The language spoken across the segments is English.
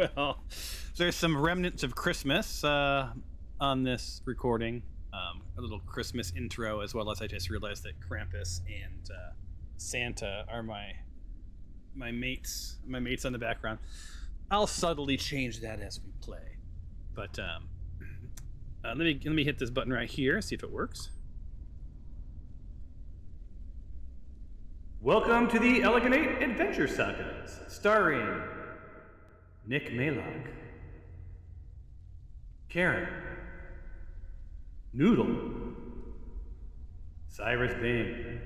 Well, there's some remnants of Christmas on this recording. A little Christmas intro, as well as I just realized that Krampus and Santa are my mates. My mates on the background. I'll subtly change that as we play. But let me hit this button right here. See if it works. Welcome to the Elegant 8 Adventure Sagas, starring Nick Maylock, Karen, Noodle, Cyrus Bing,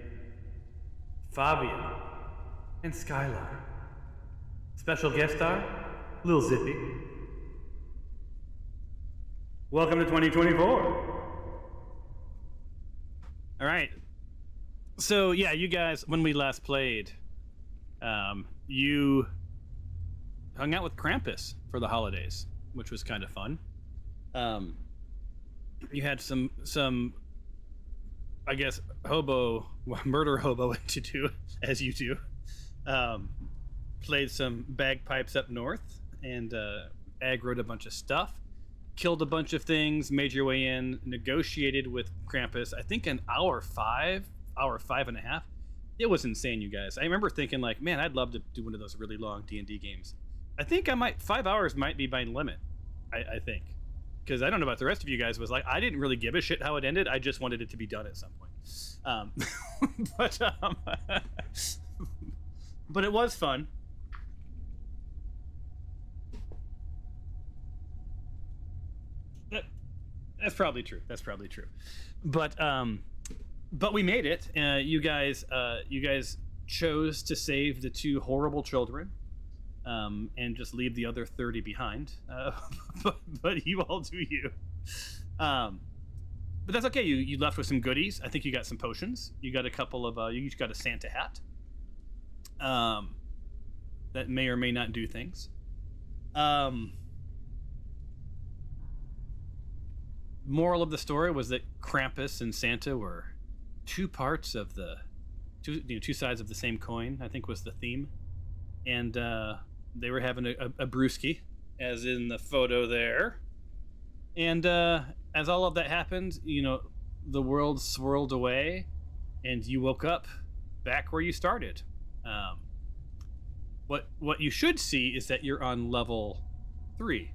Fabio, and Skylar. Special guest star, Lil Zippy. Welcome to 2024. All right. So yeah, you guys, when we last played, you hung out with Krampus for the holidays, which was kind of fun. You had some, I guess, murder hobo to do, as you do. Played some bagpipes up north and aggroed a bunch of stuff. Killed a bunch of things, made your way in, negotiated with Krampus, I think an hour 5.5. It was insane, you guys. I remember thinking, like, man, I'd love to do one of those really long D&D games. I think 5 hours might be my limit, I think. Because I don't know about the rest of you guys, was like, I didn't really give a shit how it ended. I just wanted it to be done at some point. But it was fun. That's probably true. But we made it. You guys chose to save the 2 horrible children, and just leave the other 30 behind. But you all do you. But that's okay. You left with some goodies. I think you got some potions. You got a couple of. You each got a Santa hat. That may or may not do things. Moral of the story was that Krampus and Santa were two parts of the two sides of the same coin, I think was the theme. And they were having a brewski, as in the photo there. And as all of that happened, the world swirled away and you woke up back where you started. What you should see is that you're on level 3.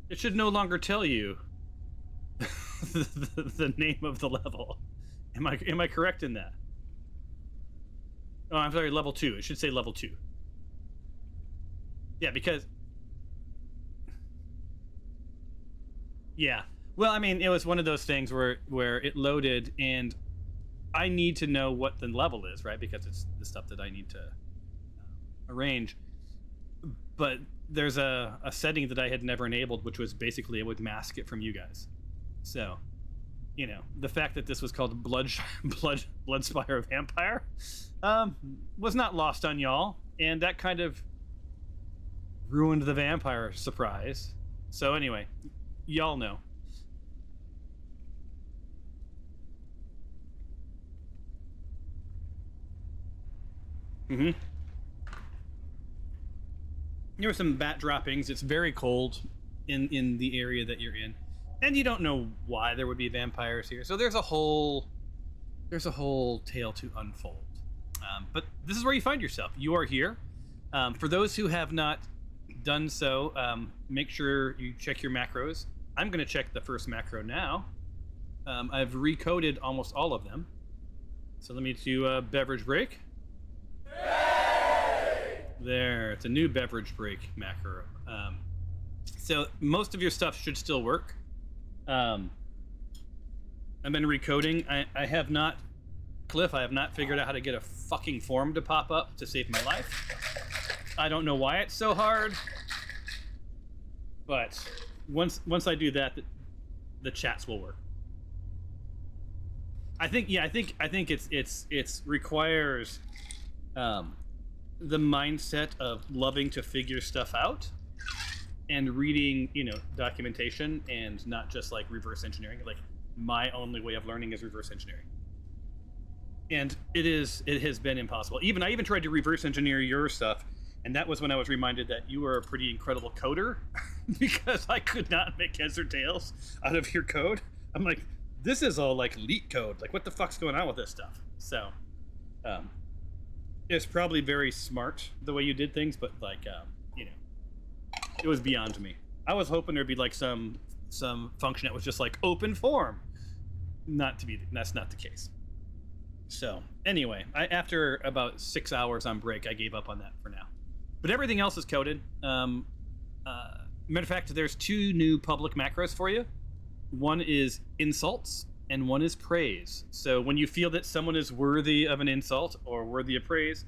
It should no longer tell you the name of the level. Am I correct in that? Oh, I'm sorry, level 2. It should say level 2. Yeah, because... Yeah. Well, I mean, it was one of those things where it loaded, and I need to know what the level is, right? Because it's the stuff that I need to arrange. But there's a setting that I had never enabled, which was basically it would mask it from you guys. So, the fact that this was called Bloodspire Vampire was not lost on y'all, and that kind of ruined the vampire surprise. So anyway, y'all know. There were some bat droppings. It's very cold in the area that you're in, and you don't know why there would be vampires here. So there's a whole tale to unfold. But this is where you find yourself. You are here. For those who have not done so, make sure you check your macros. I'm going to check the first macro now. I've recoded almost all of them. So let me do a beverage break. There, it's a new beverage break macro. So most of your stuff should still work. I've been recoding. I have not, Cliff, I have not figured out how to get a fucking form to pop up to save my life. I don't know why it's so hard, but once I do that, the chats will work. I think it's requires the mindset of loving to figure stuff out and reading, documentation, and not just like reverse engineering. Like, my only way of learning is reverse engineering. And it has been impossible. I even tried to reverse engineer your stuff, And that was when I was reminded that you were a pretty incredible coder because I could not make heads or tails out of your code. I'm like, this is all like leak code. Like, what the fuck's going on with this stuff? So, it's probably very smart the way you did things, but like, you know, it was beyond me. I was hoping there'd be like some function that was just like open form. That's not the case. So anyway, after about 6 hours on break, I gave up on that for now. But everything else is coded. Matter of fact, there's 2 new public macros for you. One is insults and one is praise. So when you feel that someone is worthy of an insult or worthy of praise,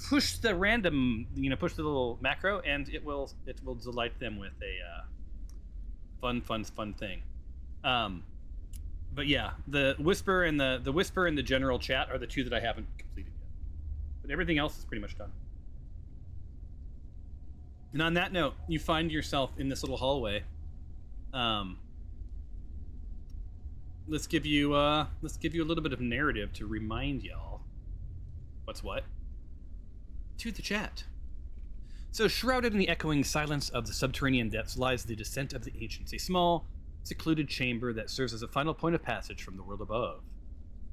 push the little macro, and it will delight them with a fun thing. But yeah, the whisper and the general chat are the 2 that I haven't completed yet. But everything else is pretty much done. And on that note, you find yourself in this little hallway. Let's give you a little bit of narrative to remind y'all what's what. To the chat. So, shrouded in the echoing silence of the subterranean depths lies the descent of the ancients, a small, secluded chamber that serves as a final point of passage from the world above.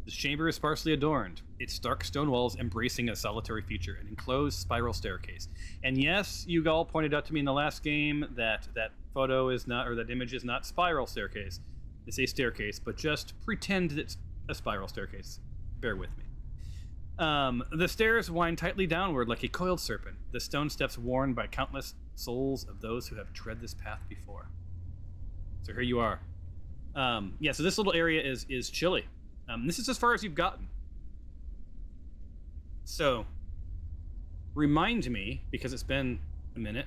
This chamber is sparsely adorned, its stark stone walls embracing a solitary feature, an enclosed spiral staircase. And yes, you all pointed out to me in the last game that that photo is not, or that image is not spiral staircase. It's a staircase, but just pretend it's a spiral staircase. Bear with me. The stairs wind tightly downward like a coiled serpent, the stone steps worn by countless souls of those who have tread this path before. So here you are. Yeah, so this little area is chilly. This is as far as you've gotten. So, remind me, because it's been a minute,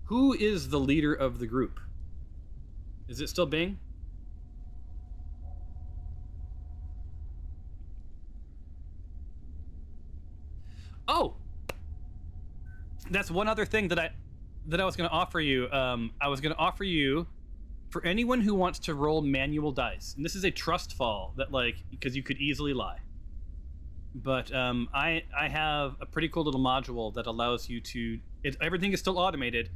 who is the leader of the group? Is it still Bing? Oh! That's one other thing that I was going to offer you. I was going to offer you, for anyone who wants to roll manual dice, and this is a trust fall that, like, because you could easily lie. But I have a pretty cool little module that allows you to, everything is still automated,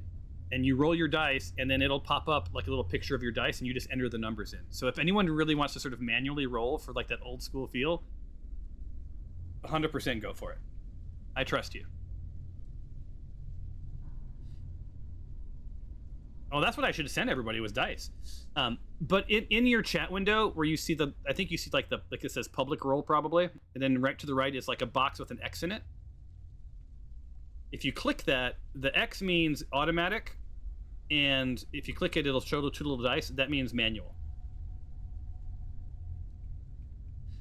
and you roll your dice, and then it'll pop up like a little picture of your dice, and you just enter the numbers in. So if anyone really wants to sort of manually roll for like that old school feel, 100% go for it. I trust you. Oh, that's what I should have sent everybody, was dice. But in your chat window where you see I think you see like it says public roll probably, and then right to the right is like a box with an X in it. If you click that, the X means automatic, and if you click it, it'll show the 2 little dice. That means manual.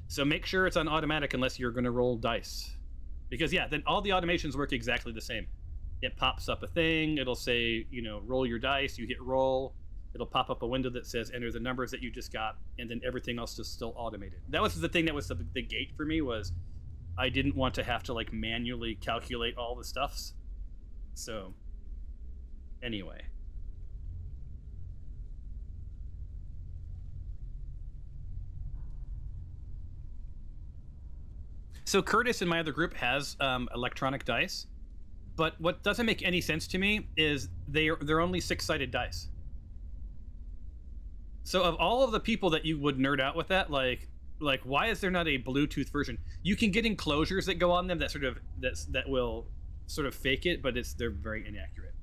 So make sure it's on automatic unless you're going to roll dice. Because yeah, then all the automations work exactly the same. It pops up a thing, it'll say, you know, roll your dice, you hit roll, it'll pop up a window that says enter the numbers that you just got, and then everything else is still automated. That was the thing that was the gate for me, was I didn't want to have to like manually calculate all the stuffs. So, anyway. So Curtis in my other group has electronic dice. But what doesn't make any sense to me is they're only 6-sided dice. So of all of the people that you would nerd out with that, like why is there not a Bluetooth version? You can get enclosures that go on them that will sort of fake it, but they're very inaccurate.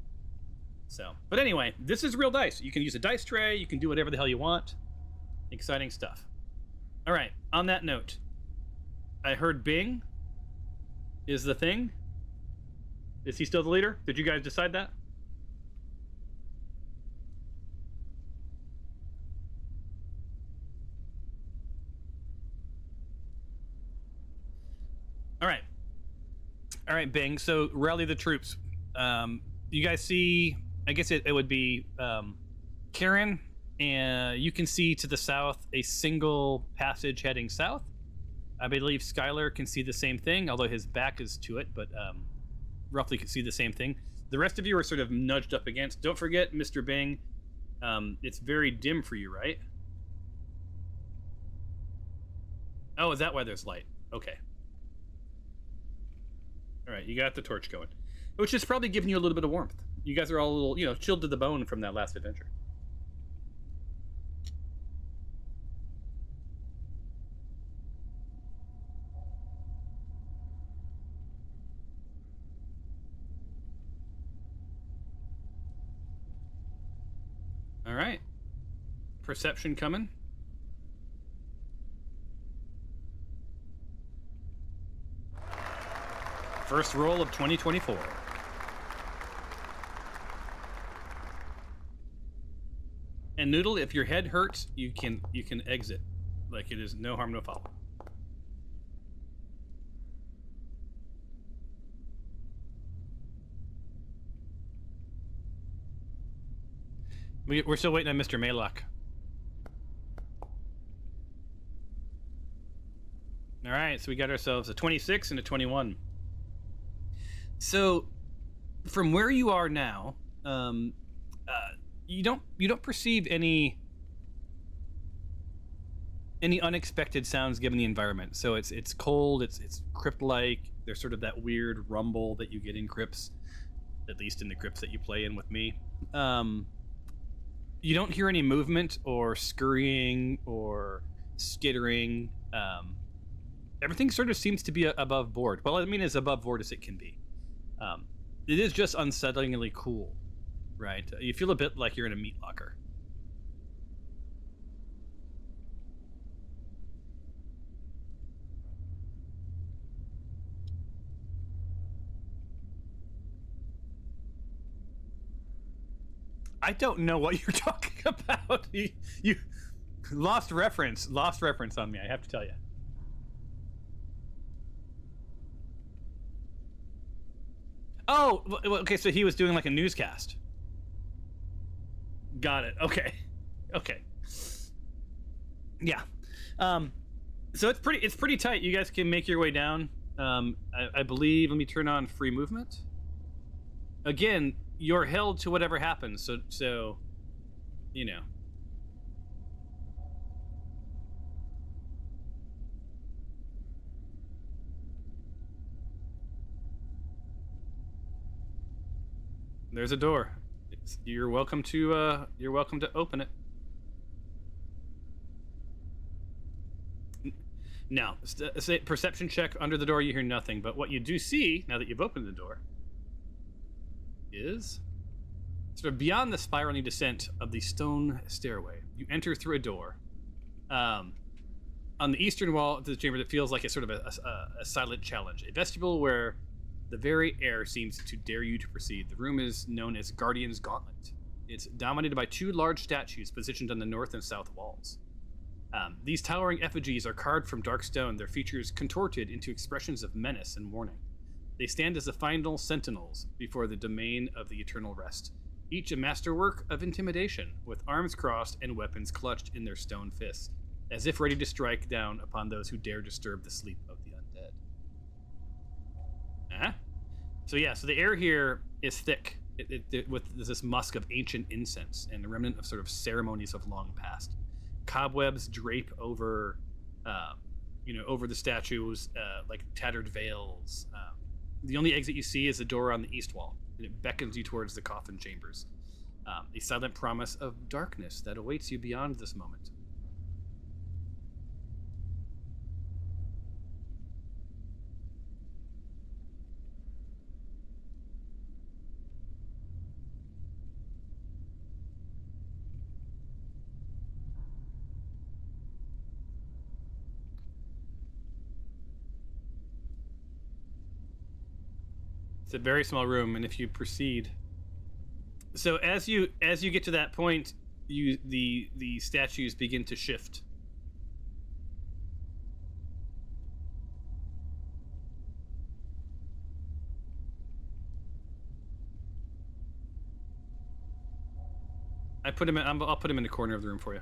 So, but anyway, this is real dice. You can use a dice tray. You can do whatever the hell you want. Exciting stuff. All right. On that note, I heard Bing is the thing. Is he still the leader? Did you guys decide that? All right, Bing. So rally the troops. You guys see, I guess it would be Karen, and you can see to the south a single passage heading south. I believe Skylar can see the same thing, although his back is to it, but roughly can see the same thing. The rest of you are sort of nudged up against. Don't forget, Mr. Bing, it's very dim for you, right? Oh, is that why there's light? Okay. All right, you got the torch going. which is probably giving you a little bit of warmth. You guys are all a little, chilled to the bone from that last adventure. All right. Perception coming. First roll of 2024. And Noodle, if your head hurts, you can exit. Like, it is no harm, no foul. We're still waiting on Mr. Maylock. All right, so we got ourselves a 26 and a 21. So, from where you are now, you don't perceive any unexpected sounds given the environment. So it's cold, it's crypt-like. There's sort of that weird rumble that you get in crypts, at least in the crypts that you play in with me. You don't hear any movement or scurrying or skittering. Everything sort of seems to be above board. Well, I mean, as above board as it can be. It is just unsettlingly cool, right? You feel a bit like you're in a meat locker. I don't know what you're talking about. You lost reference on me, I have to tell you. Oh, okay, so he was doing like a newscast. Got it. Okay. Yeah. So it's pretty tight. You guys can make your way down. I believe, let me turn on free movement. Again, you're held to whatever happens, so you know. There's a door. You're welcome to open it. Now, say perception check under the door. You hear nothing, but what you do see now that you've opened the door is sort of beyond the spiraling descent of the stone stairway. You enter through a door on the eastern wall of the chamber that feels like it's sort of a silent challenge. A vestibule where the very air seems to dare you to proceed. The room is known as Guardian's Gauntlet. It's dominated by two large statues positioned on the north and south walls. These towering effigies are carved from dark stone, their features contorted into expressions of menace and warning. They stand as the final sentinels before the domain of the eternal rest, each a masterwork of intimidation, with arms crossed and weapons clutched in their stone fists, as if ready to strike down upon those who dare disturb the sleep of the undead. So the air here is thick, with this musk of ancient incense and a remnant of sort of ceremonies of long past. Cobwebs drape over, over the statues like tattered veils. The only exit you see is the door on the east wall, and it beckons you towards the coffin chambers. A silent promise of darkness that awaits you beyond this moment. It's a very small room, and if you proceed, so as you get to that point, the statues begin to shift. I'll put him in the corner of the room for you.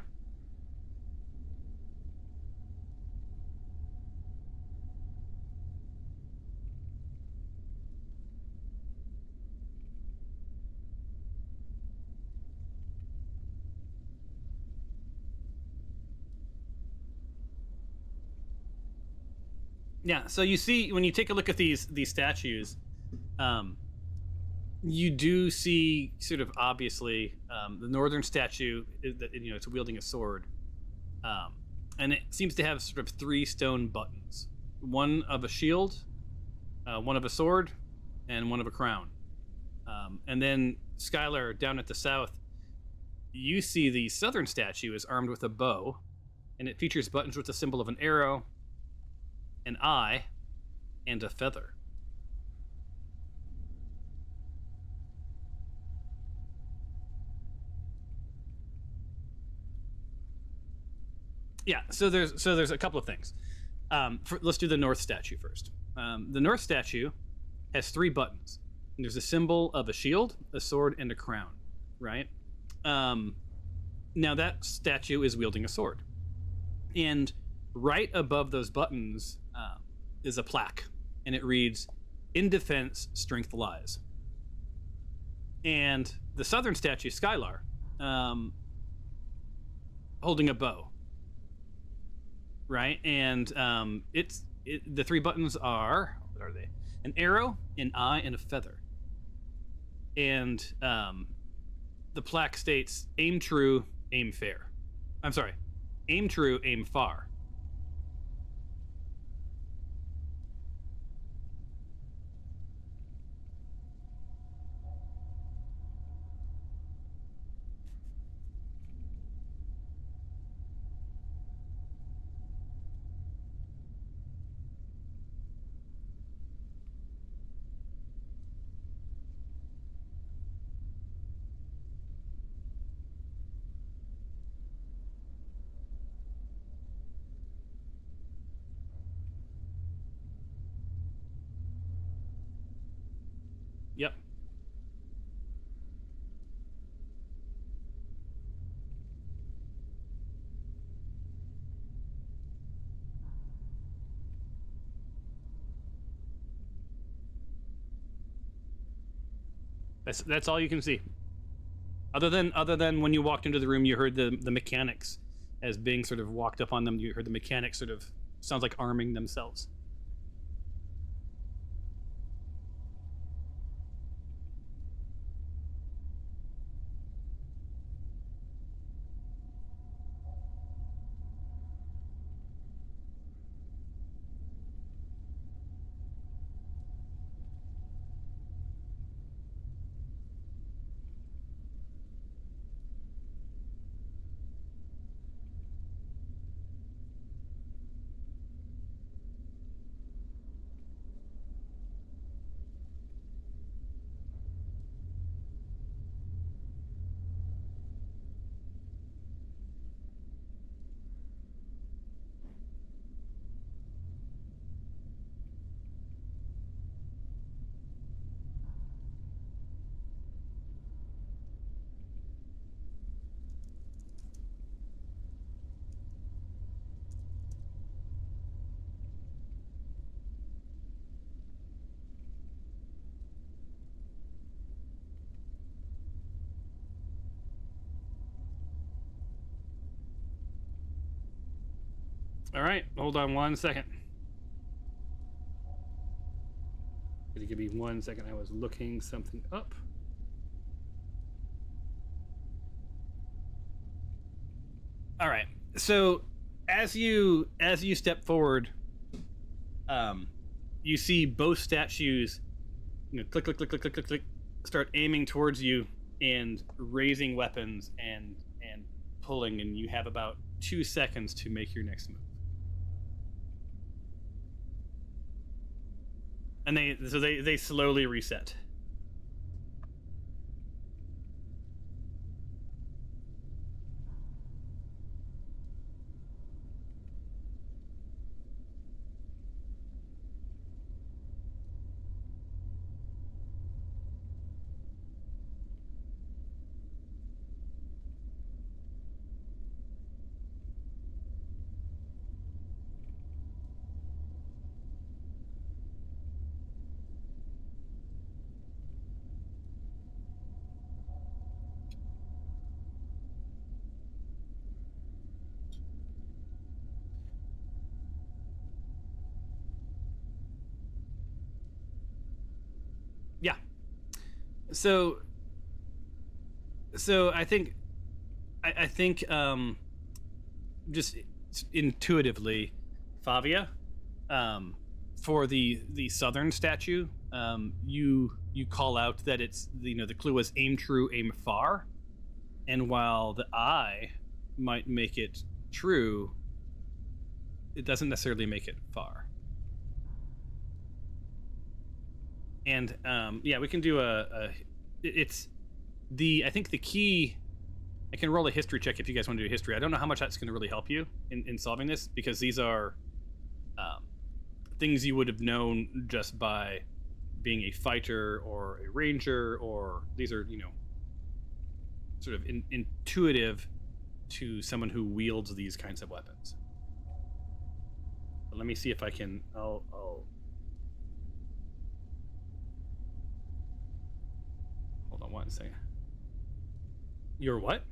Yeah, so you see, when you take a look at these statues, You do see sort of obviously the northern statue that it's wielding a sword, um, and it seems to have sort of 3 stone buttons: one of a shield, one of a sword, and one of a crown. And then Skylar, down at the south, you see the southern statue is armed with a bow, and it features buttons with the symbol of an arrow, an eye, and a feather. Yeah, so there's a couple of things. Let's do the north statue first. The north statue has 3 buttons. There's a symbol of a shield, a sword, and a crown, right? Now that statue is wielding a sword, and right above those buttons is a plaque, and it reads, "In defense, strength lies." And the southern statue, Skylar, holding a bow, right? And the 3 buttons are, what are they? An arrow, an eye, and a feather. And the plaque states, "Aim true, aim fair." I'm sorry, aim true, aim far. Yep. That's all you can see. Other than when you walked into the room, you heard the mechanics as being sort of walked up on them. You heard the mechanics sort of sounds like arming themselves. All right, hold on 1 second. Could you give me 1 second? I was looking something up. All right. So as you step forward, you see both statues, click, click, click, click, click, click, click, start aiming towards you and raising weapons and pulling, and you have about 2 seconds to make your next move. And they slowly reset. So I think just intuitively, Favia, um, for the southern statue, you call out that it's, the clue was aim true, aim far, and while the eye might make it true, it doesn't necessarily make it far. And yeah, we can do it's I think the key. I can roll a history check if you guys want to do history. I don't know how much that's going to really help you in solving this, because these are things you would have known just by being a fighter or a ranger, or these are, sort of intuitive to someone who wields these kinds of weapons. But let me see if I can. I'll hold on one second. Your what?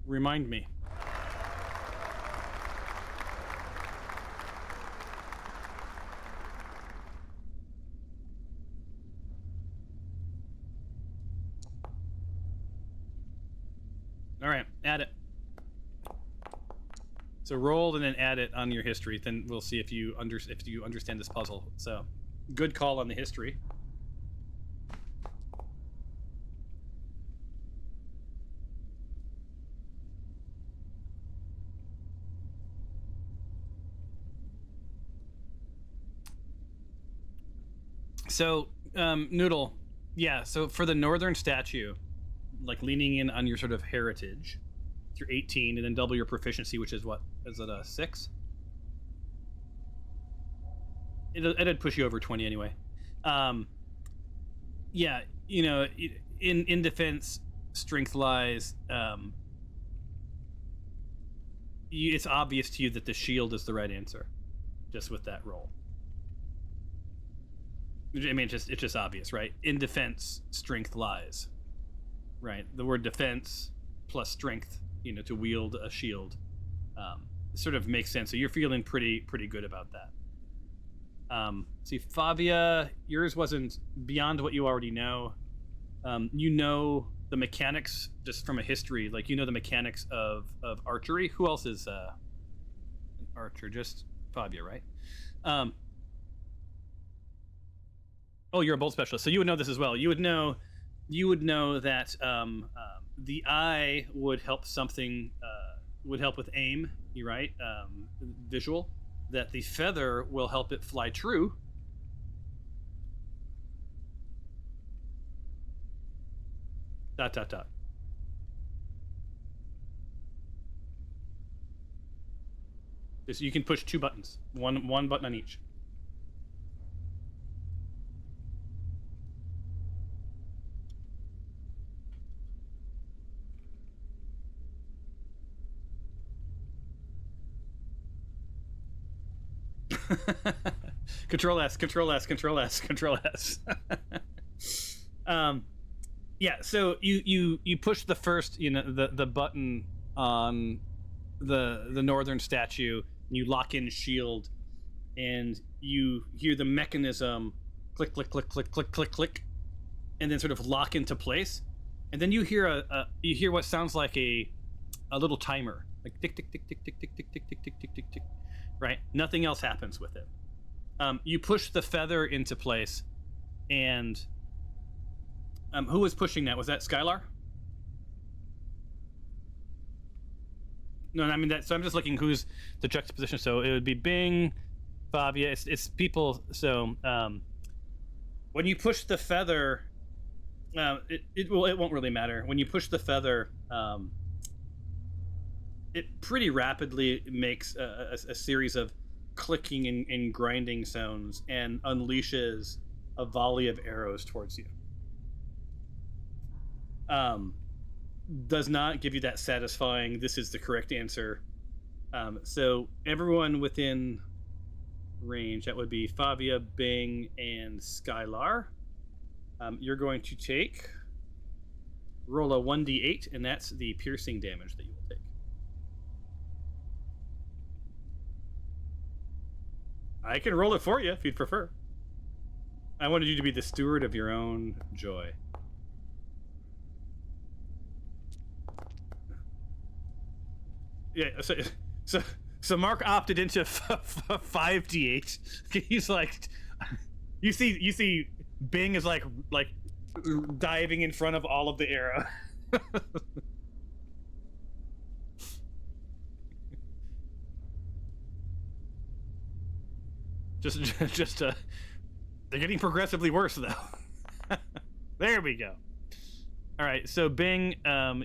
Remind me. All right, add it. So roll and then add it on your history. Then we'll see if you understand this puzzle. So, good call on the history. So, Noodle, yeah. So for the northern statue, like leaning in on your sort of heritage, through 18, and then double your proficiency, which is what? Is it a 6? It'd push you over 20 anyway. Yeah, in defense, strength lies. It's obvious to you that the shield is the right answer, just with that roll. I mean, it's just obvious, right? In defense, strength lies, right? The word defense plus strength, to wield a shield, sort of makes sense. So you're feeling pretty good about that. See, Favia, yours wasn't beyond what you already know. You know the mechanics just from a history, like the mechanics of archery. Who else is an archer? Just Favia, right? Oh, you're a bolt specialist, so you would know this as well. You would know that the eye would help something. Would help with aim. You're right. Visual. That the feather will help it fly true. Dot dot dot. So you can push 2 buttons. One button on each. Control S, Control S, Control S, Control S. Yeah. So you push the first, the button on the northern statue, and you lock in shield, and you hear the mechanism click, click, click, click, click, click, click, and then sort of lock into place, and then you hear you hear what sounds like a little timer, like tick tick tick tick tick tick tick tick tick tick tick tick tick. Right? Nothing else happens with it. You push the feather into place, and who was pushing that? Was that Skylar? No, I mean that. So I'm just looking who's the juxtaposition. So it would be Bing, Favia. It's people. So when you push the feather, it won't really matter. When you push the feather, it pretty rapidly makes a series of clicking and grinding sounds and unleashes a volley of arrows towards you. Does not give you that satisfying, this is the correct answer. So everyone within range, that would be Favia, Bing, and Skylar. You're going to roll a 1d8, and that's the piercing damage that you will take. I can roll it for you if you'd prefer. I wanted you to be the steward of your own joy. Yeah, so Mark opted into 5d8. He's like, you see Bing is like diving in front of all of the arrow. just they're getting progressively worse though. There we go. All right, so Bing,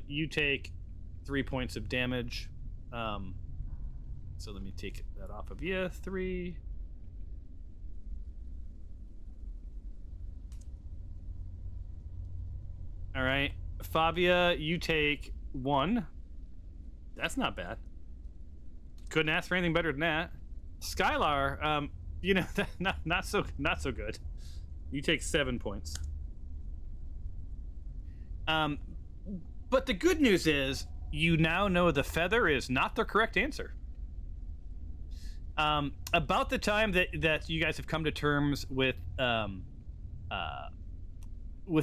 you take 3 points of damage. So let me take that off of you. 3. All right, Fabia, you take 1. That's not bad. Couldn't ask for anything better than that. Skylar, you know, not so good. You take 7 points. But the good news is you now know the feather is not the correct answer. About the time that you guys have come to terms with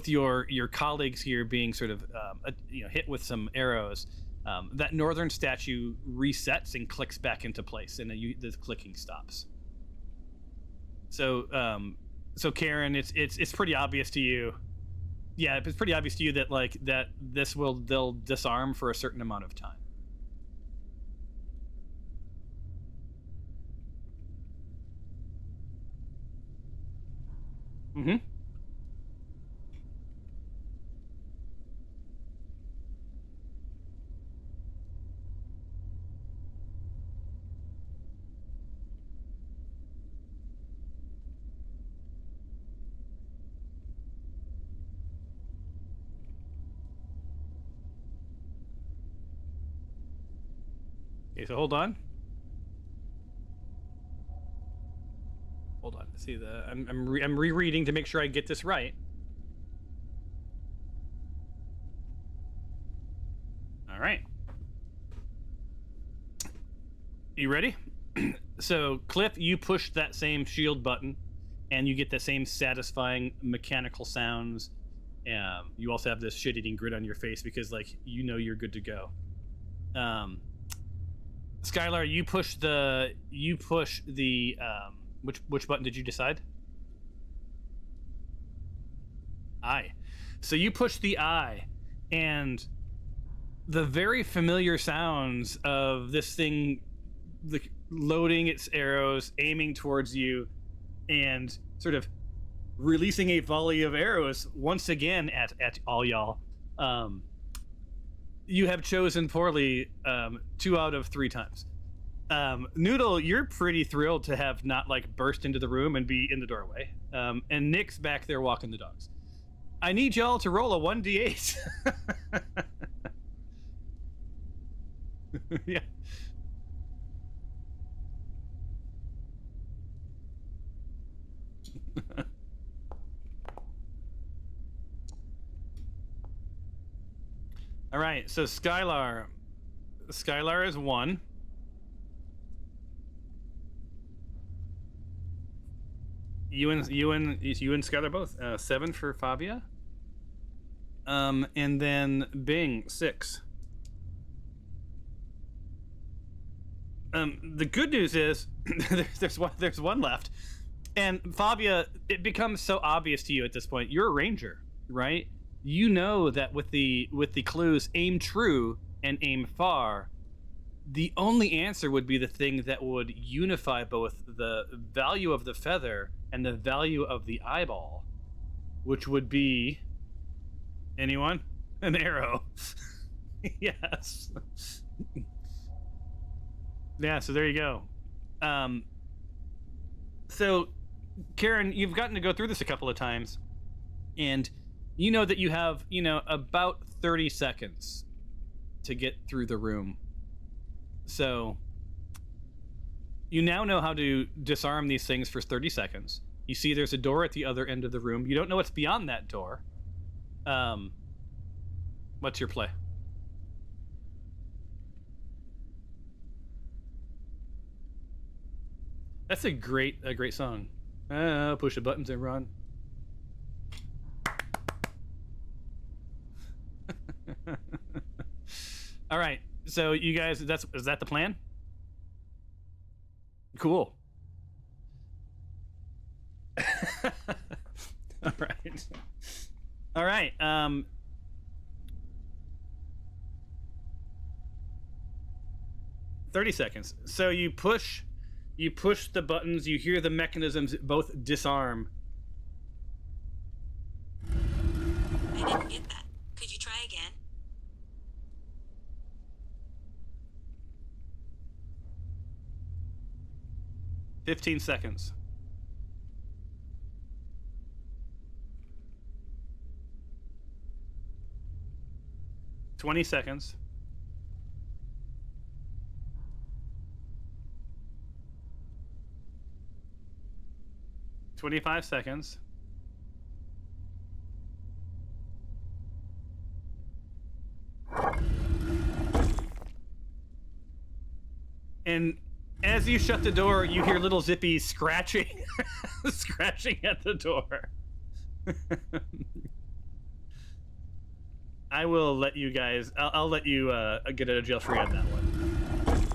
your colleagues here being sort of hit with some arrows, that northern statue resets and clicks back into place, and the clicking stops. So Karen, it's pretty obvious to you. Yeah, it's pretty obvious to you that they'll disarm for a certain amount of time. Mm-hmm. Okay, so hold on. Hold on. See I'm rereading to make sure I get this right. All right. You ready? So Cliff, you push that same shield button, and you get the same satisfying mechanical sounds. You also have this shit-eating grin on your face because, you're good to go. Skylar, you push the which button did you decide? I. So you push the I, and the very familiar sounds of this thing loading its arrows, aiming towards you, and sort of releasing a volley of arrows once again at all y'all. You have chosen poorly 2 out of 3 times. Noodle, you're pretty thrilled to have not burst into the room and be in the doorway. And Nick's back there walking the dogs. I need y'all to roll a 1d8. Yeah. All right, so Skylar is 1. You and Skylar both 7 for Fabia. And then Bing 6. The good news is there's one left, and Fabia, it becomes so obvious to you at this point. You're a ranger, right? You know that with the clues aim true and aim far, the only answer would be the thing that would unify both the value of the feather and the value of the eyeball, which would be anyone? An arrow. Yes. Yeah, so there you go. So Karen, you've gotten to go through this a couple of times, and you know that you have, about 30 seconds to get through the room. So you now know how to disarm these things for 30 seconds. You see there's a door at the other end of the room. You don't know what's beyond that door. What's your play? That's a great song. Push the buttons and run. All right. So you guys, is that the plan? Cool. All right. All right. 30 seconds. So you push the buttons, you hear the mechanisms both disarm. I didn't get that. Could you try again? "15 seconds. "20 seconds. "25 seconds. And as you shut the door, you hear little Zippy scratching, scratching at the door. I will let you guys. I'll let you get out of jail free on that one.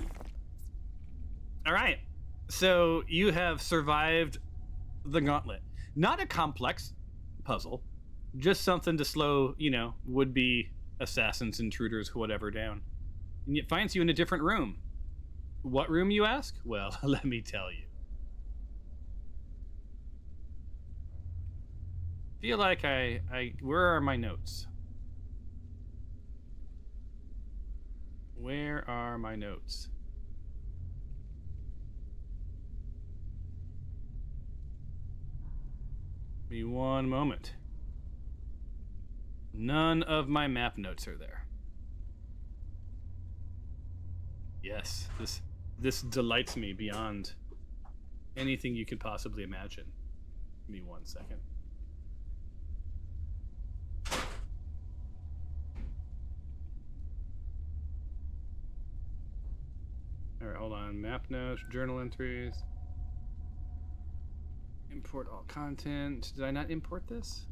All right. So you have survived the gauntlet. Not a complex puzzle, just something to slow, would-be assassins, intruders, whatever down. And it finds you in a different room. What room, you ask? Well, let me tell you. Feel like where are my notes? Where are my notes? Give me one moment. None of my map notes are there. Yes, this delights me beyond anything you could possibly imagine. Give me 1 second. All right, hold on. Map notes, journal entries. Import all content. Did I not import this?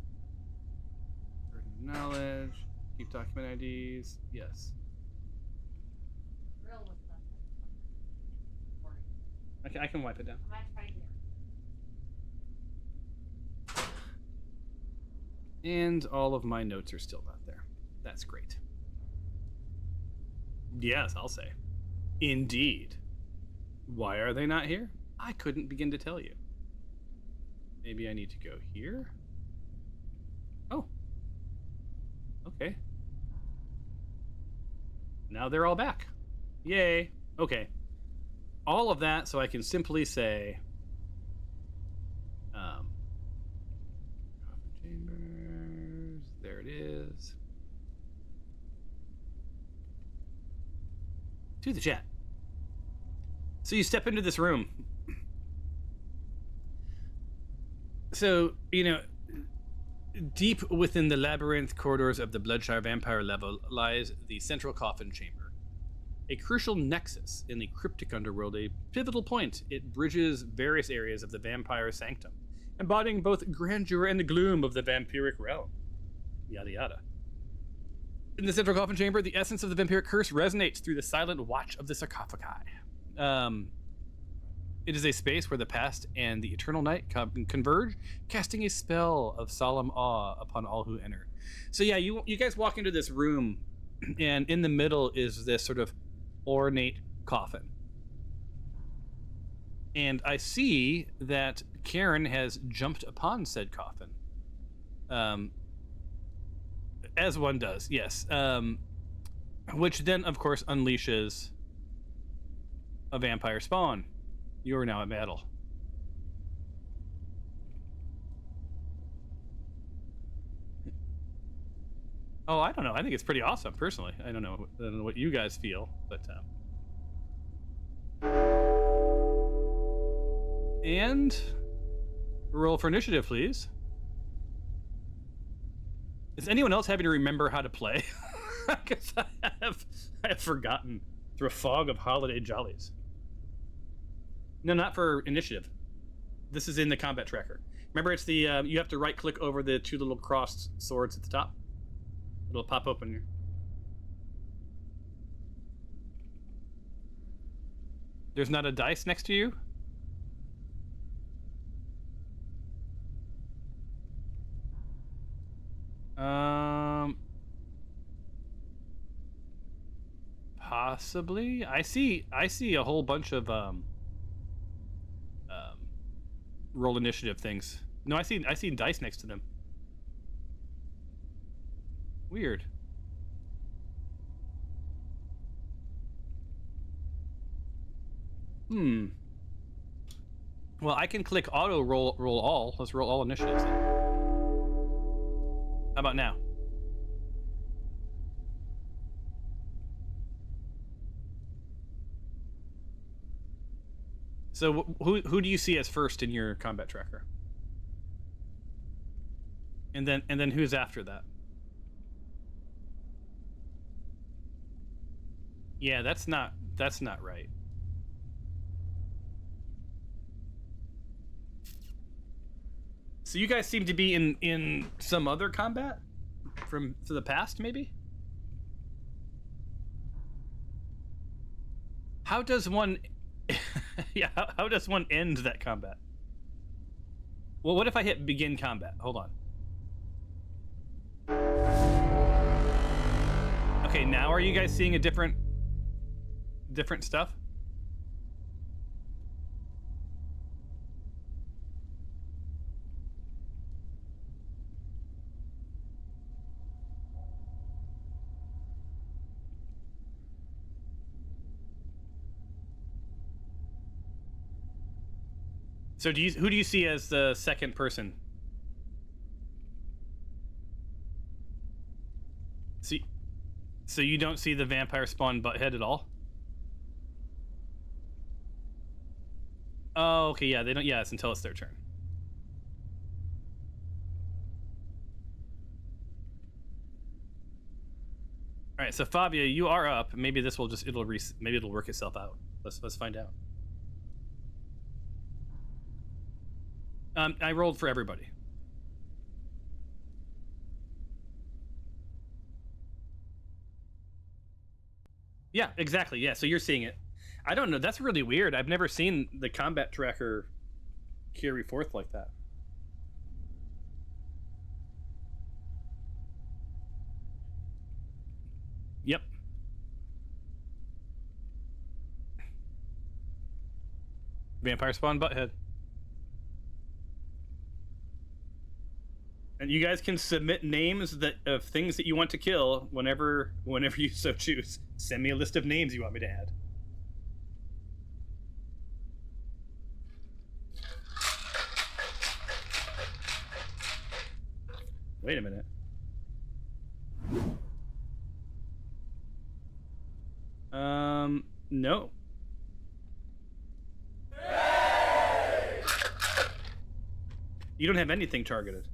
Knowledge. Keep document IDs. Yes. Okay, I can wipe it down. And all of my notes are still not there. That's great. Yes, I'll say. Indeed. Why are they not here? I couldn't begin to tell you. Maybe I need to go here? Oh. Okay. Now they're all back. Yay. Okay. All of that so I can simply say coffin chambers, there it is. To the chat. So you step into this room. So, deep within the labyrinth corridors of the Bloodspire Vampire level lies the central coffin chamber. A crucial nexus in the cryptic underworld, a pivotal point. It bridges various areas of the vampire sanctum, embodying both grandeur and the gloom of the vampiric realm. Yada yada. In the central coffin chamber, the essence of the vampiric curse resonates through the silent watch of the sarcophagi. It is a space where the past and the eternal night converge, casting a spell of solemn awe upon all who enter. So yeah, you guys walk into this room, and in the middle is this sort of ornate coffin. And I see that Karen has jumped upon said coffin. As one does, yes. Which then, of course, unleashes a vampire spawn. You are now at battle. Oh, I don't know. I think it's pretty awesome, personally. I don't know what you guys feel, but... And... roll for initiative, please. Is anyone else having to remember how to play? Because I have forgotten through a fog of holiday jollies. No, not for initiative. This is in the combat tracker. Remember, it's the you have to right-click over the two little crossed swords at the top. It'll pop open here. There's not a dice next to you? Possibly. I see a whole bunch of roll initiative things. No, I see dice next to them. Weird. Well, I can click auto roll all. Let's roll all initiatives then. How about now? So who do you see as first in your combat tracker? And then who's after that? Yeah, that's not right. So you guys seem to be in some other combat from the past, maybe? How does one yeah, how does one end that combat? Well, what if I hit begin combat? Hold on. Okay, now are you guys seeing a different stuff? So who do you see as the second person? See, so you don't see the vampire spawn butthead at all? Oh, okay, yeah, they don't. Yeah, it's until it's their turn. All right, so Fabia, you are up. Maybe this will maybe it'll work itself out. Let's find out. I rolled for everybody. Yeah, exactly. Yeah, so you're seeing it. I don't know. That's really weird. I've never seen the combat tracker carry forth like that. Yep. Vampire spawn butthead. And you guys can submit names of things that you want to kill whenever you so choose. Send me a list of names you want me to add. Wait a minute. No. You don't have anything targeted.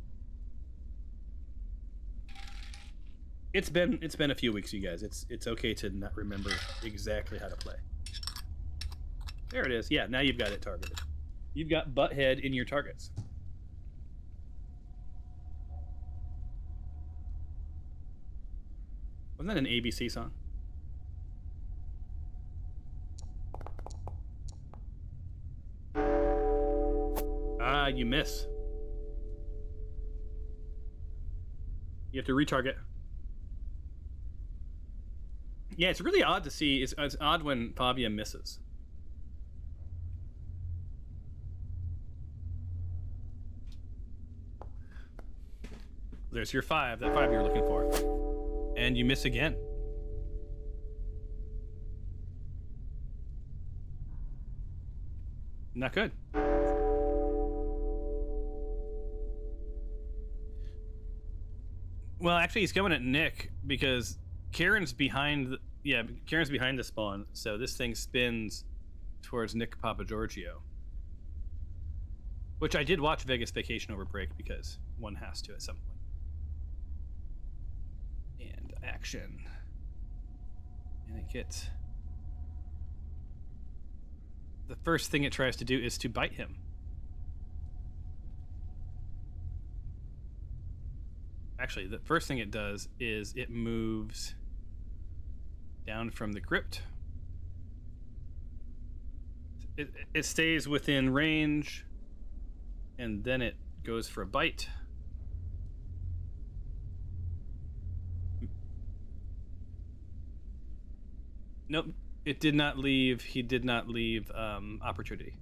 It's been a few weeks, you guys. It's okay to not remember exactly how to play. There it is. Yeah, now you've got it targeted. You've got butthead in your targets. Wasn't that an ABC song? Ah, you miss. You have to retarget. Yeah, it's really odd to see. It's odd when Fabia misses. There's your 5. That 5 you're looking for. And you miss again. Not good. Well, actually, he's going at Nick because Karen's behind. Karen's behind the spawn, so this thing spins towards Nick Papagiorgio. Which I did watch Vegas Vacation over break because one has to at some point. And action. And it gets. The first thing it tries to do is to bite him. Actually, the first thing it does is it moves down from the crypt it stays within range, and then it goes for a bite. Nope, it did not leave. He did not leave opportunity.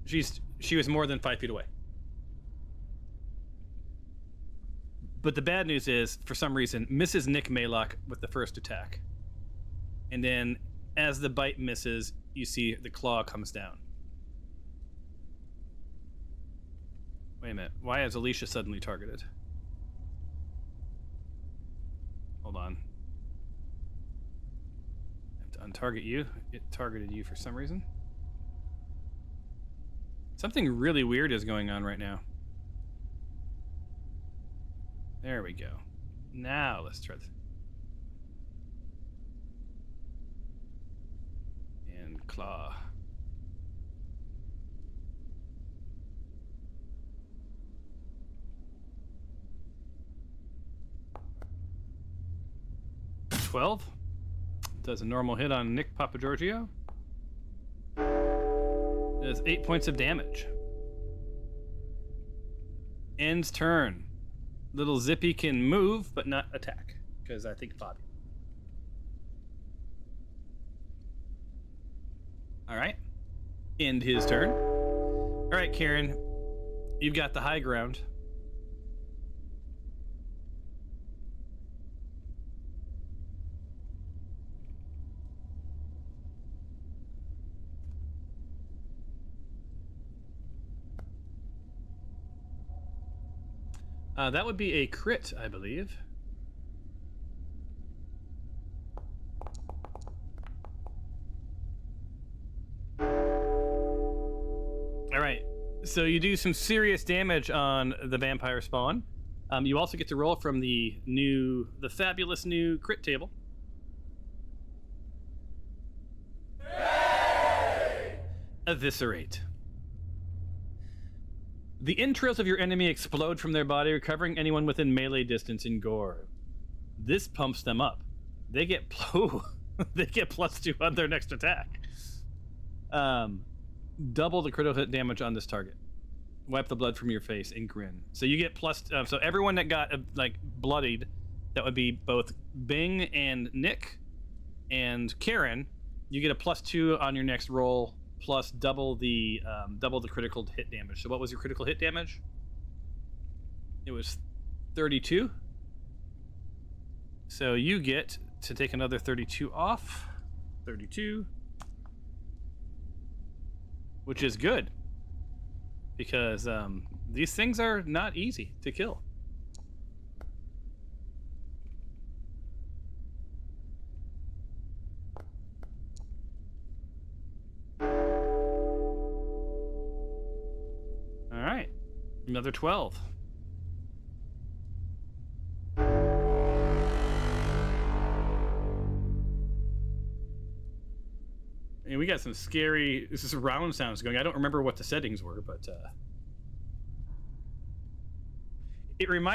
She was more than 5 feet away. But the bad news is, for some reason, misses Nick Maylock with the first attack. And then, as the bite misses, you see the claw comes down. Wait a minute. Why is Alicia suddenly targeted? Hold on. I have to untarget you. It targeted you for some reason. Something really weird is going on right now. There we go. Now let's try this. And claw. $12. Does a normal hit on Nick Papagiorgio. Does 8 points of damage. Ends turn. Little Zippy can move, but not attack, because I think Fabi. All right. End his turn. All right, Karen. You've got the high ground. That would be a crit, I believe. All right, so you do some serious damage on the vampire spawn. You also get to roll from the fabulous new crit table. Eviscerate. The entrails of your enemy explode from their body, recovering anyone within melee distance in gore. This pumps them up. They get they get +2 on their next attack. Double the critical hit damage on this target. Wipe the blood from your face and grin. So you get so everyone that got bloodied, that would be both Bing and Nick and Karen. You get a +2 on your next roll, plus double the critical hit damage. So what was your critical hit damage? It was 32. So you get to take another 32 off. 32. Which is good. Because these things are not easy to kill. Alright. Another 12. And we got some scary round sounds going. I don't remember what the settings were, but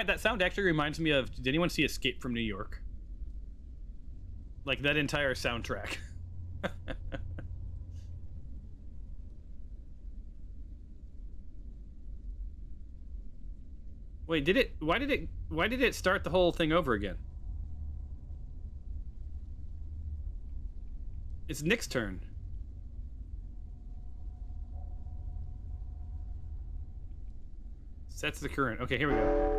that sound actually reminds me of, did anyone see Escape from New York? Like that entire soundtrack. Wait, why did it start the whole thing over again? It's Nick's turn. Sets the current. Okay, here we go.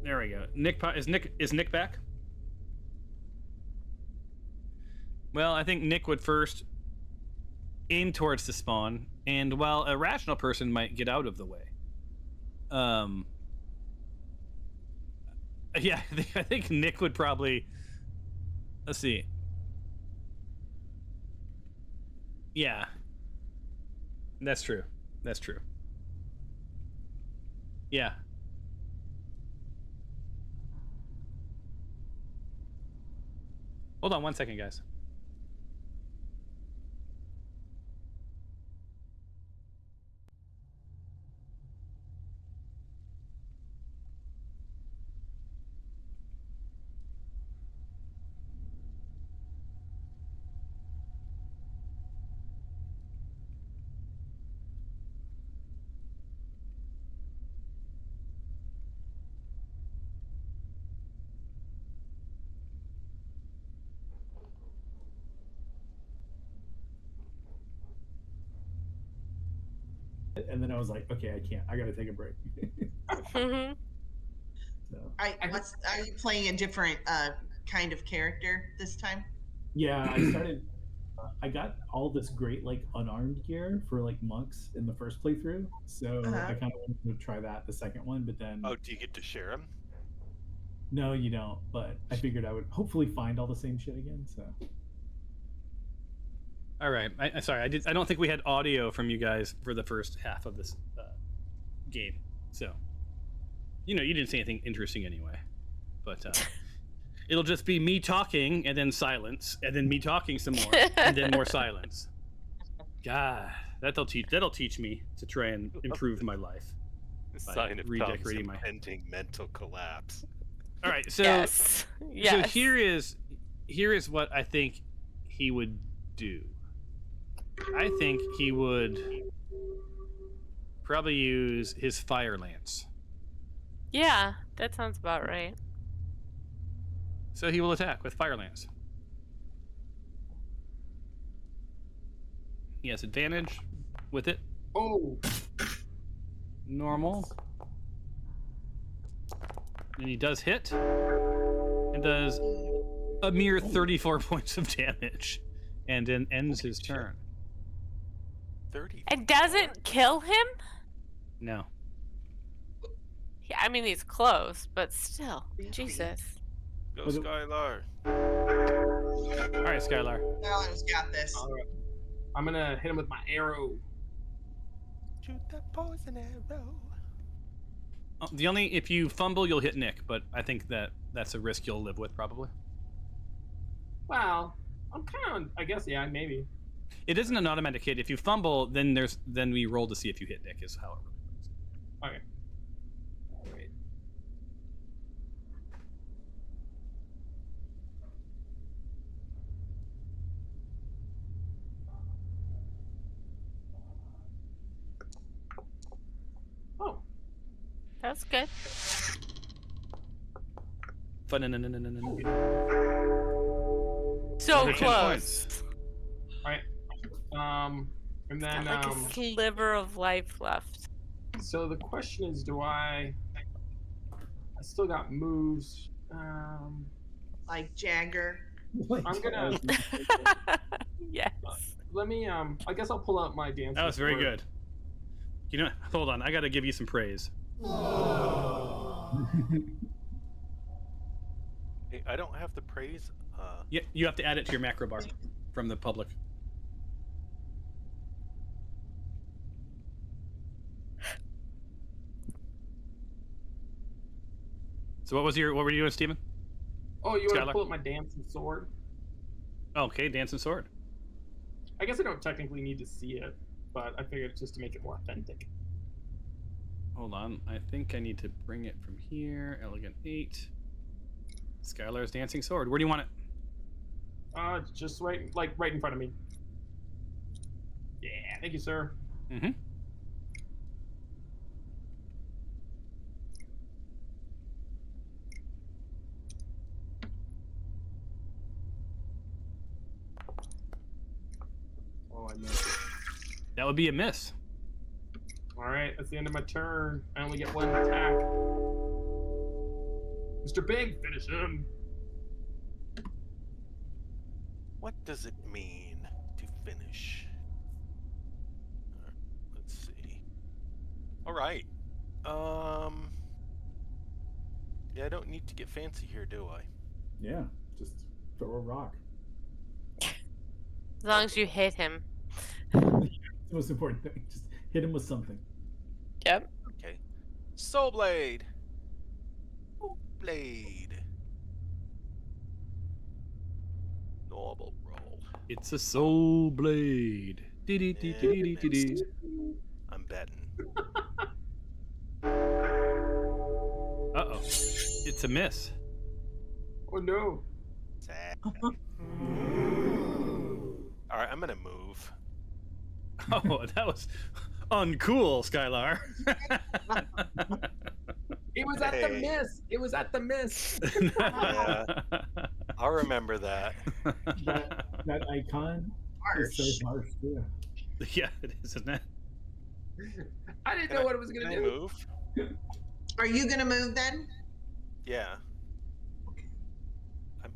There we go. Is Nick back? Well, I think Nick would first aim towards the spawn, and while a rational person might get out of the way. Yeah, I think Nick would probably. Let's see. Yeah. That's true. That's true. Yeah. Hold on 1 second, guys. and then I was like, okay, I can't. I gotta take a break. Mhm. So, Are you playing a different kind of character this time? yeah, I started. I got all this great like unarmed gear for like monks in the first playthrough, so I kind of wanted to try that the second one, but then Oh, do you get to share them? no, you don't. But I figured I would hopefully find all the same shit again. So All right. Sorry, I don't think we had audio from you guys for the first half of this game. So, you didn't say anything interesting anyway. But it'll just be me talking and then silence, and then me talking some more, and then more silence. God, that'll teach me to try and improve my life. Sign of redecorating Tom's my impending mental collapse. All right, so Yes. so here is what I think he would do. I think he would probably use his fire lance. Yeah, that sounds about right. So he will attack with fire lance. He has advantage with it. Oh, Normal. And he does hit. And does a mere 34 points of damage. And then ends his turn. 30. It doesn't kill him? No. Yeah, I mean, he's close, but still. Jesus. Go, Was it- Skylar. All right, Skylar. Alan's got this. all right. I'm gonna hit him with my arrow. Shoot that poison arrow. The only if you fumble, you'll hit Nick, but I think that's a risk you'll live with probably. Well, I'm kind of, I guess, yeah, maybe. It isn't an automatic hit. If you fumble, then we roll to see if you hit Nick. Is how it really works. Okay. All right. Oh, That's good. So So 10 close. all right. And Got then, like a sliver of life left. so the question is, do I still got moves. Like Jagger. I'm gonna Yes. let me. I guess I'll pull out my dance. That was very good. Hold on. I got to give you some praise. Hey, I don't have to praise. Yeah, you have to add it to your macro bar from the public. So what were you doing, Steven? Oh, you want Skylar? to pull out my dancing sword? Okay, dancing sword. I guess I don't technically need to see it, but I figured just to make it more authentic. Hold on. I think I need to bring it from here. Elegant 8. Skylar's dancing sword. Where do you want it? It's just right in front of me. Yeah, thank you, sir. Mm-hmm. Oh, I missed. That would be a miss. All right, that's the end of my turn. I only get one attack. Mr. Big, finish him. What does it mean to finish? Let's see. All right. Yeah, I don't need to get fancy here, do I? yeah, just throw a rock. As long as you hit him. It's the most important thing. Just hit him with something. Yep. Okay. Soul Blade. Soul Blade. Normal roll. It's a soul blade. Dee-dee-dee-dee-dee-dee-dee. I'm betting. Uh-oh. It's a miss. Oh no. Sad. All right, I'm gonna move. Oh, that was uncool, Skylar. It was at the Hey. miss. It was at the miss. Yeah, I'll remember that. That icon is Harsh. so harsh too. Yeah, it is, isn't it? I didn't Can know I- what it was gonna Can I do. move? Are you gonna move then? Yeah.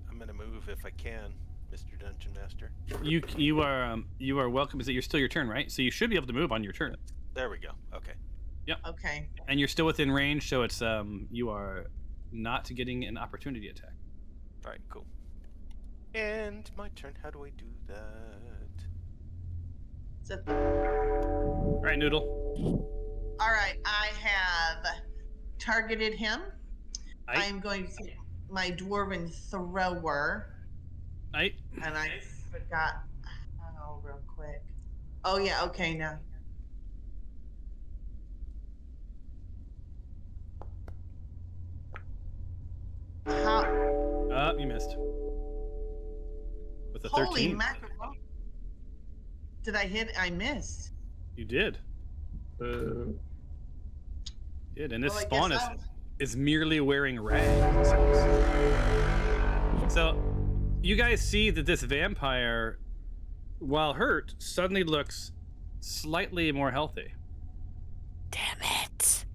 I'm gonna move if I can, Mr. Dungeon Master. You are welcome. Is it you're still your turn, right? So you should be able to move on your turn. There we go. Okay. Okay. And you're still within range, so it's you are not getting an opportunity attack. All right. Cool. And my turn. How do I do that? So, All right, Noodle. all right, I have targeted him. I I'm going to take my dwarven thrower, and I forgot. Oh, real quick. Oh yeah. Okay, now. How? you missed. With a Holy 13. mackerel! Did I hit? I missed. You did. Uh, Did, and this Well, I spawn guess is merely wearing rags. So, you guys see that this vampire, while hurt, suddenly looks slightly more healthy. Damn it.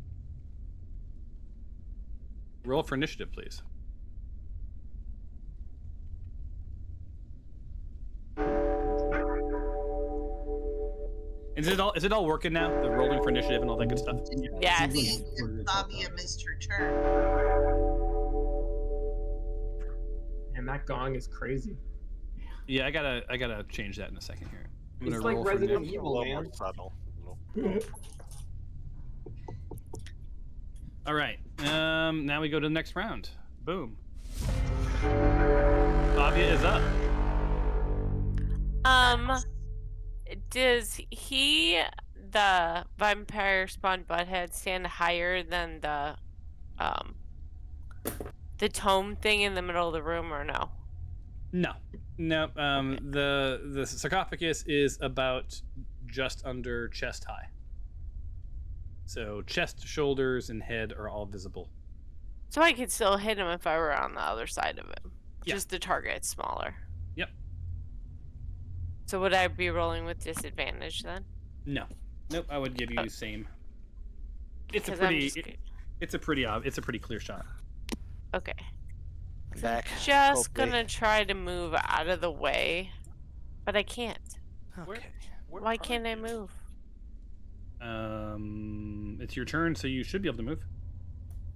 Roll for initiative, please. Is it all working now? The rolling for initiative and all that good stuff. Yes. Fabia missed her turn. and that gong is crazy. Yeah, I gotta change that in a second here. I'm It's gonna like roll for Resident initiative. A Evil, little more man. subtle. All right. Now we go to the next round. Boom. Fabia is up. Does the vampire spawn butthead, stand higher than the tome thing in the middle of the room, or no? No. The sarcophagus is about just under chest high. So chest, shoulders, and head are all visible. So I could still hit him if I were on the other side of him. Yeah. Just the target's smaller. Yep. So would I be rolling with disadvantage then? No. Nope. I would give you same. It's a 'Cause I'm pretty. just It's a pretty clear shot. Okay. Back. Just hopefully. gonna try to move out of the way, but I can't. Okay. Why are can't I you? move? It's your turn, so you should be able to move.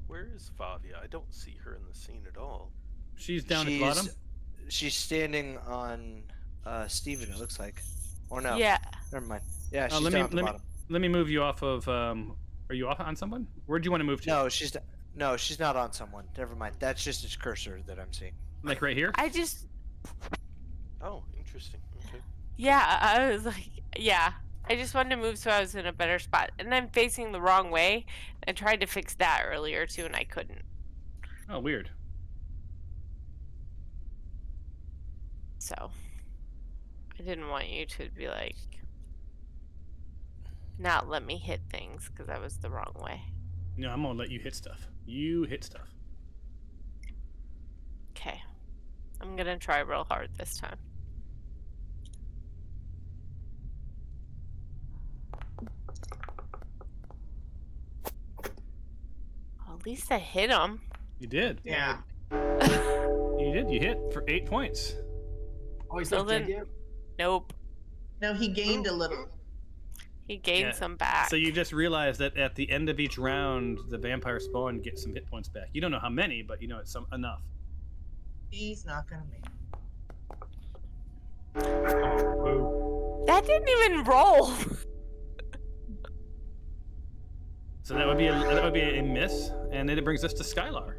Where is Fabia? I don't see her in the scene at all. She's down at the bottom. She's standing on Steven, it looks like. Or no. Yeah. Never mind. Yeah, she's let down me at the bottom. let me move you off of. Are you off on someone? Where'd you want to move to? No, she's not on someone. Never mind. That's just its cursor that I'm seeing. Like right here. I just, Oh, interesting. Okay. yeah, I was like, yeah. I just wanted to move so I was in a better spot. And I'm facing the wrong way. I tried to fix that earlier too, and I couldn't. Oh, weird. So, I didn't want you to be like, not let me hit things because I was the wrong way. No, I'm gonna let you hit stuff. You hit stuff. Okay. I'm gonna try real hard this time. Well, at least I hit him. You did. Yeah. You did. You hit for 8 points. Oh, he's So not dead then- yet? Nope. No, he gained a little. He gained Yeah, some back. So you just realized that at the end of each round, the vampire spawn gets some hit points back. You don't know how many, but you know it's enough. He's not gonna make it. Oh, That didn't even roll. So that would be a miss, and then it brings us to Skylar.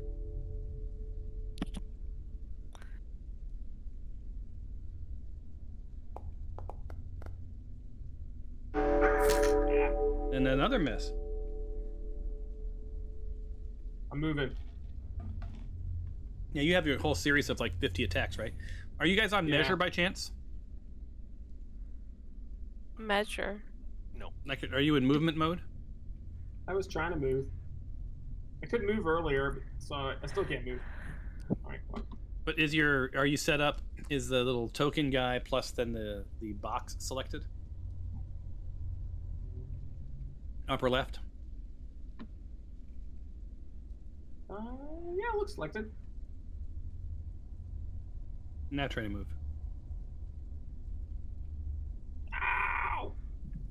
And another miss. I'm moving. Yeah, you have your whole series of like 50 attacks, right? Are you guys on Yeah. measure by chance? Measure. Like, are you in movement mode? I was trying to move. I couldn't move earlier, so I still can't move. All right, well, But are you set up? Is the little token guy plus then the box selected? Upper left. Yeah, looks selected. Now try to move. Ow!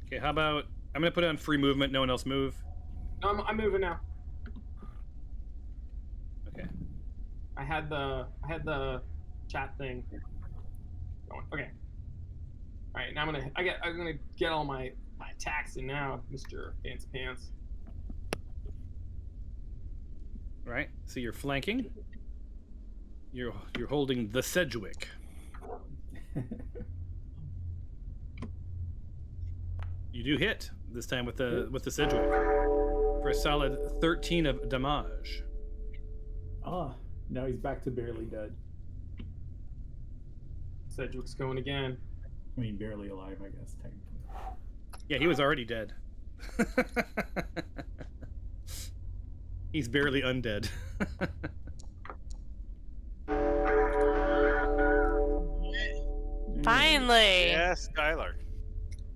Okay, how about I'm gonna put it on free movement. No one else move. No, I'm moving now. Okay. I had the chat thing going. Okay. All right, now I'm gonna get all my attacks in now, Mr. Fancy Pants. All right. So you're flanking. You're holding the Sedgwick. You do hit this time with the Sedgwick for a solid 13 of damage. Ah, now he's back to barely dead. Sedgwick's going again. I mean, barely alive, I guess, technically. Yeah, he was already dead. He's barely undead. Finally. Yeah, Skylar.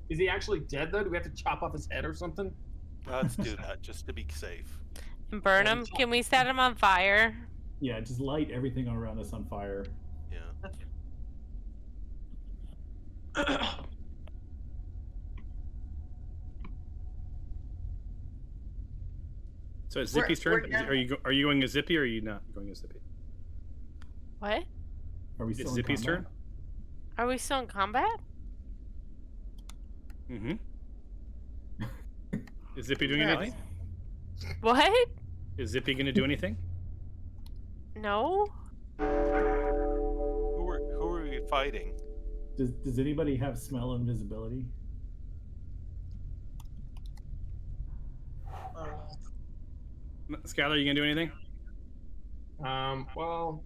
Is he actually dead though? Do we have to chop off his head or something? Let's do that just to be safe. And burn him. Can we set him on fire? Yeah, just light everything around us on fire. Yeah. So it's Zippy's turn. Are you going as Zippy or are you not going as Zippy? What? Are we still It's in Zippy's combat? turn. Are we still in combat? Mm-hmm. Is Zippy doing anything? What? Is Zippy going to do anything? No. Who are we fighting? Does anybody have smell and visibility? Skylar, are you going to do anything? Well,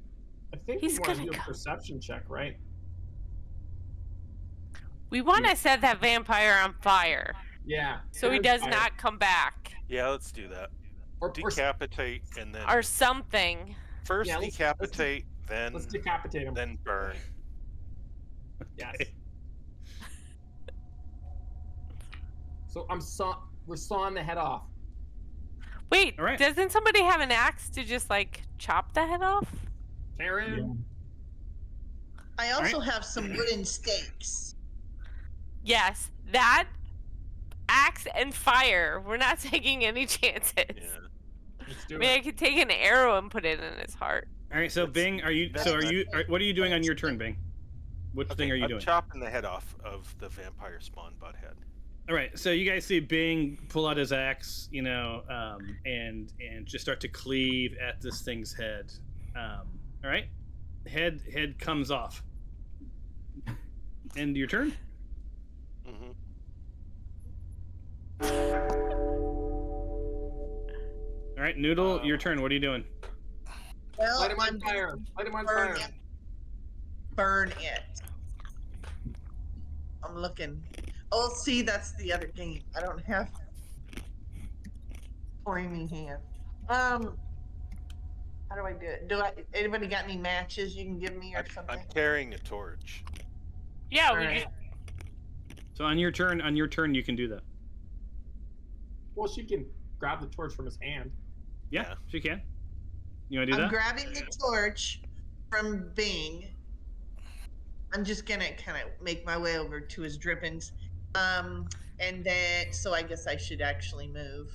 I think He's we want to gonna do a go. perception check, right? We want to set that vampire on fire Yeah. so he does not come back. Yeah, let's do that. Or Decapitate and then Or something. first Yeah, let's decapitate, let's decapitate him. then burn. Yes. So we're sawing the head off. Wait, All right. doesn't somebody have an axe to just like chop the head off? Karen. I also have some wooden stakes. Yes, that axe and fire. We're not taking any chances. Yeah. Let's I do mean, I it. could take an arrow and put it in his heart. All right. So Bing, what are you doing on your turn, Bing? Which thing are you I'm doing? chopping the head off of the vampire spawn butthead. All right, so you guys see Bing pull out his axe, and just start to cleave at this thing's head. All right, head comes off. End your turn. Mm-hmm. All right, Noodle, your turn. What are you doing? Well, Light him on I'm fire. gonna Light him on burn fire. it. Burn it. I'm looking. Oh, see, that's the other game. I don't have pointy hand. How do I do it? Anybody got any matches you can give me or something? I'm carrying a torch. Yeah, we Alright. just So on your turn, you can do that. Well, she can grab the torch from his hand. Yeah, she can. You want to do I'm that? grabbing the torch from Bing. I'm just gonna kind of make my way over to his drippings. And then, so I guess I should actually move.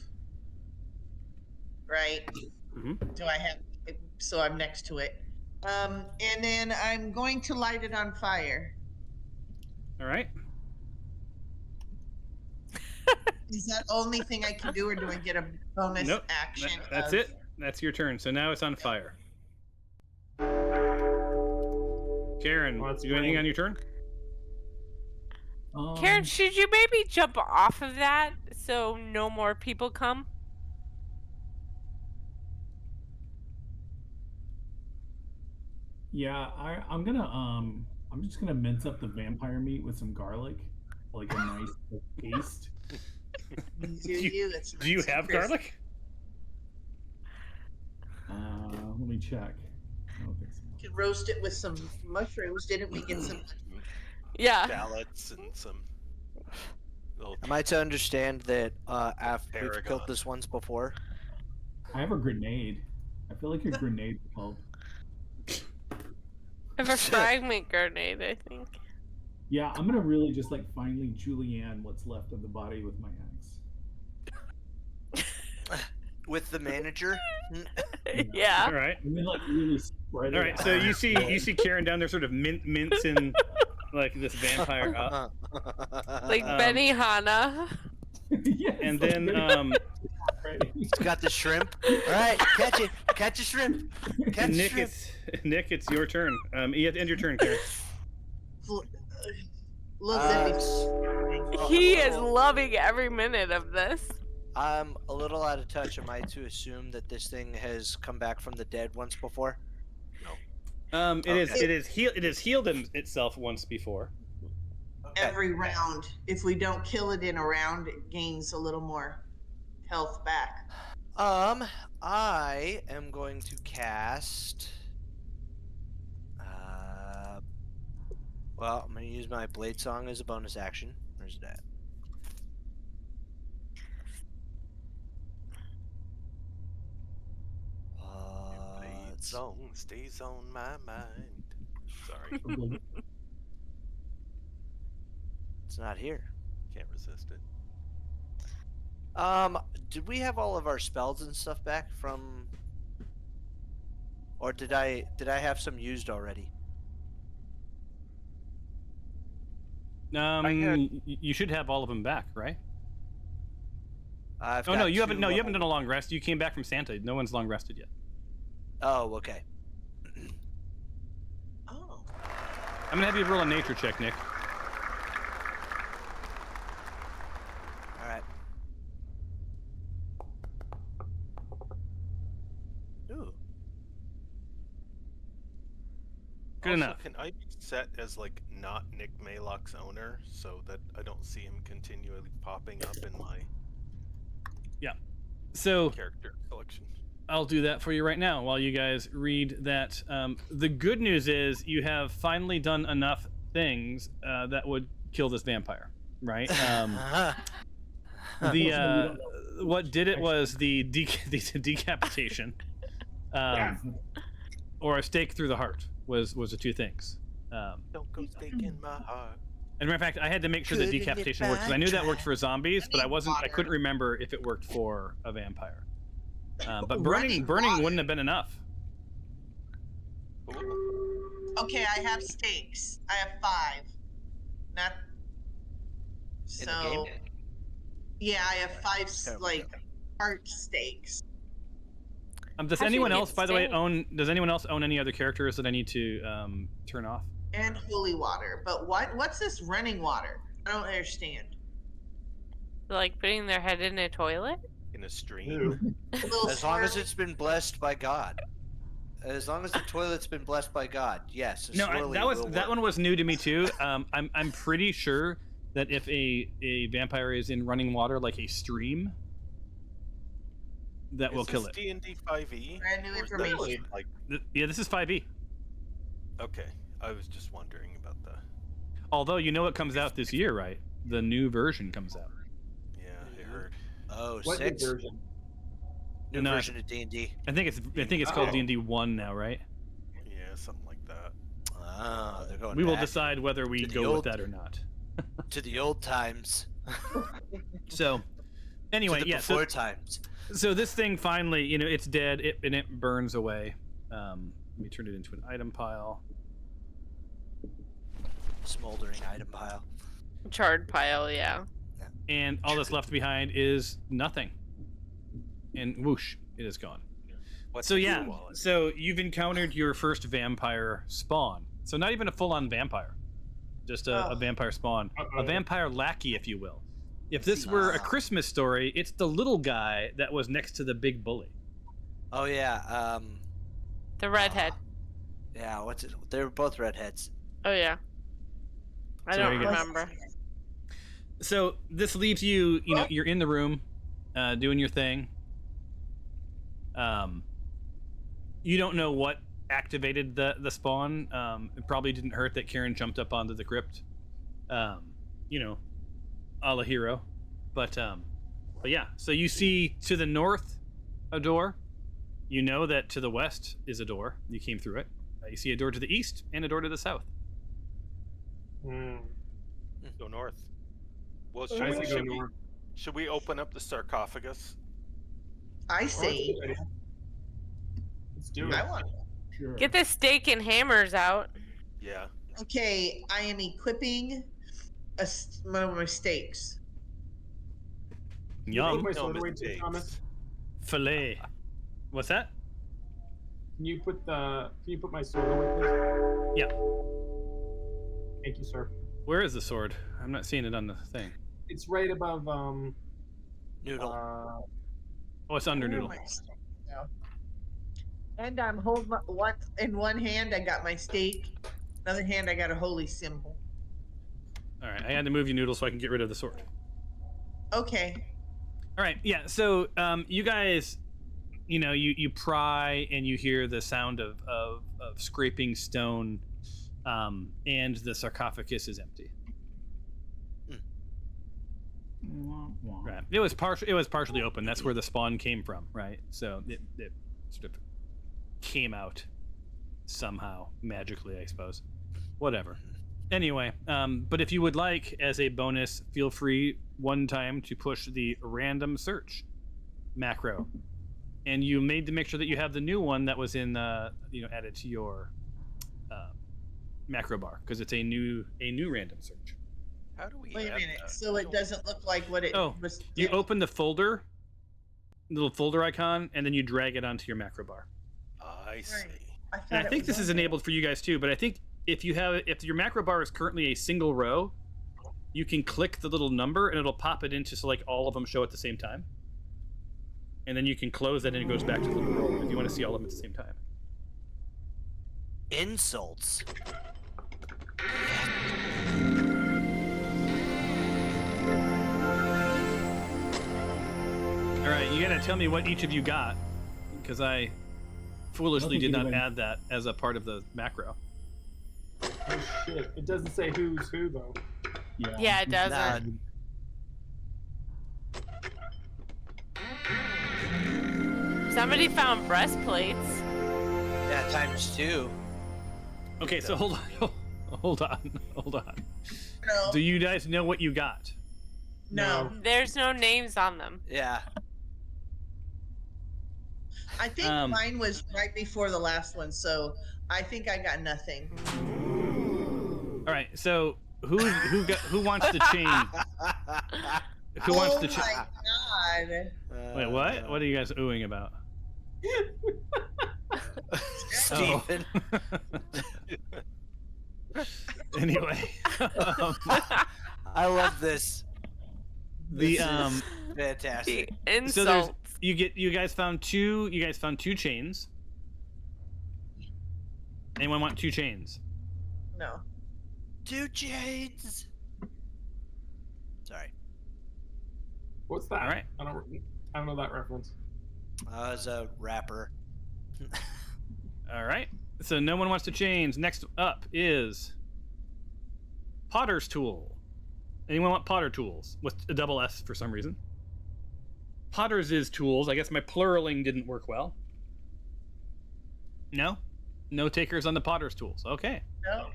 Right? Mhm. Do I have, so I'm next to it. And then I'm going to light it on fire. All right. Is that the only thing I can do, or do I get a bonus Nope. action? That's of- it. That's your turn. So now it's on fire. Karen, Oh, that's you do anything great. on your turn? Karen, should you maybe jump off of that so no more people come? Yeah, I'm just gonna mince up the vampire meat with some garlic, like a nice paste. Do you? It's Do you not so have crispy. garlic? Let me check. I don't think so. You could roast it with some mushrooms. Didn't we get some? Yeah. Shallots and some Little Am I to understand that after we've Paragon. killed this once before? I have a grenade. I feel like a grenade would help. I have a fragment grenade, I think. Yeah, I'm gonna really just like finely julienne what's left of the body with my axe. With the manager? Yeah. All right. And then like really spread it All right. out. So you see Karen down there, sort of mincing like this vampire up, Like Benihana. Yes, and like then right. He's got the shrimp. All right, catch it. Catch a shrimp. Catch a Nick, shrimp. Nick, it's your turn. You have to end your turn, Karen. Little Uh, Zippy. He is loving every minute of this. I'm a little out of touch. Am I to assume that this thing has come back from the dead once before? It is healed itself once before. Every round. If we don't kill it in a round, it gains a little more health back. I am going to cast. Well, I'm going to use my Blade Song as a bonus action. Where's it at? Blade song stays on my mind. Sorry, It's not here. can't resist it. Did we have all of our spells and stuff back from, or did I have some used already? You should have all of them back, right? I've Oh no, got you haven't. two No, you level- haven't done a long rest. You came back from Santa. No one's long rested yet. Oh, okay. Oh. I'm gonna have you roll a nature check, Nick. All right. Ooh. Good Also, enough. Can I be set as like not Nick Maylock's owner so that I don't see him continually popping up in my So character selection? I'll do that for you right now while you guys read that. The good news is you have finally done enough things that would kill this vampire, right? What did it was the decapitation, or a stake through the heart was the two things. Don't go stake in my heart. As a matter of fact, I had to make sure that Couldn't decapitation it worked because I knew that worked backtrack? for zombies, but I Water. couldn't remember if it worked for a vampire. But Running burning water. wouldn't have been enough. Ooh. Okay, I have stakes. I have 5. Not. In the So. game? Yeah, I have 5 There we like go. heart stakes. Does How'd you anyone get else, by the way, stake? does anyone else own any other characters that I need to turn off? And holy water. But what's this running water? I don't understand. Like putting their head in a toilet? In a stream. A little As long as swirly- it's been blessed by God. As long as the toilet's been blessed by God, yes. a No, swirly that will one work. was new to me too. I'm pretty sure that if a vampire is in running water like a stream, that will kill it. D&D 5e. Brand new Or is that information. Like, Yeah, this is 5e. okay, I was just wondering about the. Although you know it comes out this year, right? The new version comes out. Yeah, I heard. Oh, What new 6? version? New No, version of D&D. I think it's called Oh. D&D 1 now, right? Yeah, something like that. Ah, they're going We will back decide whether we to the go old- with that or not. to the old times. So, anyway, to the yeah. before times. So this thing finally, it's dead, and it burns away. Let me turn it into an item pile. Smoldering item pile. Charred pile, yeah. And all that's left behind is nothing. And whoosh, it is gone. What's So in yeah, your wallet? so you've encountered your first vampire spawn. So not even a full-on vampire, just a Oh. vampire spawn, a Uh-oh. vampire lackey, if you will. If this were a Wow. Christmas story, it's the little guy that was next to the big bully. Oh yeah, The redhead. yeah, what's it? They were both redheads. Oh, yeah. I So there don't you go. remember. So this leaves you, you're in the room, doing your thing. You don't know what activated the spawn. It probably didn't hurt that Karen jumped up onto the crypt. a la hero, but yeah. So you see to the north a door. You know that to the west is a door. You came through it. You see a door to the east and a door to the south. Go north. Well, I say go should we, north. should we open up the sarcophagus? I say, Let's do it. I want. Sure. Get the stake and hammers out. Yeah. Okay, I am equipping my mistakes. Put Yum. my No sword away too, Thomas. mistakes. Filet. What's that? Can you put my sword away, please? Yeah. Thank you, sir. Where is the sword? I'm not seeing it on the thing. It's right above Noodle. Oh, it's under Where noodle. am I stuck now? And I'm holding one in one hand. I got my stake. Another hand, I got a holy symbol. All right, I had to move you noodle so I can get rid of the sword. Okay. All right, yeah. So you guys, you pry and you hear the sound of scraping stone, and the sarcophagus is empty. Right. It was partially open. That's where the spawn came from, right? So it sort of came out somehow magically, I suppose. Whatever. Anyway, but if you would like, as a bonus, feel free one time to push the random search macro, and you made to make sure that you have the new one that was in added to your macro bar, because it's a new random search. How do we Wait a add minute. that? So it doesn't look like what it was. You open the folder, little folder icon, and then you drag it onto your macro bar. I see. And I think this is enabled for you guys too, but I think if your macro bar is currently a single row, you can click the little number and it'll pop it into so like all of them show at the same time. And then you can close that and it goes back to the little row if you want to see all of them at the same time. Insults. All right, you gotta tell me what each of you got, because I foolishly did not add that as a part of the macro. Oh shit! It doesn't say who's who though. Yeah, it doesn't. Somebody found breastplates. Yeah, ×2. Okay, so hold on. No. Do you guys know what you got? No. There's no names on them. Yeah. I think mine was right before the last one, so I think I got nothing. All right, so who wants to change? Who wants to change? Oh my god! Wait, what? What are you guys oohing about? Stephen. Anyway, I love this. the This is fantastic. The insults. so there's you guys found two chains. Anyone want 2 chains? No. 2 chains. Sorry. What's that? All right. I don't know that reference. As a rapper. All right. So no one wants to change. Next up is Potter's Tool. Anyone want Potter Tools with a double S for some reason? Potter's is tools. I guess my pluraling didn't work well. No? No takers on the Potter's Tools. Okay. No.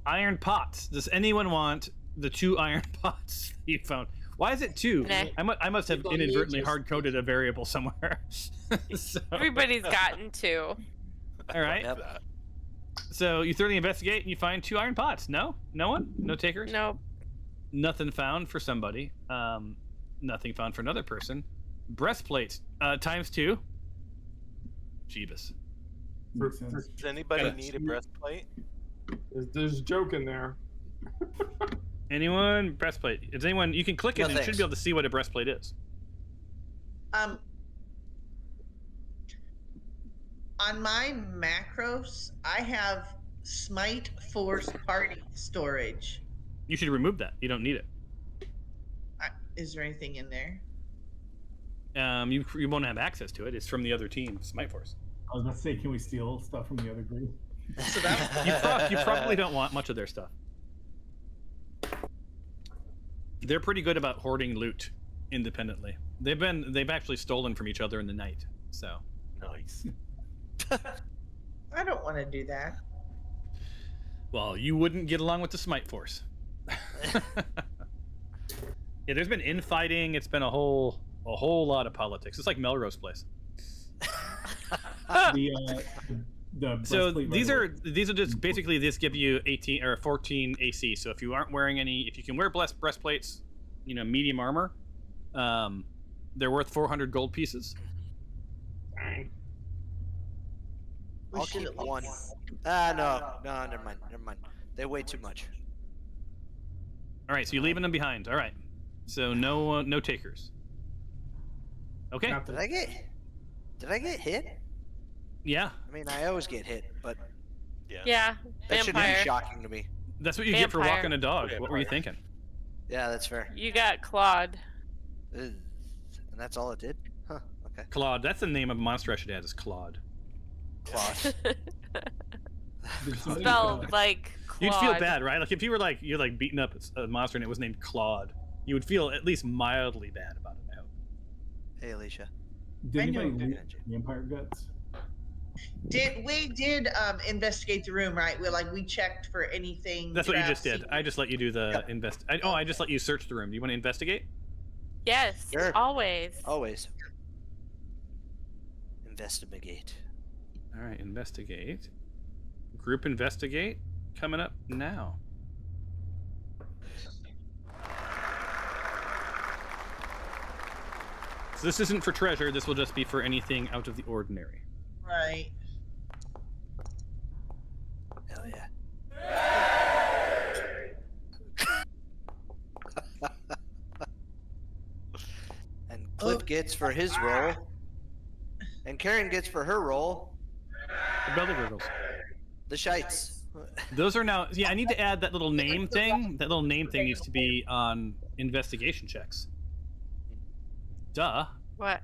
Iron pots. Does anyone want the 2 iron pots you found? Why is it 2? Nah. I must have It's on inadvertently ages. hard-coded a variable somewhere. So- Everybody's gotten 2. all right. Yep. So you thoroughly investigate and you find 2 iron pots. No? No one? No takers? Nope. Nothing found for somebody. Nothing found for another person. Breastplate ×2. Jeebus. Makes sense. Does anybody Gotta- need a breastplate? There's a joke in there. Anyone? Breastplate. Is anyone? You can click it No, and it should thanks. be able to see what a breastplate is. On my macros, I have Smite Force Party storage. You should remove that. You don't need it. Is there anything in there? You won't have access to it. It's from the other team, Smite Force. I was about to say, can we steal stuff from the other group? So that You probably don't want much of their stuff. They're pretty good about hoarding loot independently. They've actually stolen from each other in the night. So Nice. I don't want to do that. well, you wouldn't get along with the Smite Force. Yeah, there's been infighting. It's been a whole lot of politics. It's like Melrose Place. The So breastplate these are just basically this give you 18 or 14 AC. So if you aren't wearing any, if you can wear breastplates, medium armor, they're worth 400 gold pieces. Dang. We I'll should keep at one. least- No, never mind. They weigh too much. All right, so you're leaving them behind. All right, so no takers. Okay. Not Did the- I get hit? Yeah, I mean, I always get hit, but Yeah. Yeah, that shouldn't be vampire. shocking to me. that's what you get for Vampire. walking a dog. What were you thinking? Yeah, that's fair. You got clawed. Ugh. And that's all it did? Huh, okay. Claude. That's the name of a monster I should add. Is Claude. Claws. There's something Spelled about- like clawed. You'd feel bad, right? Like if you were like you're like beating up a monster and it was named Claude, you would feel at least mildly bad about it. I hope. Hey, Alicia. Did I know. anybody loot vampire guts? We did investigate the room, right? We checked for anything. That's what you just traps, did. I just let you do the invest. I just let you search the room. Do you want to investigate? Yes, Sure. always. Always. Investigate. All right, investigate. Group investigate coming up now. So this isn't for treasure. This will just be for anything out of the ordinary. Right. Hell yeah. And Cliff gets for his roll. And Karen gets for her roll The belly gurgles. the shites. Those are now. Yeah, I need to add that little name thing. That little name thing needs to be on investigation checks. Duh. What?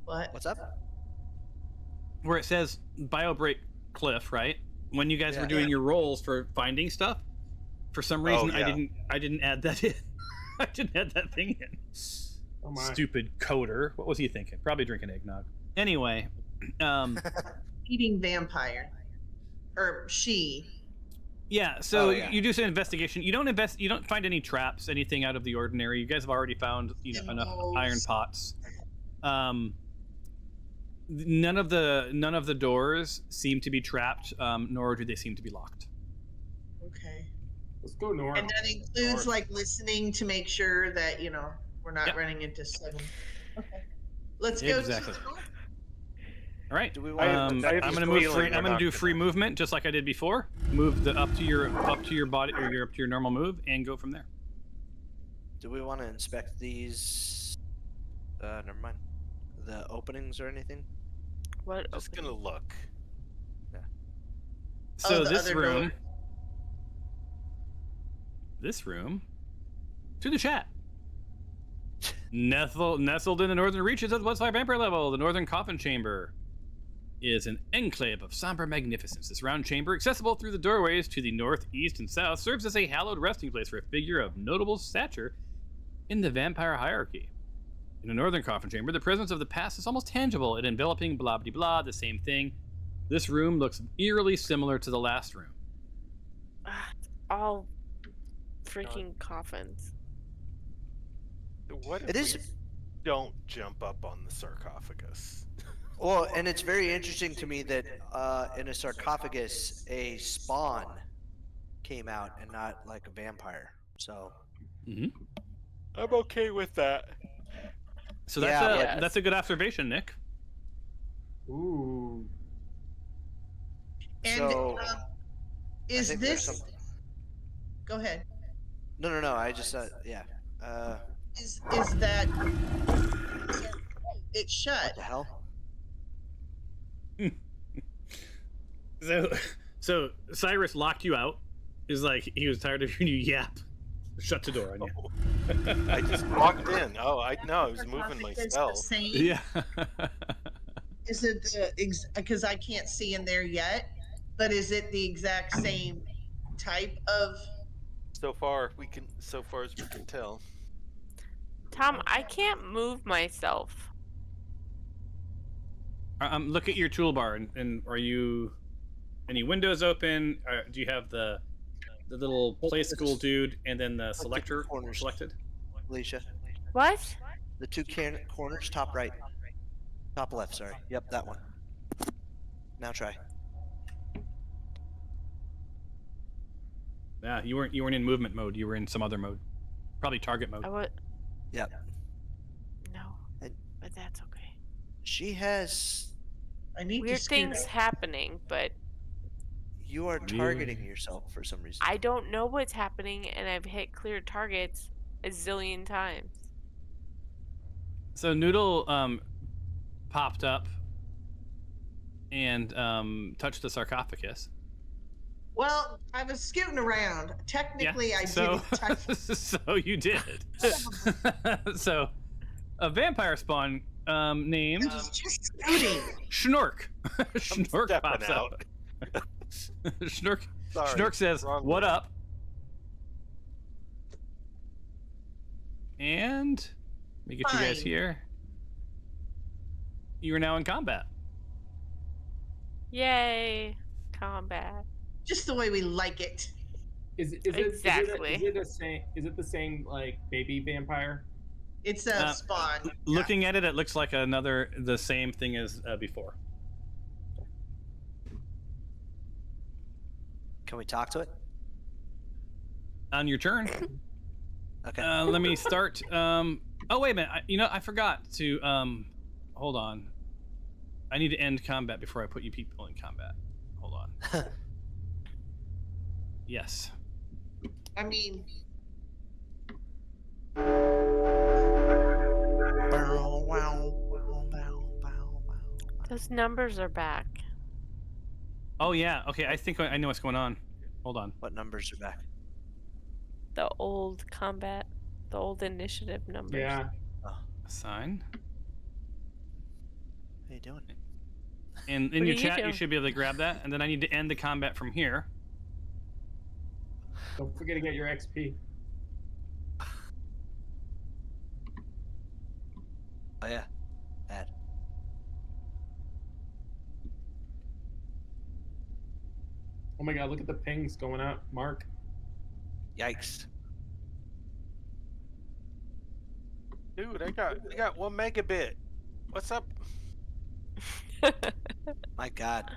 What? What's up? Where it says BioBreak Cliff, right? When you guys Yeah. were doing your rolls for finding stuff, for some reason yeah. I didn't add that in. I didn't add that thing in. Oh my. Stupid coder. What was he thinking? Probably drinking eggnog. Anyway, Eating vampire. Or she. yeah. So Oh, yeah. you do some investigation. You don't find any traps, anything out of the ordinary. You guys have already found enough Symbols. iron pots. None of the doors seem to be trapped, nor do they seem to be locked. Okay. Let's go north. And that includes North. listening to make sure that we're not Yep. running into seven. Okay. Let's go Exactly. to the north. All right. Do we I have want this I'm gonna move. feeling Free, we're I'm gonna not do gonna- free movement just like I did before. Move up to your body or up to your normal move and go from there. Do we want to inspect these? Never mind. The openings or anything? What? Just gonna look. So the this other room, door. to the chat. Nestled in the northern reaches of the Bloodspire Vampire level, the Northern Coffin Chamber is an enclave of somber magnificence. This round chamber, accessible through the doorways to the north, east, and south, serves as a hallowed resting place for a figure of notable stature in the vampire hierarchy. In the Northern Coffin Chamber, the presence of the past is almost tangible and enveloping blah blah blah, the same thing. This room looks eerily similar to the last room. All freaking coffins. What if It is. we don't jump up on the sarcophagus? Well, and it's very interesting to me that in a sarcophagus, a spawn came out and not like a vampire. So Mm-hmm. I'm okay with that. So Yeah, that's a good observation, Nick. Ooh. And So, is think there's this? some- Go ahead. No. I just yeah. Is that? It's shut. What the hell? So Cyrus locked you out. Is like he was tired of hearing you yap. Shut the door on you. I just walked in. Oh, I was moving Is the myself. same? Yeah. Is it the because I can't see in there yet? But is it the exact same type of? So far as we can tell. Tom, I can't move myself. Look at your toolbar, and are you any windows open? Do you have the little play school dude and then the selector corners. selected? Alicia, What? the two corners, top right, top left. Sorry. Yep, that one. Now try. Yeah, you weren't in movement mode. You were in some other mode, probably target mode. I would. Yep. No, but that's okay. She has. I need Weird to scoot things up. happening, but You are targeting yourself for some reason. I don't know what's happening, and I've hit clear targets a zillion times. So Noodle popped up and touched the sarcophagus. Well, I was scooting around. Technically, Yeah, I so, didn't touch. So you did. So a vampire spawn named I was just scooting. Schnork. Schnork stepping pops out. up. Schnork. Sorry, Schnork says, wrong "What way." up?" And let me get you guys Fine. here. You are now in combat. Yay! Combat. Just the way we like it. Exactly. Is it the same like baby vampire? It's a spawn. Looking at it, it looks like the same thing as before. Can we talk to it? On your turn. Okay. Let me start. Oh wait a minute. I forgot to. Hold on. I need to end combat before I put you people in combat. Hold on. Yes. I mean, Those numbers are back. Oh yeah. Okay. I think I know what's going on. Hold on. What numbers are back? The old combat, the old initiative numbers. Yeah. Assign. How you doing? And in What your are you chat, you doing? should be able to grab that, and then I need to end the combat from here. Don't forget to get your XP. Oh yeah. Add. Oh my god, look at the pings going up, Mark. Yikes. Dude, I got 1 megabit. What's up? My God.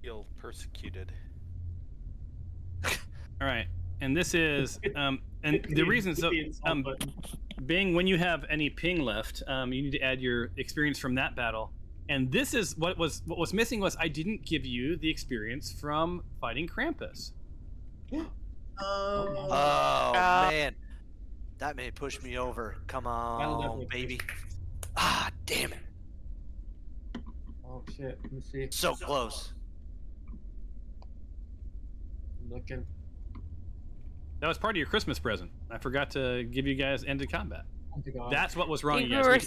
Feel persecuted. All right. And this is and the reason so Bing, when you have any ping left, you need to add your experience from that battle. And this is what was missing was I didn't give you the experience from fighting Krampus. oh, Oh man. That may push me over. Come on, definitely baby. push Ah, damn it. Oh shit, let me see. So close. I'm looking. That was part of your Christmas present. I forgot to give you guys end of combat. Oh my god. That's what was wrong, think you we guys. were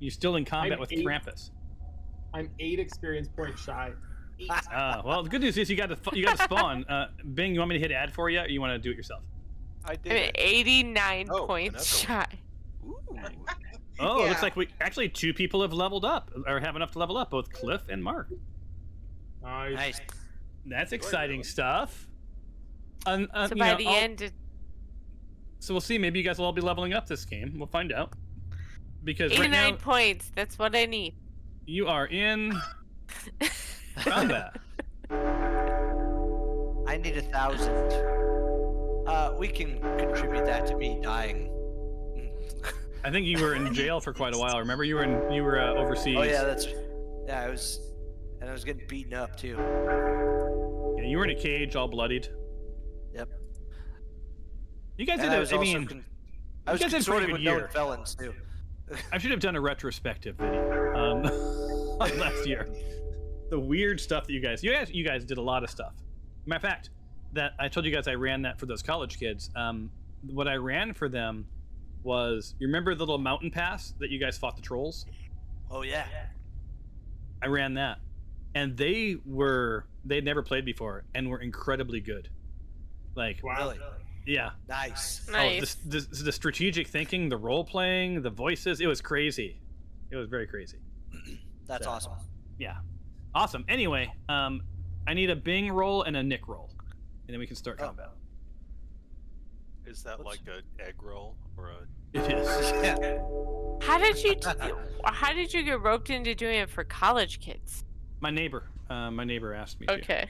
You're still in combat I'm with 8. Krampus. I'm 8 experience points shy. Well, the good news is you got to spawn. Bing, you want me to hit add for you, or you want to do it yourself? I did. I'm at 89 Oh, points another shy. Ooh. Oh, it looks Yeah. like we actually 2 people have leveled up, or have enough to level up, both Cliff and Mark. Nice. Nice. That's exciting stuff. So by the end, So we'll see. Maybe you guys will all be leveling up this game. We'll find out. Because right 89 now points. That's what I need. you are in combat. I need 1,000. We can contribute that to me dying. I think you were in jail for quite a while. Remember, you were overseas. Oh yeah, I was getting beaten up too. Yeah, you were in a cage, all bloodied. Yep. You guys And did. I was I also mean, I was you guys had a pretty consorting good with year. known felons too. I should have done a retrospective video on last year. The weird stuff that you guys did a lot of stuff. Matter of fact, that I told you guys I ran that for those college kids. What I ran for them was, you remember the little mountain pass that you guys fought the trolls? Oh yeah. I ran that, and they were they'd never played before and were incredibly good. Like, Wow. Really? yeah. Nice. Nice. Oh, the strategic thinking, the role playing, the voices, it was crazy. It was very crazy. That's So, awesome. Yeah. Awesome. Anyway, I need a Bing roll and a Nick roll. And then we can start combat. Is that like an egg roll or a? It is. Yeah. How did you get roped into doing it for college kids? My neighbor asked me to. Okay.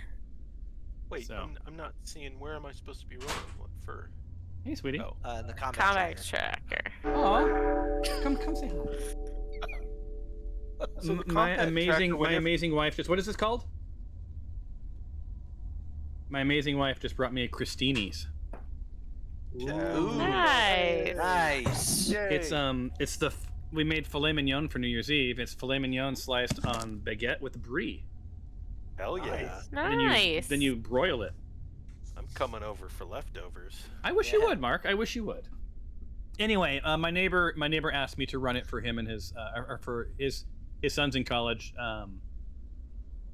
Wait, So- I'm not seeing where am I supposed to be rolling? What for? Hey, sweetie. Oh, In the combat Combat tracker. tracker. Aw. Come say hi. So the My combat tracker, whenever- amazing wife just, what is this called? My amazing wife just brought me a Christini's. Ooh. Nice. Nice. We made filet mignon for New Year's Eve. It's filet mignon sliced on baguette with brie. Hell yeah! Nice. Then you broil it. I'm coming over for leftovers. I wish you would, Mark. I wish you would. Anyway, my neighbor asked me to run it for him and his or for his sons in college.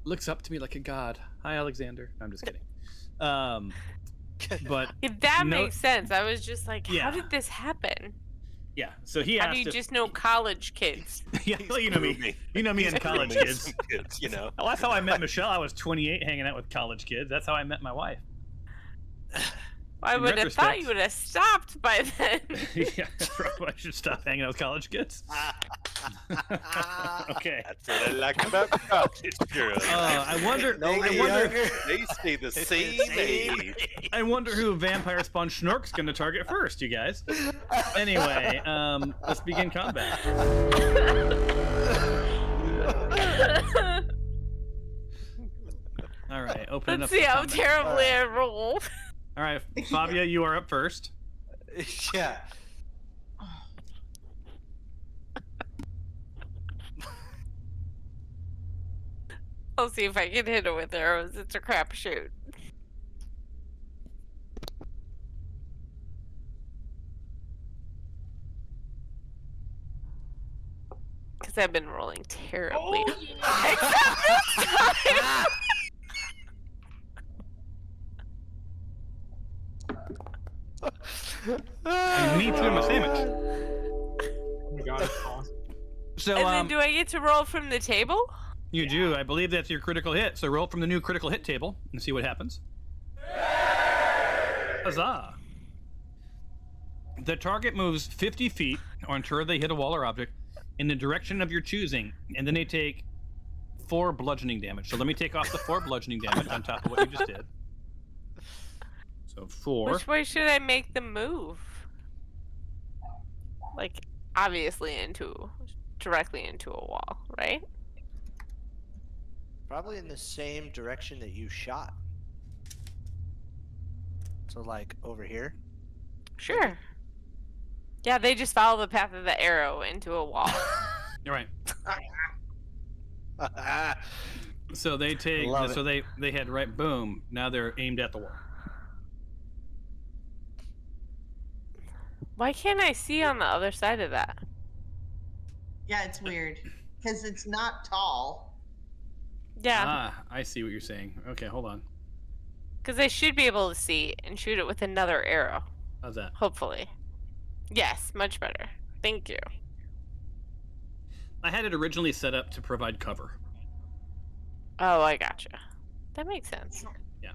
Looks up to me like a god. Hi, Alexander. No, I'm just kidding. But If that no- makes sense. I was just like, Yeah. how did this happen? yeah, so he How asked do you if, just know college kids? yeah, well, you know me. You know me and college Grooming kids. some kids, you know. Well, that's how I met Michelle. I was 28 hanging out with college kids. That's how I met my wife. I In would have thought retrospect- you would have stopped by then. Yeah, probably I should stop hanging out with college kids. Okay. That's what I like about college girls. I wonder. No, I they wonder. younger. They stay the same age. I wonder who Vampire Spawn Schnork's going to target first, you guys. Anyway, let's begin combat. All right, open Let's it up. see for how combat. terribly I roll. All right, Fabia, you are up first. Yeah. I'll see if I can hit it with arrows. It's a crapshoot. Because I've been rolling terribly. Except this time! Me too, my sandwich. Oh my god, it's awesome. So, And then do I get to roll from the table? you do. I believe that's your critical hit. So roll from the new critical hit table and see what happens. Huzzah! The target moves 50 feet, or until they hit a wall or object, in the direction of your choosing, and then they take 4 bludgeoning damage. So let me take off the 4 bludgeoning damage on top of what you just did. So 4. Which way should I make them move? Like, obviously directly into a wall, right? Probably in the same direction that you shot. So like over here. Sure. Yeah, they just follow the path of the arrow into a wall. You're right. So they take. Love So they head right. Boom. Now they're aimed at the wall. Why can't I see on the other side of that? Yeah, it's weird because it's not tall. Yeah, Ah, I see what you're saying. Okay, hold on. because I should be able to see and shoot it with another arrow. How's that? Hopefully. Yes, much better. Thank you. I had it originally set up to provide cover. Oh, I gotcha. That makes sense. Yeah.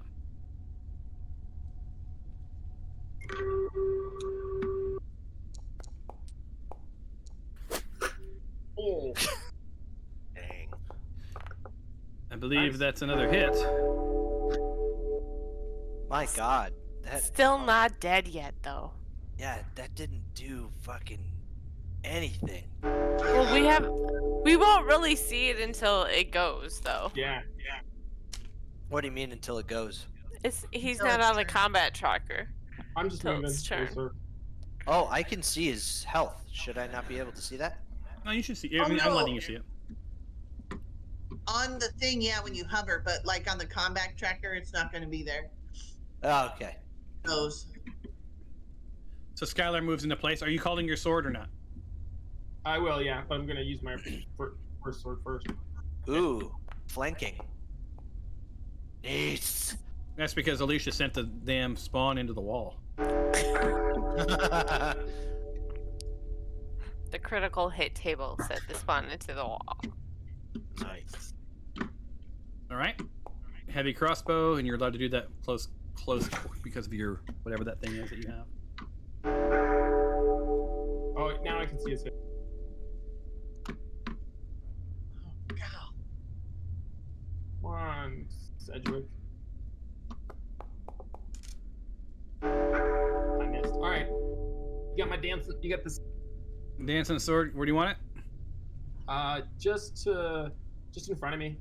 Oh, Dang. I believe Nice. that's another hit. My God. That Still not dead yet, though. yeah, that didn't do fucking anything. Well, we won't really see it until it goes, though. yeah. What do you mean until it goes? He's Until not it's on the turned. combat tracker. I'm just Till moving. it's turn. closer. Oh, I can see his health. Should I not be able to see that? No, you should see. Oh, I mean, I'm no. letting you see it. On the thing, yeah, when you hover, but like on the combat tracker, it's not going to be there. Oh, okay. Those. So Skylar moves into place. Are you calling your sword or not? I will, yeah, but I'm gonna use my first sword first. Ooh, flanking. Nice. That's because Alicia sent the damn spawn into the wall. The critical hit table set the spawn into the wall. Nice. All right. Heavy crossbow, and you're allowed to do that close because of your whatever that thing is that you have. Oh, now I can see his face. God. Come on, Sedgwick. I missed. All right. You got my dance. You got this. Dancing sword. Where do you want it? Just in front of me.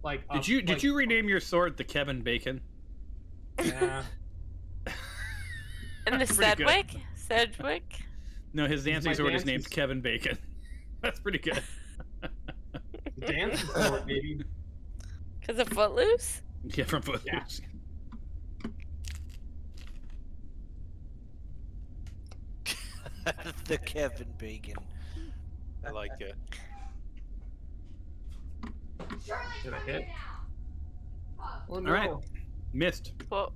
Like. Did you rename your sword the Kevin Bacon? Yeah. And the That's pretty good. Sedgwick? No, his dancing my sword is dance named is- Kevin Bacon. That's pretty good. Dance sword, baby. Because of Footloose? Yeah, from Footloose. The Kevin Bacon. I like it. Did I hit? Oh, no. All right. Missed. Well,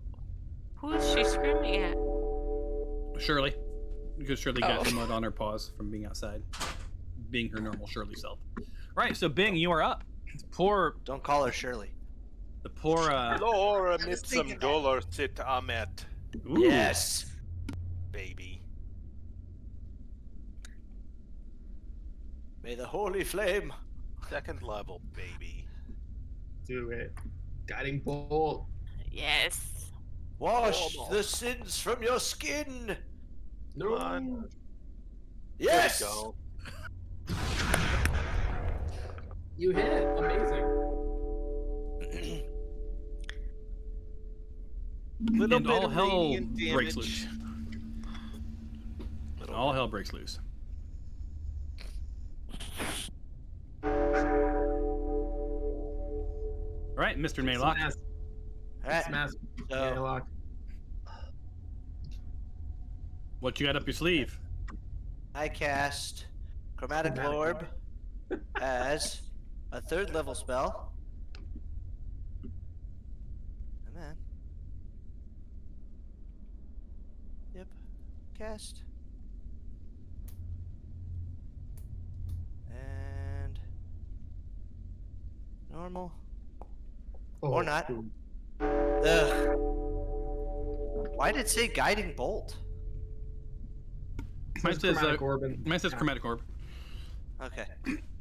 who is she screaming at? Shirley. Because Shirley got Oh. mud on her paws from being outside. Being her normal Shirley self. Right, so Bing, you are up. Don't call her Shirley. The poor, Laura was mit thinking some that. dollar sit amet, ooh. Yes. baby. May the holy flame. Second level, baby. Do it. Guiding bolt. Yes. Wash the sins from your skin. No. Come on. Yes. There we go. You hit. Amazing. Little And bit all of hell radiant breaks damage. loose. Little All hell breaks loose. All right, Mr. Maylock. Smash. Alright, Smash. so Maylock. What you got up your sleeve? I cast Chromatic Chromatic Orb as a 3rd level spell. And then. Yep. Cast. And. Normal. Or not. Ugh. Why did it say Guiding Bolt? Mine says, Chromatic Orb and- Mine says Chromatic Orb. Okay.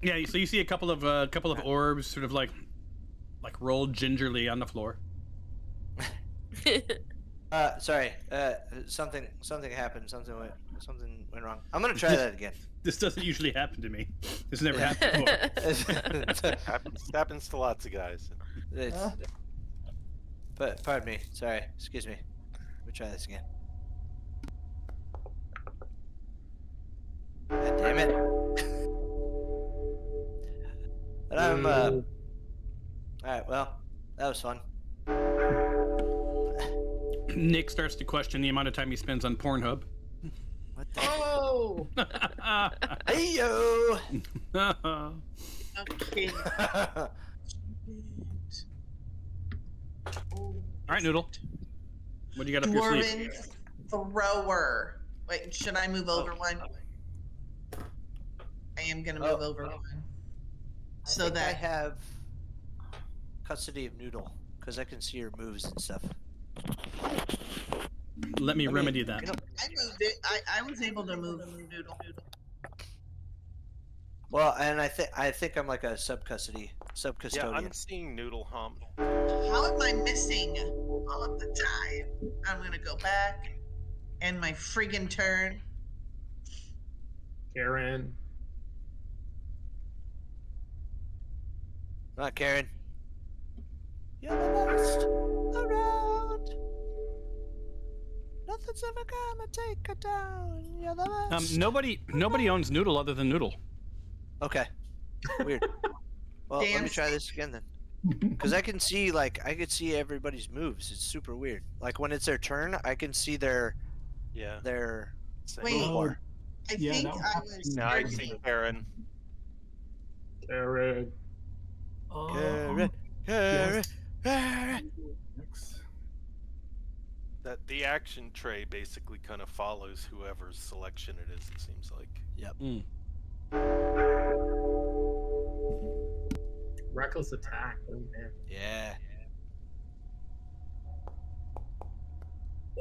Yeah, so you see a couple of orbs sort of like rolled gingerly on the floor. Sorry. Something happened. Something went wrong. I'm gonna try that again. This doesn't usually happen to me. This never happened before. Happens to lots of guys. It's- But pardon me. Sorry. Excuse me. Let me try this again. God damn it. But I'm Alright, well, that was fun. Nick starts to question the amount of time he spends on Pornhub. What the Oh! Hey yo! Okay. All right, Noodle. What do you got up your sleeve? Dwarven thrower. Wait, should I move over one? I am gonna move over one. So I think I that have custody of Noodle, because I can see her moves and stuff. Let me I mean, remedy that. you know- I moved it. I was able to move Noodle. well, and I think I'm like a sub-custodian. Yeah, I'm seeing Noodle Hump. How am I missing all of the time? I'm gonna go back and my friggin' turn. Karen. Not Karen. You're the best around. Nothing's ever gonna take her down. You're the best. Nobody owns Noodle other than Noodle. Okay. Weird. Well, let me Damn try this again then. Because I can see everybody's moves. It's super weird. Like when it's their turn, I can see their Yeah. Same. Wait. move bar. I Yeah, think that was I was. Now I see Karen. Karen. Karen, Karen, Next. That the action tray basically kind of follows whoever's selection it is. It seems like. Yep. Reckless attack. Oh man. Yeah.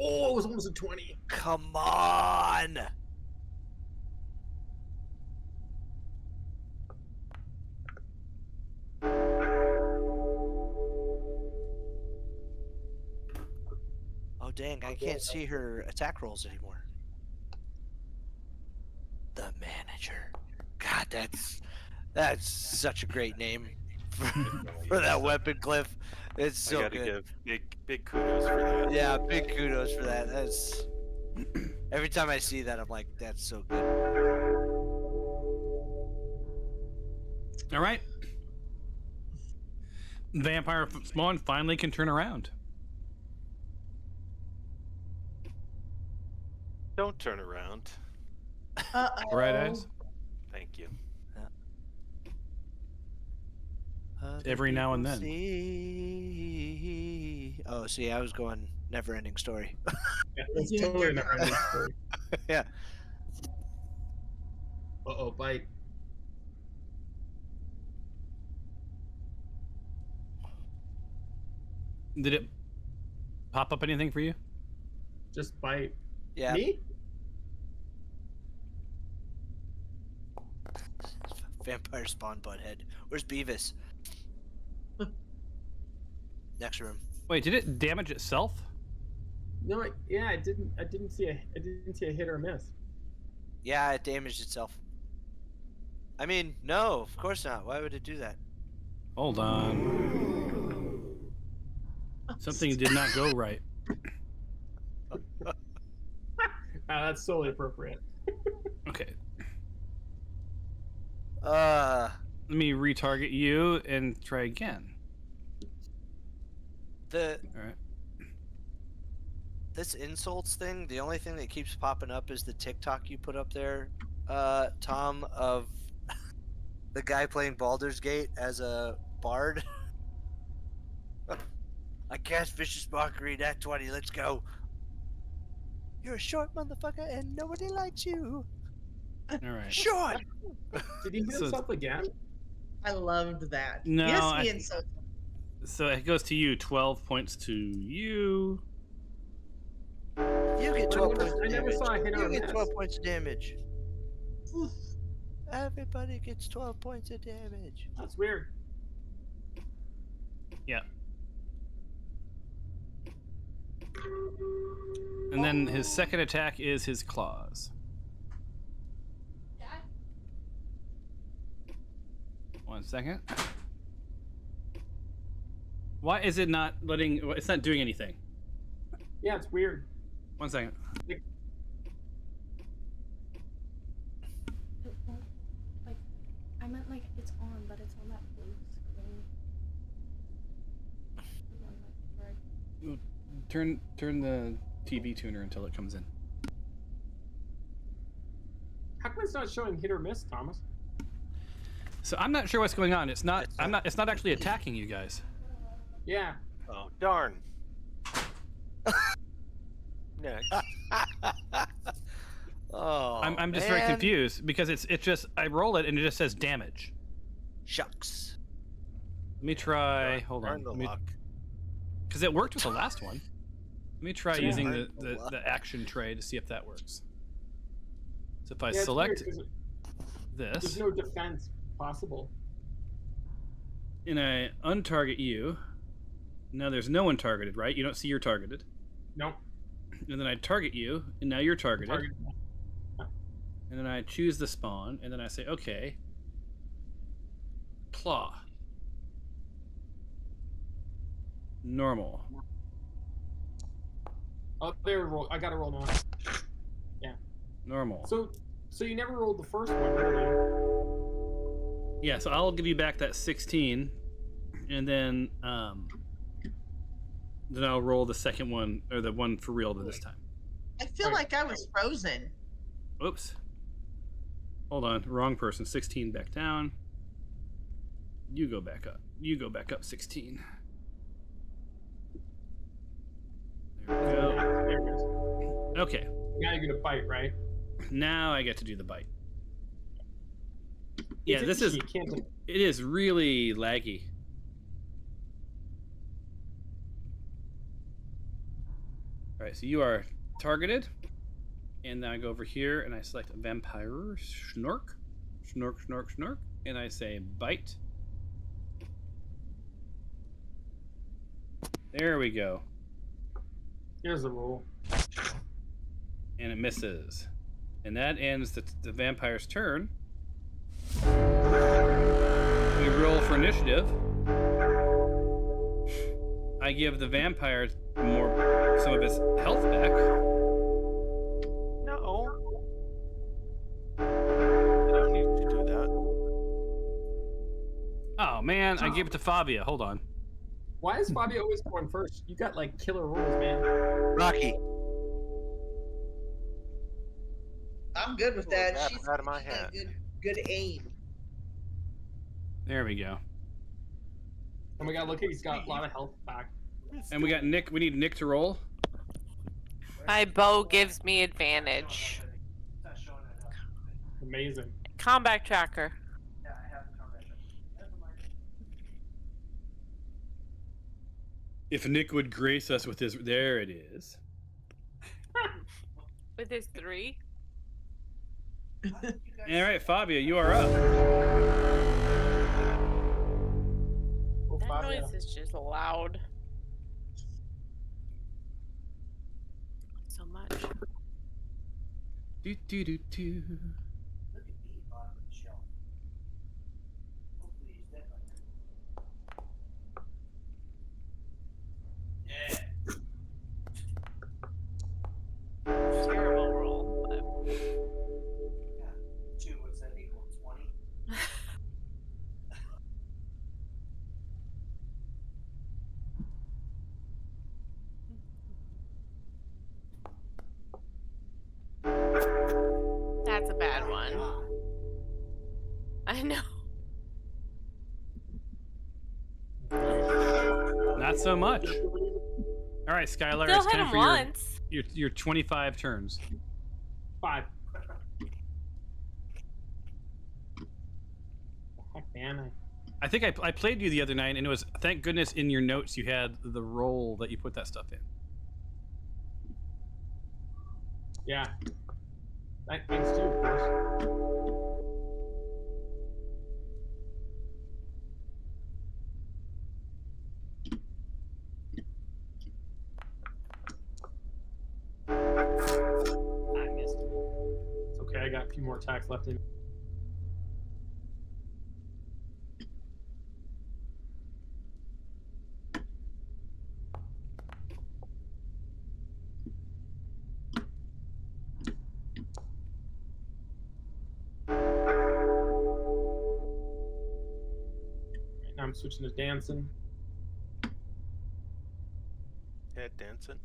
Oh, it was almost a 20. Come on. Oh dang! I can't see her attack rolls anymore. The manager. God, that's such a great name for that weapon, Cliff. It's so I gotta good. give big kudos for that. Yeah, big kudos for that. That's every time I see that, I'm like, that's so good. All right. Vampire Spawn finally can turn around. Don't turn around. Right, eyes. Thank you. Every now and then. See... Oh, see, I was going never-ending story. Yeah, it's totally not ending story. Yeah. Uh-oh, bite. Did it pop up anything for you? Just bite. Yeah. Me? Vampire spawn butthead. Where's Beavis? Next room. Wait, did it damage itself? No, I didn't see a hit or a miss. Yeah, it damaged itself. I mean, no, of course not. Why would it do that? Hold on. Something did not go right. That's solely appropriate. Okay. Uh, Let me retarget you and try again. All right. This insults thing, the only thing that keeps popping up is the TikTok you put up there, Tom, of the guy playing Baldur's Gate as a bard. I cast Vicious Mockery, nat 20, let's go. You're a short motherfucker and nobody likes you. All right. Short! Did he hit So- himself again? I loved that. No, Yes, I- me and so. So it goes to you. 12 points to you. You get But 12 points of I never damage. saw a hit or You a get miss. 12 points of damage. Everybody gets 12 points of damage. That's weird. Yeah. And then his second attack is his claws. One second. Why is it not letting? It's not doing anything. Yeah, it's weird. 1 second. It won't, like, I meant like it's on, but it's on that blue screen. The one that's red. Turn the TV tuner until it comes in. How come it's not showing hit or miss, Thomas? So I'm not sure what's going on. It's not. I'm not. It's not actually attacking you guys. Yeah. Oh darn. Next. Oh, I'm just very man. confused because it's just I roll it and it just says damage. Shucks. Let me try. Hold Darn on. the luck. Because it worked with the last one. Let me try Yeah. using Darn the the luck. action tray to see if that works. So if I Yeah, it's select weird 'cause there's this no defense possible. and I untarget you, now there's no one targeted, right? You don't see you're targeted. Nope. And then I target you, and now you're targeted. Target. And then I choose the spawn, and then I say, okay, claw. Normal. Oh, there. I got to roll now. Normal. So you never rolled the first one, really? Yeah, so I'll give you back that 16, and then I'll roll the second one, or the one for real this time. I feel like I was frozen. Oops. Hold on, wrong person. 16 back down. You go back up. You go back up 16. Okay. Now you're gonna bite, right? Now I get to do the bite. Yeah, It's this is. interesting, you can't. It is really laggy. All right, so you are targeted, and then I go over here and I select Vampire Schnork, and I say bite. There we go. Here's the rule. And it misses, and that ends the vampire's turn. We roll for initiative. I give the vampire some of his health back. No. I don't need to do that. Oh man, I gave it to Fabia. Hold on. Why is Fabio always going first? You got like killer rules, man. Rocky. I'm good with that. Snap She's out of my got hat. good aim. There we go. Oh my god, look, he's got a lot of health back. And we got Nick. We need Nick to roll. My bow gives me advantage. Amazing. Combat tracker. If Nick would grace us with his, there it is. With his 3. All right, Fabia, you are up. Oh, That Fabio. noise is just loud. So much. Do do do do. Terrible roll. But... What's that equal? 20? That's a bad one. I know. Not so much. All right, Skylar, Still it's hit time him for once. your 25 turns. 5. Heck, man. I think I played you the other night, and it was, thank goodness in your notes you had the roll that you put that stuff in. Yeah. Thanks too, of course. I missed it. It's okay, I got a few more attacks left in. Now I'm switching to dancing. Head dancing.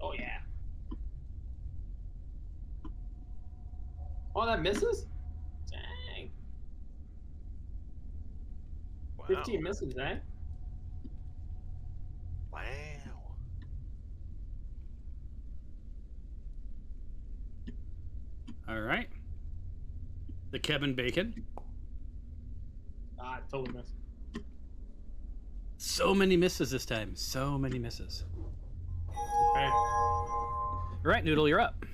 Oh yeah. Oh, that misses? Dang. Wow. 15 misses, eh? Wow. All right. The Kevin Bacon. Ah, I totally missed. So many misses this time. So many misses. Okay. All right, Noodle, you're up.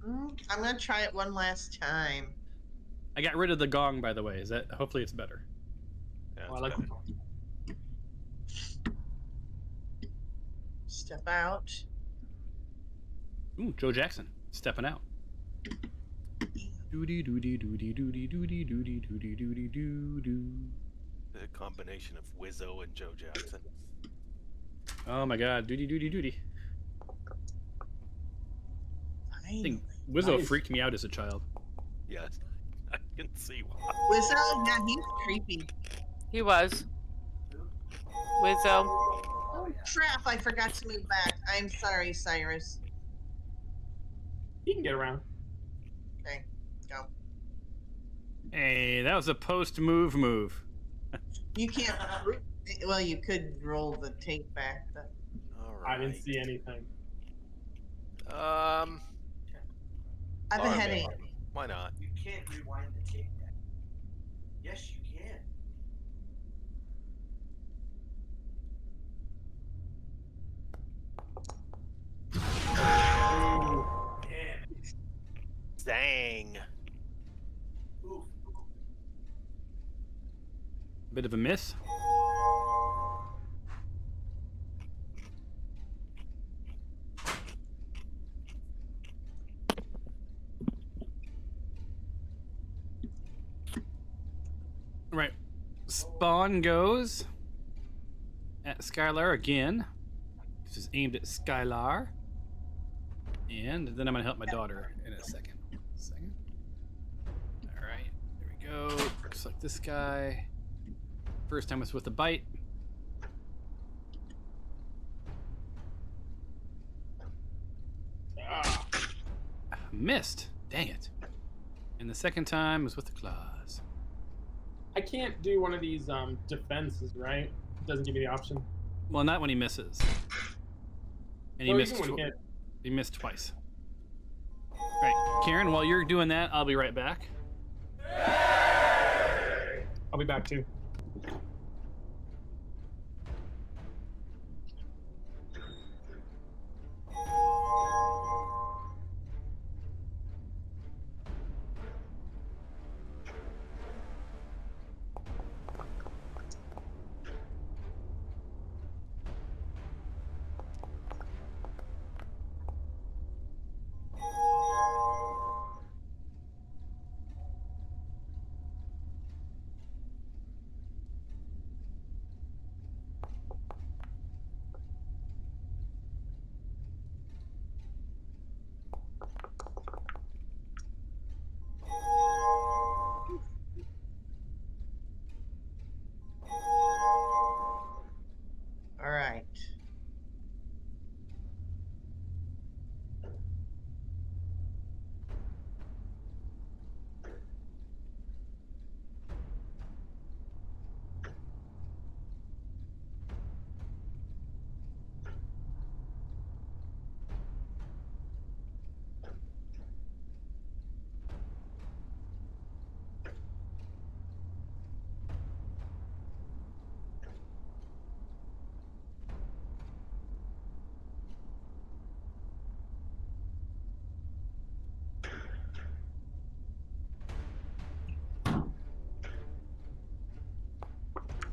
I'm gonna try it one last time. I got rid of the gong, by the way. Is that? Hopefully, it's better. Yeah, Oh, I it's like better. Step out. Ooh, Joe Jackson stepping out. Doody doody doody doody doody doody doody doody doo doo. The combination of Wizzo and Joe Jackson. Oh my God, doody doody doody. I Finally. think Wizzo Nice. freaked me out as a child. Yes, I can see why. Wizzo? Yeah, he's creepy. He was. Wizzo. Oh, crap, I forgot to move back. I'm sorry, Cyrus. He can get around. Okay, go. Hey, that was a post-move move. You can't. Well, you could roll the tape back, but All I right. didn't see anything. I have a Alright. headache. Why not? You can't rewind the tape back. Yes, you can. Dang. Oof. Bit of a miss. Right. Spawn goes at Skylar again. This is aimed at Skylar. And then I'm going to help my daughter in a second. All right. There we go. Select this guy. First time was with a bite. Missed. Dang it. And the second time was with the claws. I can't do one of these defenses, right? It doesn't give me the option. Well, not when he misses. And he Oh, missed. even when he hit. He missed twice. Right, Karen. While you're doing that, I'll be right back. I'll be back too. All right.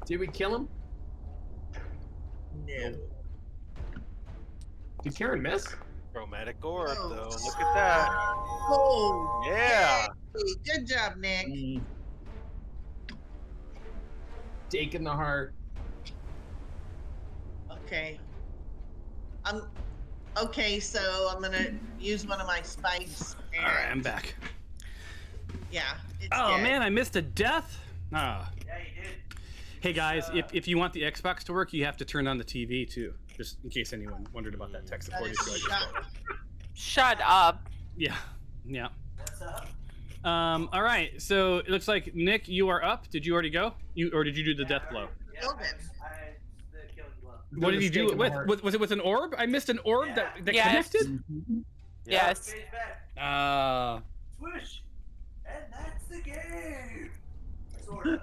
Did we kill him? No. Did Karen miss? Chromatic orb, Oh. though. Look at that. Oh, Yeah. yay. Good job, Nick. Stake in the heart. Okay. Okay, so I'm gonna use one of my spikes. All right, and- I'm back. Yeah. It's Oh dead. man, I missed a death. Ah. Yeah, you did. Hey guys, if you want the Xbox to work, you have to turn on the TV too. Just in case anyone wondered about that tech That support is issue. I just shot. brought up. Shut up. Yeah. What's up? All right. So it looks like Nick, you are up. Did you already go? Or did you do the death blow? Killed him. The killing blow. What did he do Stake it in the with? heart. Was it with an orb? I missed an orb that Yes. connected. Yes. Face back. Swish. And that's the game. Sorta.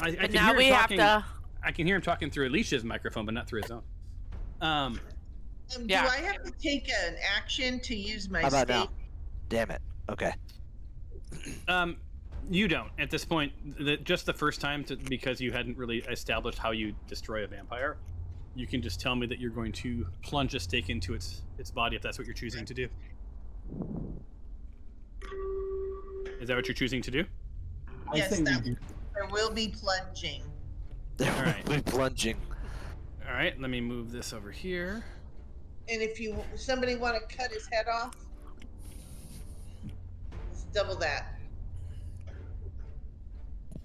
I But can now hear him we have talking. to. I can hear him talking through Alicia's microphone, but not through his own. Yeah. Do I have to take an action to use my How about stake? now? Damn it. Okay. You don't at this point. Just the first time, because you hadn't really established how you destroy a vampire. You can just tell me that you're going to plunge a stake into its body if that's what you're choosing to do. Is that what you're choosing to do? Yes, say we that- do. There will be plunging. They're Alright. really plunging. All right, let me move this over here. And if somebody want to cut his head off, it's double that.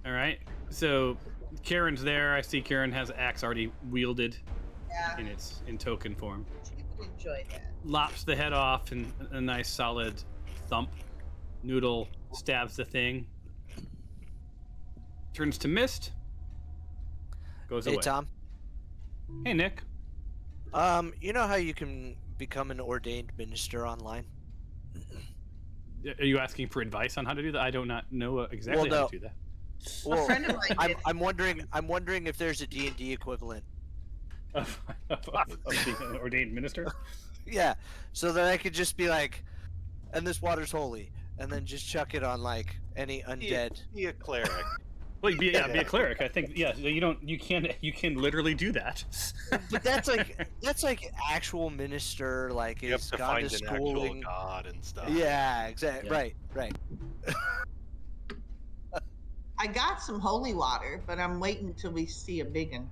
All right, so Karen's there. I see Karen has an axe already wielded Yeah, in token form. she would enjoy that. Lops the head off and a nice solid thump. Noodle stabs the thing, turns to mist. Goes Hey away. Tom. Hey Nick. You know how you can become an ordained minister online? Are you asking for advice on how to do that? I do not know exactly how no. to do that. Well, A friend of mine did. I'm wondering if there's a D&D equivalent. Of being an ordained minister? Yeah, so that I could just be like, and this water's holy, and then just chuck it on like any undead. Be a cleric. Well, be a cleric. I think, yeah. You can literally do that. But that's like actual minister, like You have is to gone find to an actual schooling. god and stuff. Yeah, exactly. Yeah. Right. I got some holy water, but I'm waiting until we see a big one.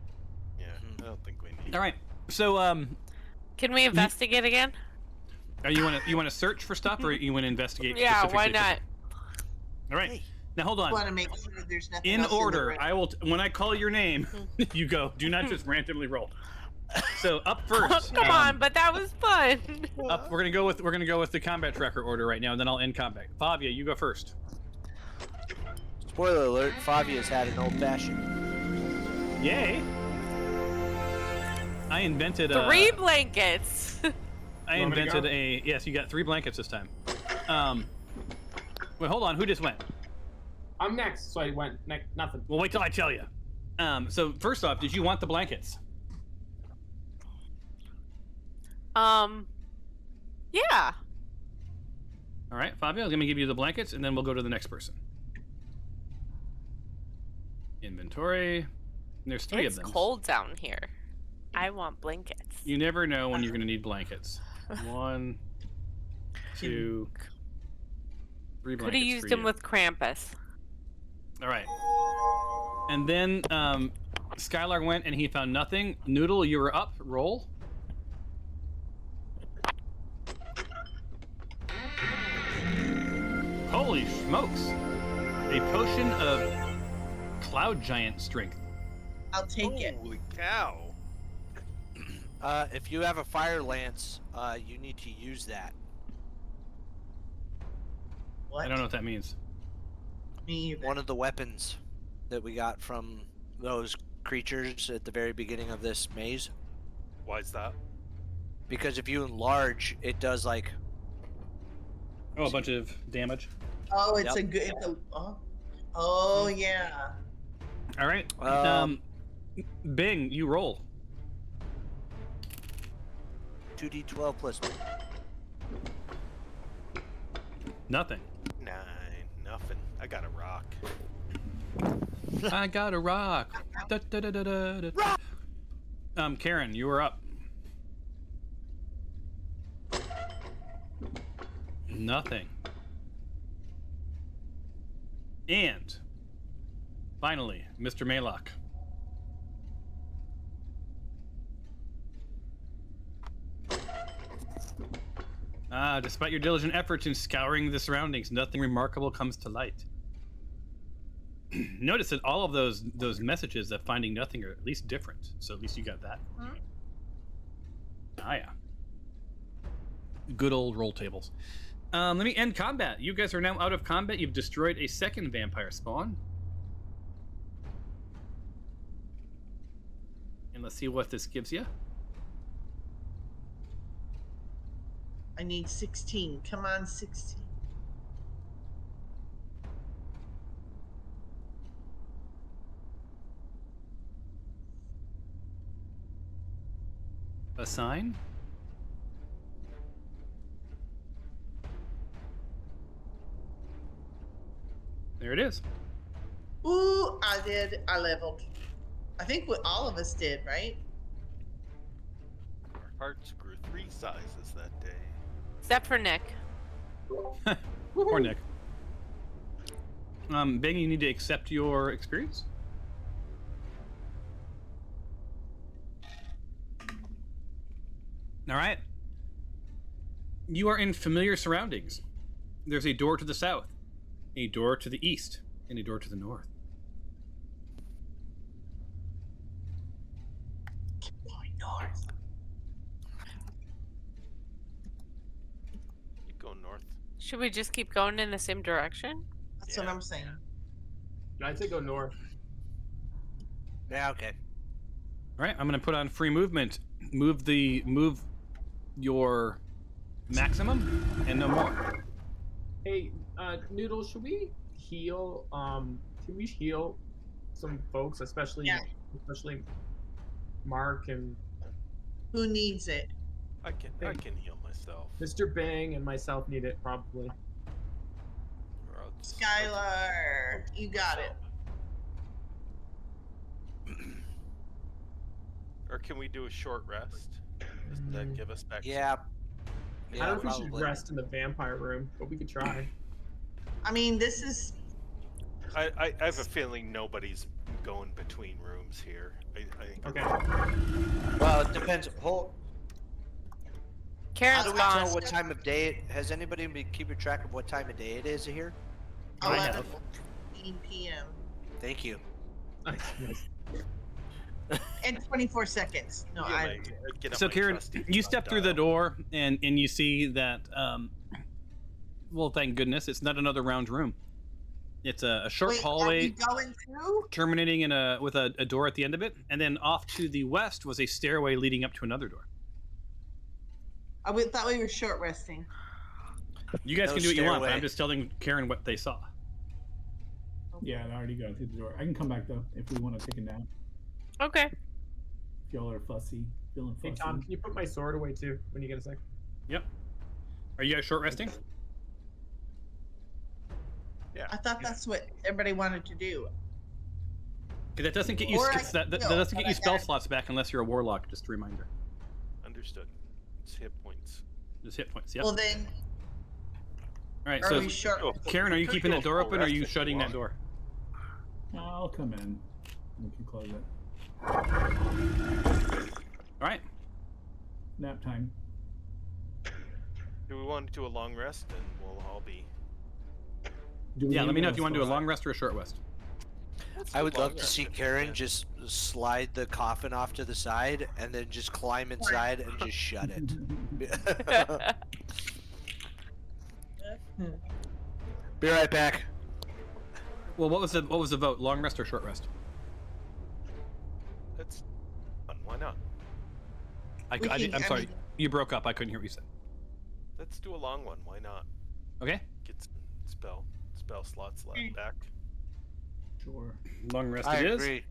Yeah, I don't think we need. All right. So, Can we investigate again? you want to search for stuff, or you want to investigate? Yeah, why specifically for not? stuff? All right. Now hold I on. want to make sure there's nothing In else order, the room. I will. When I call your name, you go. Do not just randomly roll. So up first. Come on, but that was fun. Up. We're gonna go with the combat tracker order right now, and then I'll end combat. Fabia, you go first. Spoiler alert: Favia's had an old fashioned. Yay! I invented 3 blankets. I Want me to invented go? a. Yes, you got 3 blankets this time. Wait, hold on. Who just went? I'm next, so I went nothing. Well, wait till I tell you. So first off, did you want the blankets? Yeah. All right, Fabio, I'm gonna give you the blankets, and then we'll go to the next person. Inventory. And there's 3 It's of them. cold down here. I want blankets. You never know when you're gonna need blankets. 1, 2, 3 blankets. Could have used for them you. with Krampus. All right. And then Skylar went and he found nothing. Noodle, you were up. Roll. Holy smokes! A potion of cloud giant strength. I'll take it. Holy cow! If you have a fire lance, you need to use that. What? I don't know what that means. Me either. One of the weapons that we got from those creatures at the very beginning of this maze. Why's that? Because if you enlarge, it does like. Oh, a bunch of damage. Oh, it's Yep. a good. It's a, oh yeah. All right. Bing, you roll. 2d12 plus. Nothing. 9, nothing. I got a rock. I got a rock. Da, da, da, da, da, da. Karen, you were up. Nothing. And finally, Mr. Maylock. Despite your diligent efforts in scouring the surroundings, nothing remarkable comes to light. Notice that all of those messages of finding nothing are at least different. So at least you got that. Ah, yeah. Good old roll tables. Let me end combat. You guys are now out of combat. You've destroyed a second vampire spawn. And let's see what this gives you. I need 16. Come on, 16. A sign. There it is. Ooh, I did. I leveled. I think what all of us did, right? Our hearts grew 3 sizes that day. Except for Nick. Or Nick. Bing, you need to accept your experience. All right. You are in familiar surroundings. There's a door to the south, a door to the east, and a door to the north. Keep going north. You go north. Should we just keep going in the same direction? That's what Yeah. I'm saying. I'd say go north. Yeah, okay. All right, I'm gonna put on free movement. Move your maximum and no more. Hey, Noodle, should we heal? Can we heal some folks, especially Yeah. Mark and Who needs it? I can heal myself. Mr. Bang and myself need it probably. Or I'll just- Skylar, you got it. Or can we do a short rest? Doesn't that give us back? Yeah. I Yeah, don't know if we should probably. rest in the vampire room, but we could try. I mean, this is I have a feeling nobody's going between rooms here. I think. Okay. Well, it depends. How Karen's do we gone. know what time of day? Has anybody been keeping track of what time of day it is here? I have. 11:15 p.m. Thank you. Nice. and 24 seconds. No, So Karen, you step through the door and you see that. Well, thank goodness, it's not another round room. It's a short Wait, hallway are we going through? terminating in with a door at the end of it, and then off to the west was a stairway leading up to another door. I thought we were short resting. You guys No can do what you want, but stairway. I'm just telling Karen what they saw. Yeah, I already got through the door. I can come back though if we want to take a nap. Okay. If y'all are fussy, feeling fussy. Hey Tom, can you put my sword away too when you get a sec? Yep. Are you guys short resting? Yeah. I thought that's what everybody wanted to do. Because that doesn't get you Or I that can doesn't heal, get you but I spell gotta- slots back unless you're a warlock. Just a reminder. Understood. It's hit points. Just hit points. Yep. Well then, All right. are So we short? Oh, Karen, are you could keeping go that door full open, or are rest you if shutting that want. door? I'll come in. We can close it. All right. Nap time. Do we want to do a long rest, and we'll all be. Yeah. Let me know if you want to do a long rest or a short rest. I would love to see Karen just slide the coffin off to the side and then just climb inside and just shut it. Be right back. Well, what was the vote? Long rest or short rest? That's fun. Why not? We can- I'm I sorry. mean- You broke up. I couldn't hear what you said. Let's do a long one. Why not? Okay. Get some spell slots left back. Sure. Long rest I it is. agree.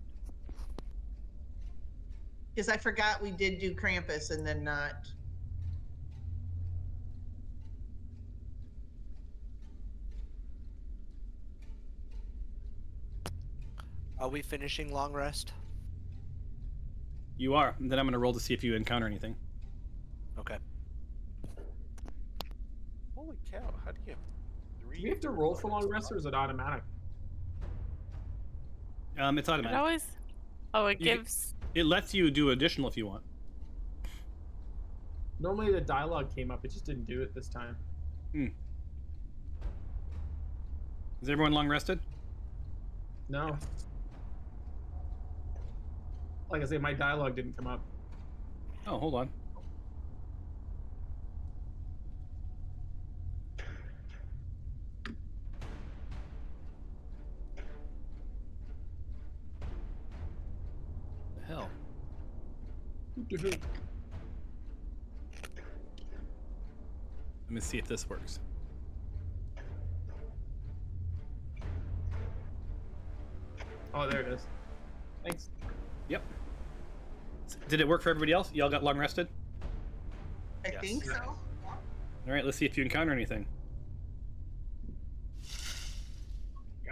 Because I forgot we did do Krampus and then not. Are we finishing long rest? You are. And then I'm gonna roll to see if you encounter anything. Okay. Holy cow! How do you have three? Do we have to roll for long rest or is it automatic? It's It automatic. always. Oh, it You can- gives. It lets you do additional if you want. Normally the dialogue came up, it just didn't do it this time. Is everyone long rested? No. Like I say, my dialogue didn't come up. Oh, hold on. The hell? Let me see if this works. Oh, there it is. Thanks. Yep. Did it work for everybody else? Y'all got long rested? I Yes. think so. All right, let's see if you encounter anything.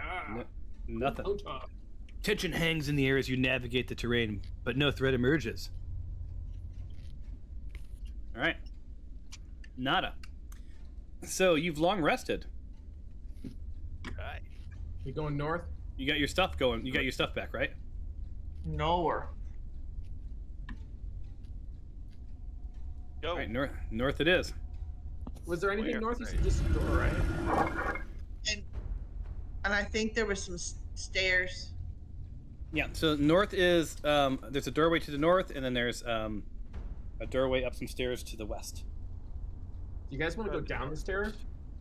Ah, Nothing. so tough. Tension hangs in the air as you navigate the terrain, but no threat emerges. All right. Nada. So you've long rested. Right. You going north? You got your stuff going. You got your stuff back, right? Nowhere. Go. All right, north it is. Was there anything Where? north? You said just a door, right? And I think there was some stairs. Yeah. So north is there's a doorway to the north, and then there's a doorway up some stairs to the west. Do you guys want to go down the stairs?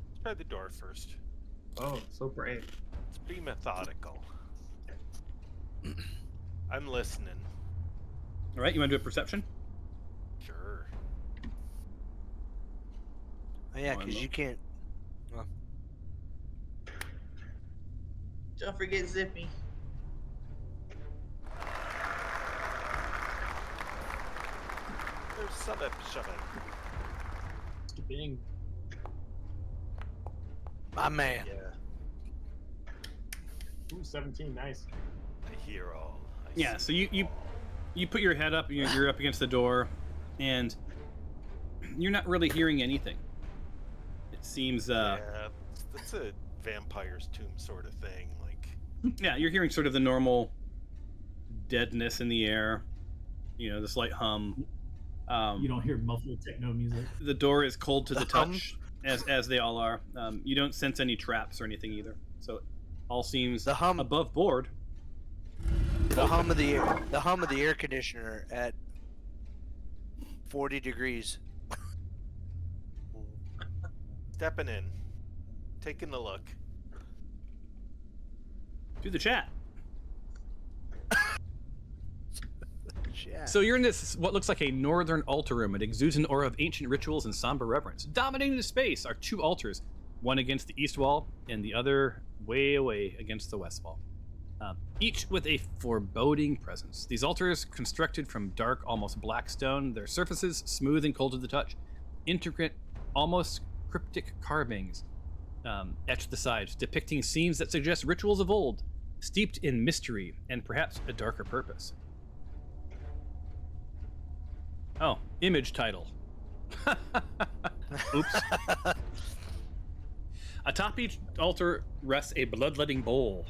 Let's try the door first. Oh, so brave. Let's be methodical. I'm listening. All right, you want to do a perception? Sure. Oh, yeah, Oh, because no. you can't. Well, Don't forget Zippy. There's some shoving. Mr. Bing. my man. Yeah. Ooh, 17. Nice. I hear all. I Yeah. see So you all. put your head up. You're up against the door, and you're not really hearing anything. It seems. Yeah, that's a vampire's tomb sort of thing. Like, Yeah, you're hearing sort of the normal deadness in the air. You know, the slight hum. You don't hear muffled techno music. The door is cold to the Hum? touch, as they all are. You don't sense any traps or anything either. So, all seems The hum. above board. The hum of the air conditioner at 40 degrees. stepping in, taking a look. Do the chat. Yeah. So you're in this, what looks like a northern altar room. It exudes an aura of ancient rituals and somber reverence. Dominating the space are two altars, one against the east wall and the other way away against the west wall. Each with a foreboding presence. These altars, constructed from dark, almost black stone, their surfaces smooth and cold to the touch. Intricate, almost cryptic carvings etch the sides, depicting scenes that suggest rituals of old, steeped in mystery and perhaps a darker purpose. Oh, image title. Oops. Atop each altar rests a bloodletting bowl,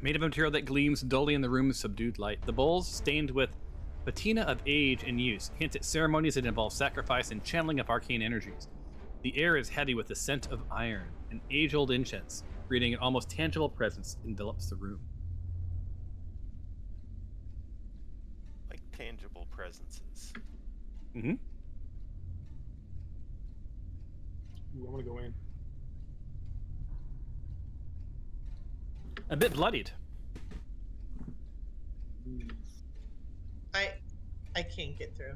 made of a material that gleams dully in the room's subdued light. The bowls, stained with patina of age and use, hint at ceremonies that involve sacrifice and channeling of arcane energies. The air is heavy with the scent of iron, an age-old incense, creating an almost tangible presence envelops the room. Like tangible presences. Mm-hmm. Ooh, I want to go in. A bit bloodied. I can't get through.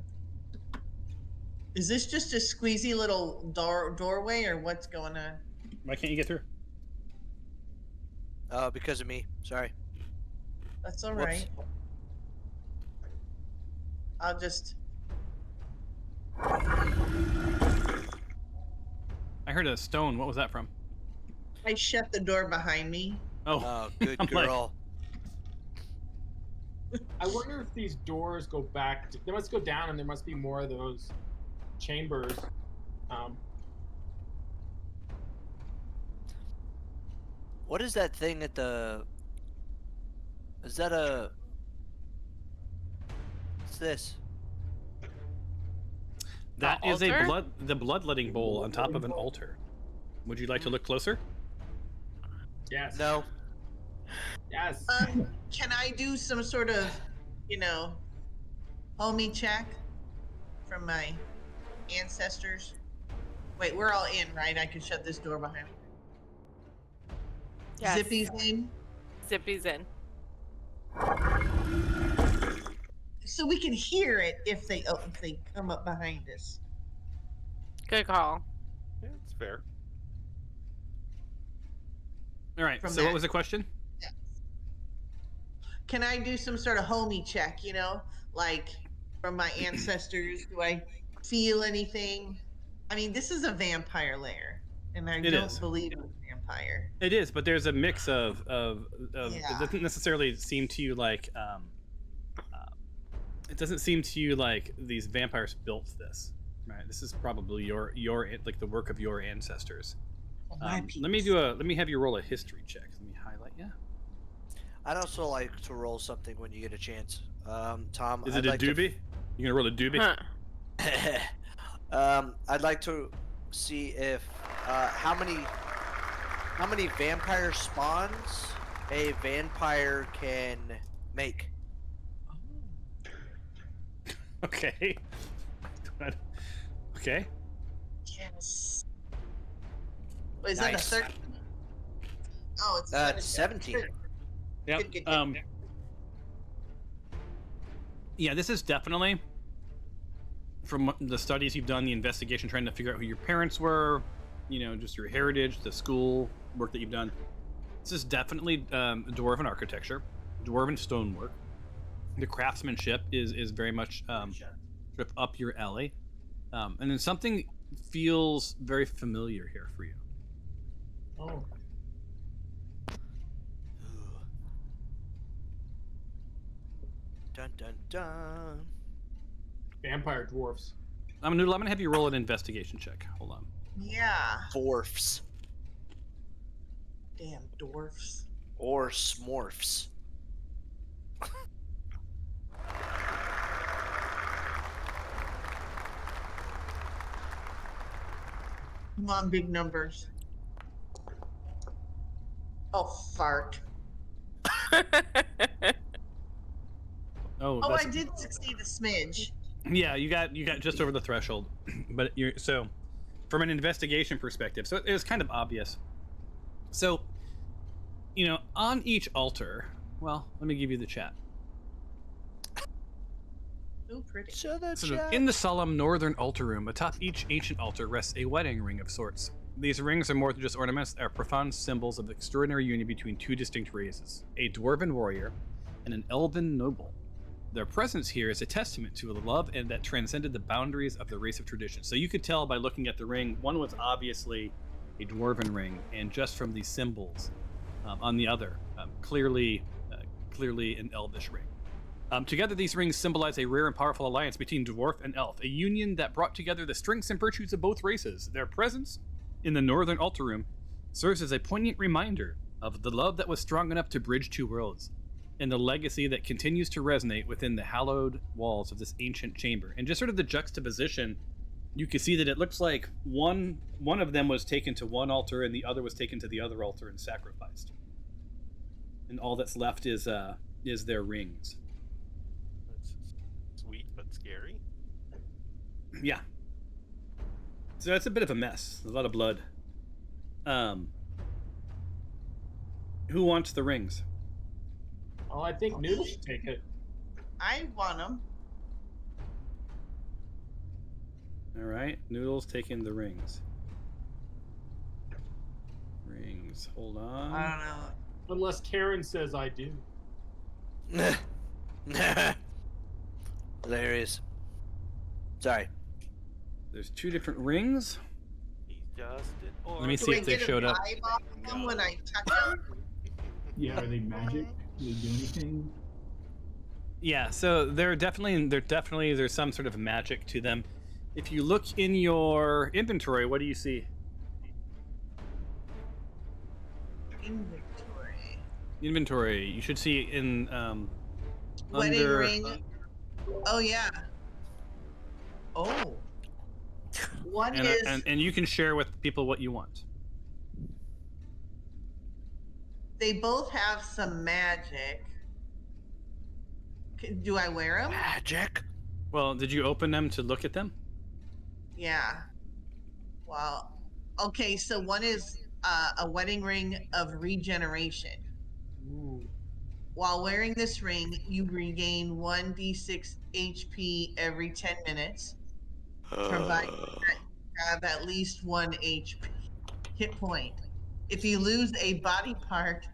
Is this just a squeezy little doorway, or what's going on? Why can't you get through? Because of me. Sorry. That's all Whoops. right. I'll just. I heard a stone. What was that from? I shut the door behind me. Oh, Oh, good I'm like- girl. I wonder if these doors go back. They must go down, and there must be more of those chambers. What is that thing at the? Is that a? What's this? that The is altar? the bloodletting bowl on top of an altar. Would you like to look closer? Yes. No. Yes. Can I do some sort of, homie check from my ancestors? Wait, we're all in, right? I can shut this door behind me. Yes. Zippy's in, Zippy's in. so we can hear it if they come up behind us. Good call. Yeah, it's fair. All right. From So what that. was the question? Can I do some sort of homie check? Like from my ancestors? Do I feel anything? I mean, this is a vampire lair, and I It don't is. believe in vampire. It is, but there's a mix of Yeah. It doesn't necessarily seem to you like it doesn't seem to you like these vampires built this, right? This is probably your like the work of your ancestors. Let me have you roll a history check. Let me highlight. Yeah. I'd also like to roll something when you get a chance. Tom. Is I'd it a like doobie? You gonna roll a doobie? Huh. I'd like to see if how many vampire spawns a vampire can make. Okay. Okay. Yes. Wait, is Nice. that a 13? Oh, it's 17. Yep. Good. Yeah, this is definitely, from the studies you've done, the investigation, trying to figure out who your parents were, just your heritage, the school work that you've done. This is definitely dwarven architecture, dwarven stonework. The craftsmanship is very much sort of up your alley. And then something feels very familiar here for you. Oh. Dun dun dun. Vampire dwarfs. I'm gonna have you roll an investigation check. Hold on. Yeah. Dwarfs. Damn dwarfs. Or smorfs. Come on, big numbers. Oh, fart. Oh, Oh, I did succeed a smidge. Yeah, you got just over the threshold, but so from an investigation perspective, so it was kind of obvious. So, on each altar, well, let me give you the chat. Ooh, pretty. So that's Sort of in the solemn northern altar room, atop each ancient altar rests a wedding ring of sorts. These rings are more than just ornaments; they are profound symbols of extraordinary union between two distinct races: a dwarven warrior and an elven noble. Their presence here is a testament to a love and that transcended the boundaries of the race of tradition. So you could tell by looking at the ring, one was obviously a dwarven ring, and just from the symbols on the other, clearly an elvish ring. Together, these rings symbolize a rare and powerful alliance between dwarf and elf, a union that brought together the strengths and virtues of both races. Their presence in the northern altar room serves as a poignant reminder of the love that was strong enough to bridge two worlds, and the legacy that continues to resonate within the hallowed walls of this ancient chamber. And just sort of the juxtaposition, you can see that it looks like one of them was taken to one altar and the other was taken to the other altar and sacrificed. And all that's left is their rings. That's sweet but scary. Yeah. So that's a bit of a mess. A lot of blood. Who wants the rings? Oh, I think Noodle should take it. I want them. All right, Noodle's taking the rings. Rings. Hold on. I don't know. Unless Karen says I do. Hilarious. Sorry. There's two different rings. He's just an Let me Do see I if they get a showed up. vibe off them when I touch them? Yeah, are they magic? Do they do anything? Yeah, so there's some sort of magic to them. If you look in your inventory, what do you see? Inventory. You should see in Wedding under. ring. Oh yeah. Oh. One And, is and you can share with people what you want. they both have some magic. Do I wear them? Magic? Well, did you open them to look at them? Yeah. Well, okay, so one is a wedding ring of regeneration. Ooh. While wearing this ring, you regain 1d6 HP every 10 minutes, provided that you have at least 1 HP hit point. If you lose a body part,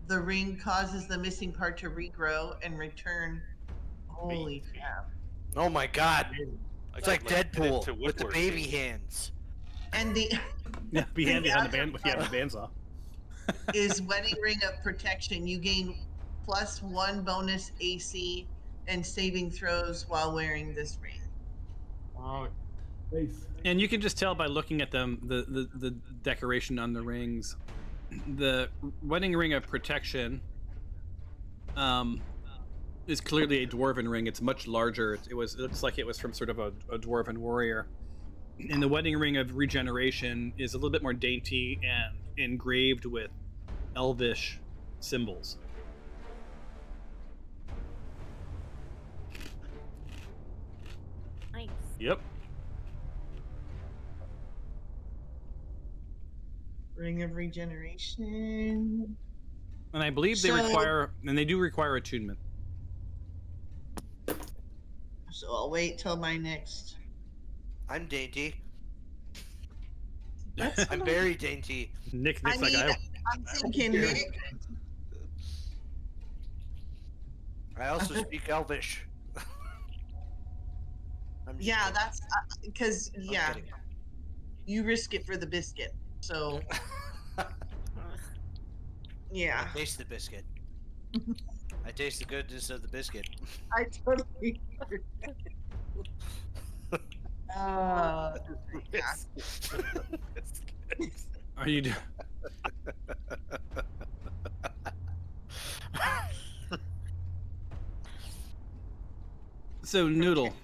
the ring causes the missing part to regrow and return. Holy crap. Oh my god. I It's could, like put it Deadpool to with the woodworking. baby hands. And the Yeah, be handy on the other band if you have the bandsaw. is wedding ring of protection. You gain +1 bonus AC and saving throws while wearing this ring. Oh, Nice. And you can just tell by looking at them, the decoration on the rings. The wedding ring of protection is clearly a dwarven ring. It's much larger. It looks like it was from sort of a dwarven warrior. And the wedding ring of regeneration is a little bit more dainty and engraved with elvish symbols. Nice. Yep. Ring of regeneration. And I believe they So- do require attunement. So I'll wait till my next. I'm dainty. That's I'm not- very dainty. Nick's I like, mean, I, I'm thinking Very- Nick. I also speak Elvish. I'm just Yeah, kidding. that's because I'm yeah, kidding. you risk it for the biscuit. So yeah, I taste the biscuit. I taste the goodness of the biscuit. I totally. Yeah. are you? So Noodle,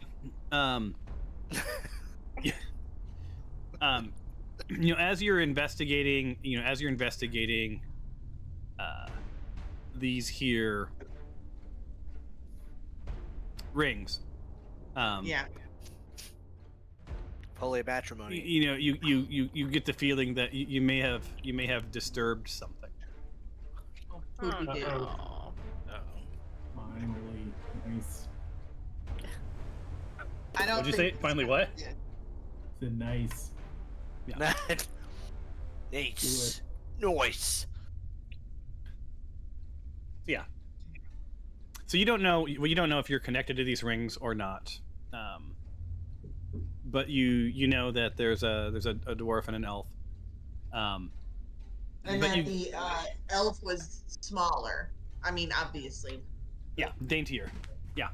yeah, as you're investigating, these here rings, Yeah. Holy matrimony. you get the feeling that you may have disturbed something. Who'd we do? Oh. Finally, nice. I don't. What'd you think say? Finally, what? It's a nice. Nice. Nice. Yeah. So you don't know if you're connected to these rings or not, but you know that there's a dwarf and an elf. And But then you- the elf was smaller. I mean, obviously. Yeah, daintier. Yeah,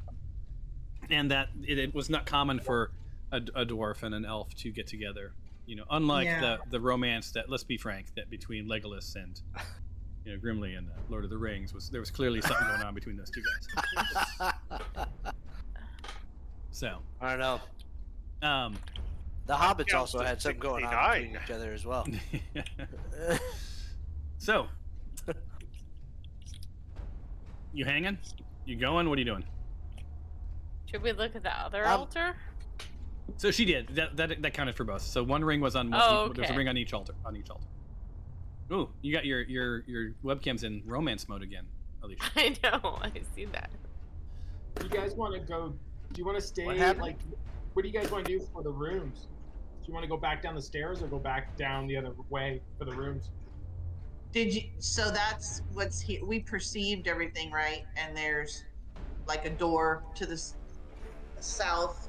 and that it was not common for a dwarf and an elf to get together. Unlike Yeah. the romance that, let's be frank, that between Legolas and Gimli and Lord of the Rings there was clearly something going on between those two guys. So, I don't know. um, The hobbits Yeah, also had something going on 69. between each other as well. so you hanging? You going? What are you doing? Should we look at the other Um, altar? So she did. That counted for both. So one ring was on one. Oh, There's a okay. ring on each altar. Ooh, you got your webcams in romance mode again, Alicia. I know. I see that. You guys want to go? Do you want to stay? What happened? Like, what do you guys want to do for the rooms? Do you want to go back down the stairs or go back down the other way for the rooms? Did you? So that's what's here. We perceived everything right, and there's like a door to the south,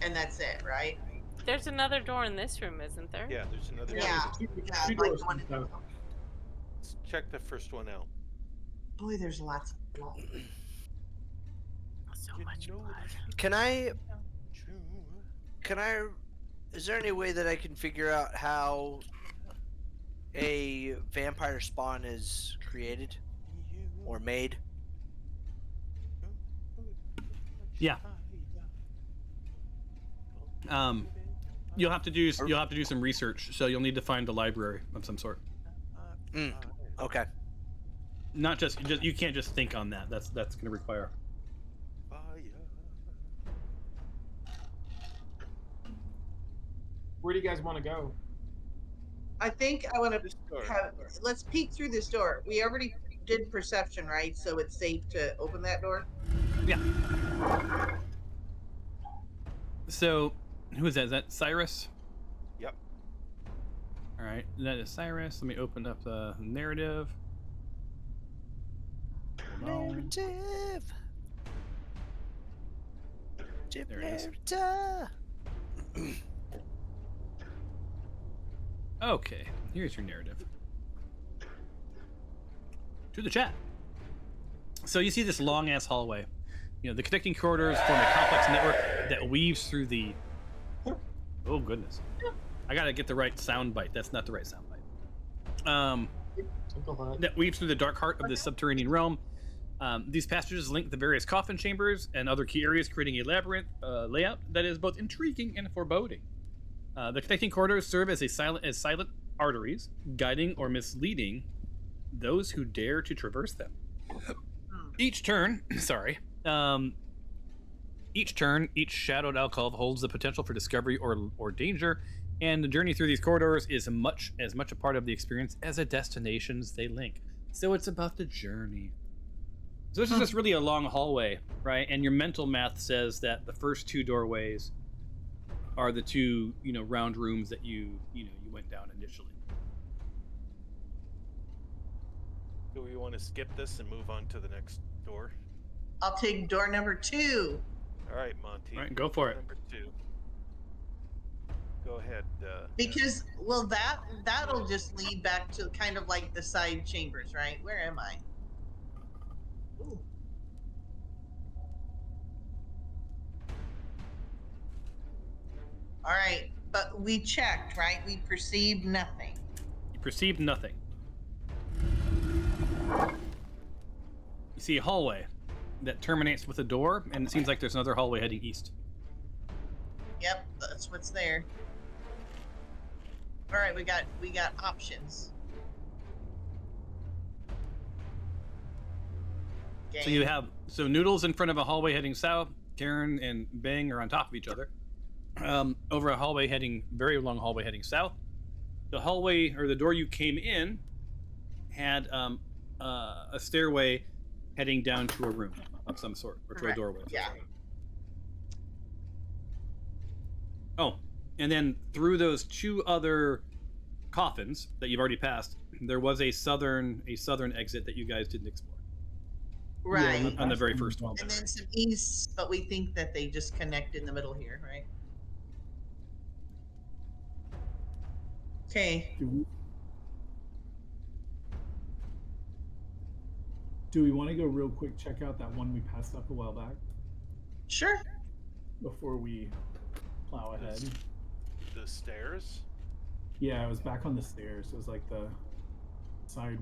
and that's it, right? There's another door in this room, isn't there? Yeah, there's another. Yeah. Two Yeah, two like doors the one- to the south. Let's check the first one out. Boy, there's lots of blood. So You much know blood. Can I? True. Is there any way that I can figure out how a vampire spawn is created or made? Yeah. You'll have to do some research. So you'll need to find a library of some sort. Okay. Not just you can't just think on that. That's going to require. Where do you guys want to go? I think I want to This door. have. Let's peek through this door. We already did perception, right? So it's safe to open that door. Yeah. So, who is that? Is that Cyrus? Yep. All right, that is Cyrus. Let me open up the narrative. Hold on. Narrative. There it is. Narrative. Okay, here's your narrative. To the chat. So you see this long ass hallway. The connecting corridors form a complex network that weaves through the. Oh goodness! I gotta get the right sound bite. That's not the right sound bite. That weaves through the dark heart of the subterranean realm. These passages link the various coffin chambers and other key areas, creating a labyrinth layout that is both intriguing and foreboding. The connecting corridors serve as silent arteries, guiding or misleading those who dare to traverse them. Each turn, each shadowed alcove holds the potential for discovery or danger, and the journey through these corridors is as much a part of the experience as the destinations they link. So it's about the journey. So this is just really a long hallway, right? And your mental math says that the first 2 doorways are the 2, round rooms that you went down initially. Do we want to skip this and move on to the next door? I'll take door number 2. All right, Monty. All right, go for it. Number 2. Go ahead. Because that'll just lead back to kind of like the side chambers, right? Where am I? Ooh. All right, but we checked, right? We perceived nothing. You perceived nothing. You see a hallway that terminates with a door, and it seems like there's another hallway heading east. Yep, that's what's there. All right, we got options. So you have Noodles in front of a hallway heading south. Karen and Bang are on top of each other. Over a hallway very long hallway heading south. The hallway, or the door you came in, had a stairway heading down to a room of some sort, or to a doorway. Yeah. Oh, and then through those 2 other coffins that you've already passed, there was a southern exit that you guys didn't explore. Right. Yeah, on the very first one. And then some east, but we think that they just connect in the middle here, right? Okay. Do we want to go real quick check out that one we passed up a while back Sure. before we plow ahead? The stairs? Yeah, it was back on the stairs. It was like the side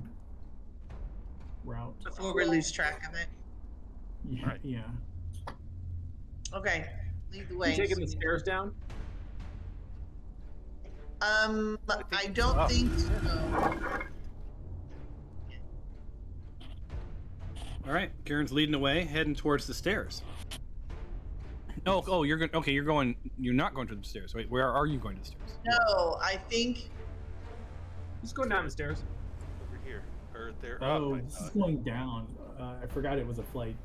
route. Before we lose track of it. Yeah. Right. Yeah. Okay. Lead the You way. taking the stairs down? I don't think so. All right, Karen's leading the way, heading towards the stairs. Oh, you're going. Okay, you're not going to the stairs. Wait, where are you going to the stairs? No, I think. Just go down the stairs. Over here. Or they're Oh, up. this is going down. I forgot it was a flight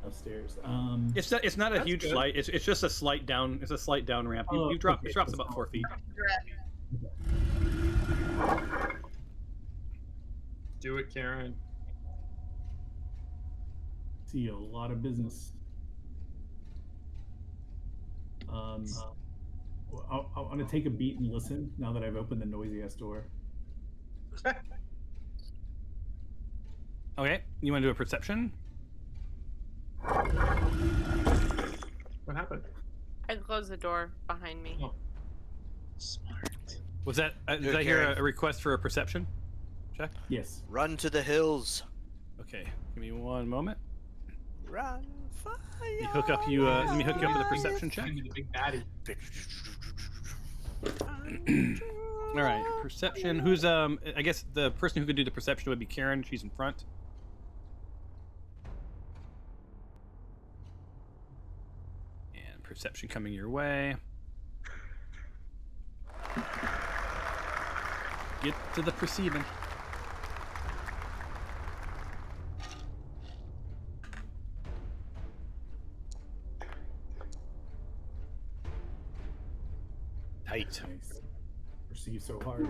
upstairs. It's not a That's huge good. flight. It's just a slight down. It's a slight down ramp. You Oh, drop. okay. It drops about 4 feet. Do it, Karen. See a lot of business. I'm gonna take a beat and listen now that I've opened the noisy ass door. Okay, you want to do a perception? What happened? I closed the door behind me. Oh. Smart. Was that? Did Good, I hear Karen. a request for a perception check? Yes. Run to the hills. Okay, give me one moment. Run, fire. Let me hook up you. Let me hook you up with a perception check. Give me the big baddie. All right, perception. Who's I guess the person who could do the perception would be Karen. She's in front. And perception coming your way. Get to the perceiving. Tight. Nice. Perceive so hard.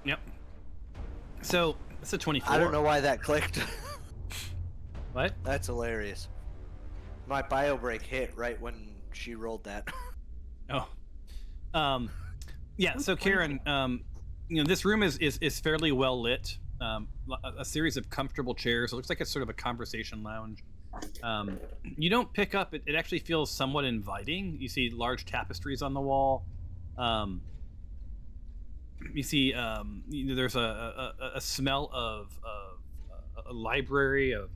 Yep. So it's a 24. I don't know why that clicked. What? That's hilarious. My bio break hit right when she rolled that. Oh. Yeah, so Karen, this room is fairly well lit. A series of comfortable chairs. It looks like it's sort of a conversation lounge. You don't pick up, it actually feels somewhat inviting. You see large tapestries on the wall. You see there's a smell of a library of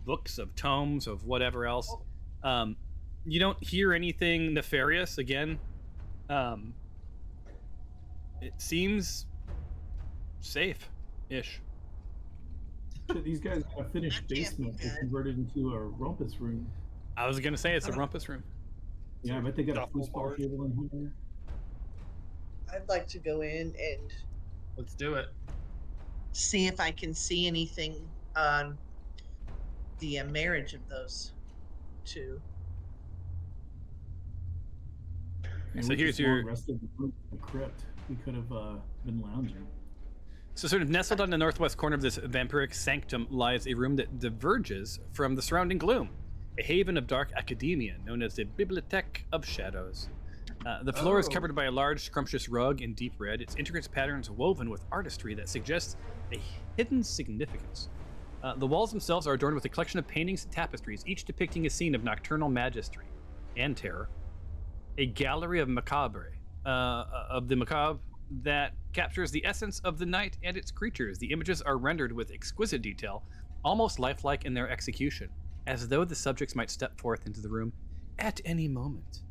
books, of tomes, of whatever else. You don't hear anything nefarious. Again, it seems safe-ish. Shit, these guys got a finished basement. They converted into a rumpus room. I was gonna say it's a rumpus room. Yeah, I bet they got a Duffel foosball board. table in here. I'd like to go in and Let's do it. see if I can see anything on the marriage of those two. And So we here's just your- rest of the group in the crypt. We could have been lounging. So sort of nestled on the northwest corner of this vampiric sanctum lies a room that diverges from the surrounding gloom, a haven of dark academia known as the Bibliothèque of Shadows. The floor is covered by a large, scrumptious rug in deep red, its intricate patterns woven with artistry that suggests a hidden significance. The walls themselves are adorned with a collection of paintings and tapestries, each depicting a scene of nocturnal majesty and terror. A gallery of the macabre that captures the essence of the night and its creatures. The images are rendered with exquisite detail, almost lifelike in their execution, as though the subjects might step forth into the room at any moment.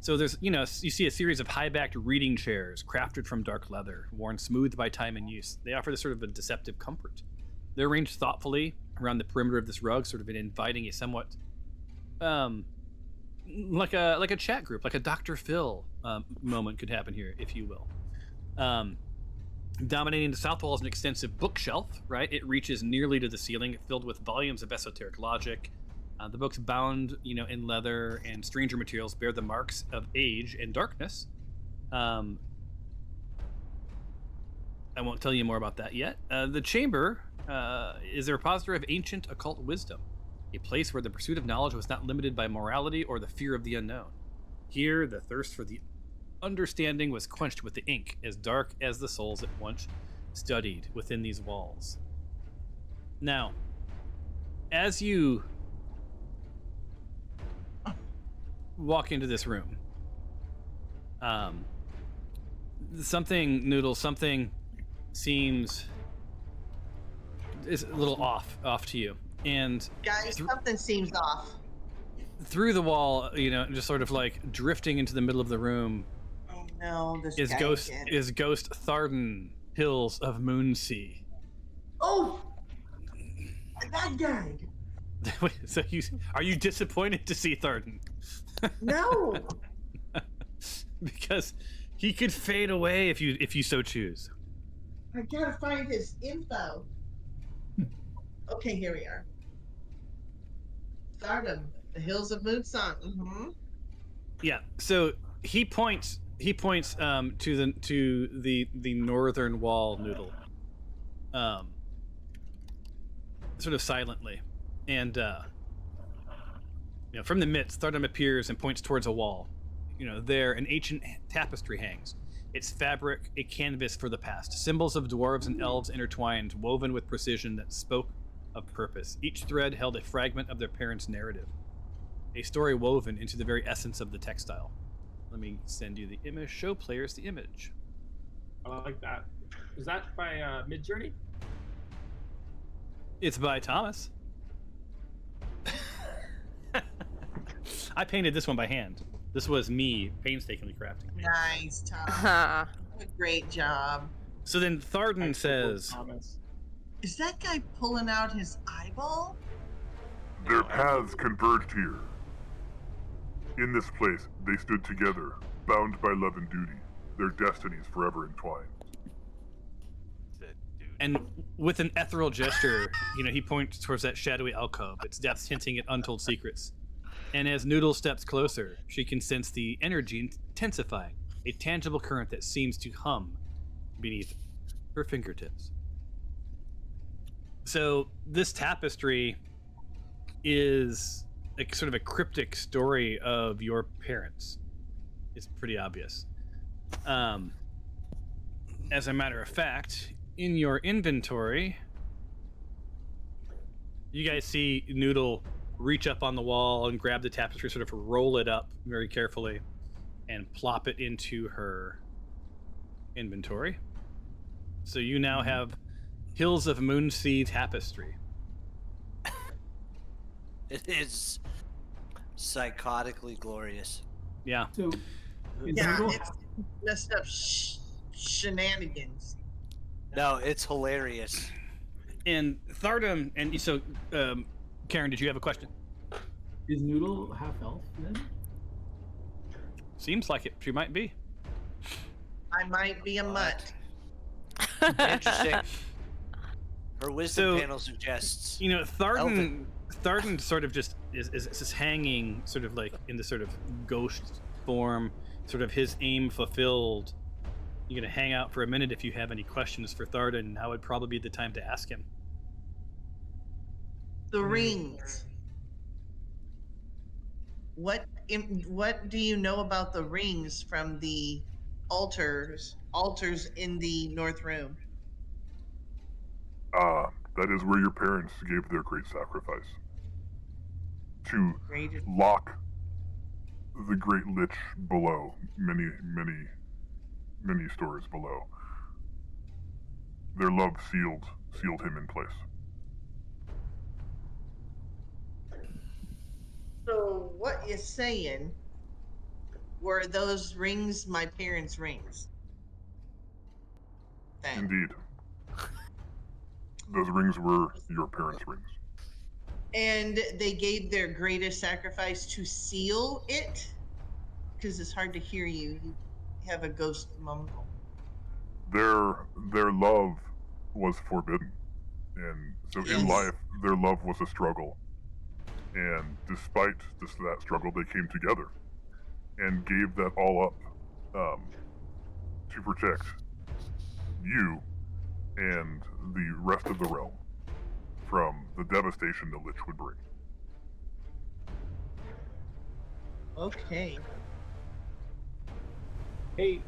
So there's, you see a series of high-backed reading chairs crafted from dark leather, worn smooth by time and use. They offer this sort of a deceptive comfort. They're arranged thoughtfully around the perimeter of this rug, sort of inviting a somewhat, like a chat group, like a Dr. Phil moment could happen here, if you will. Dominating the south wall is an extensive bookshelf, right? It reaches nearly to the ceiling, filled with volumes of esoteric logic. The books bound, in leather and stranger materials bear the marks of age and darkness. I won't tell you more about that yet. The chamber is a repository of ancient occult wisdom, a place where the pursuit of knowledge was not limited by morality or the fear of the unknown. Here, the thirst for the understanding was quenched with the ink as dark as the souls that once studied within these walls. Now, as you walk into this room, something seems is a little off to you, and Guys, something seems off. through the wall, just sort of like drifting into the middle of the room, Oh no, this is guy Ghost again. Tharden Hills of Moonsea. Oh, that guy. Wait, so are you disappointed to see Tharden? No. Because he could fade away if you so choose. I gotta find his info. Okay, here we are. Stardom, the Hills of Moonsong. Mm-hmm. Yeah. So he points to the northern wall, Noodle. Sort of silently, and from the midst, Thardum appears and points towards a wall. There an ancient tapestry hangs. Its fabric a canvas for the past. Symbols of dwarves and elves intertwined, woven with precision that spoke of purpose. Each thread held a fragment of their parents' narrative, a story woven into the very essence of the textile. Let me send you the image. Show players the image. I like that. Is that by Midjourney? It's by Thomas. I painted this one by hand. This was me painstakingly crafting. Nice, Tom. Uh-huh. Great job. So then Tharden says, Is that guy pulling out his eyeball? Their paths converged here. In this place, they stood together, bound by love and duty, their destinies forever entwined. and with an ethereal gesture, he points towards that shadowy alcove, its depths hinting at untold secrets. And as Noodle steps closer, she can sense the energy intensifying, a tangible current that seems to hum beneath her fingertips. So this tapestry is sort of a cryptic story of your parents. It's pretty obvious. As a matter of fact, in your inventory, you guys see Noodle reach up on the wall and grab the tapestry, sort of roll it up very carefully, and plop it into her inventory. So you now have Hills of Moonsea tapestry. It is psychotically glorious. Yeah. So, is Yeah, Noodle- it's messed up shenanigans. No, it's hilarious. And Thardum, and so, Karen, did you have a question? is Noodle half elf then? Seems like it. She might be. I might be a mutt. Interesting. Her wisdom panel suggests. You know, Tharden sort of just is hanging, sort of like in this sort of ghost form, sort of his aim fulfilled. You're gonna hang out for a minute. If you have any questions for Tharden, now would probably be the time to ask him. The rings. What do you know about the rings from the altars in the North Room? That is where your parents gave their great sacrifice. To lock the Great Lich below, many stories below. Their love sealed him in place. So what you're saying were those rings my parents' rings? Then. Indeed. Those rings were your parents' rings. And they gave their greatest sacrifice to seal it? Because it's hard to hear you. You have a ghost mumble. Their love was forbidden. And so in life, their love was a struggle. And despite that struggle, they came together and gave that all up to protect you and the rest of the realm from the devastation the Lich would bring. Okay. Hey,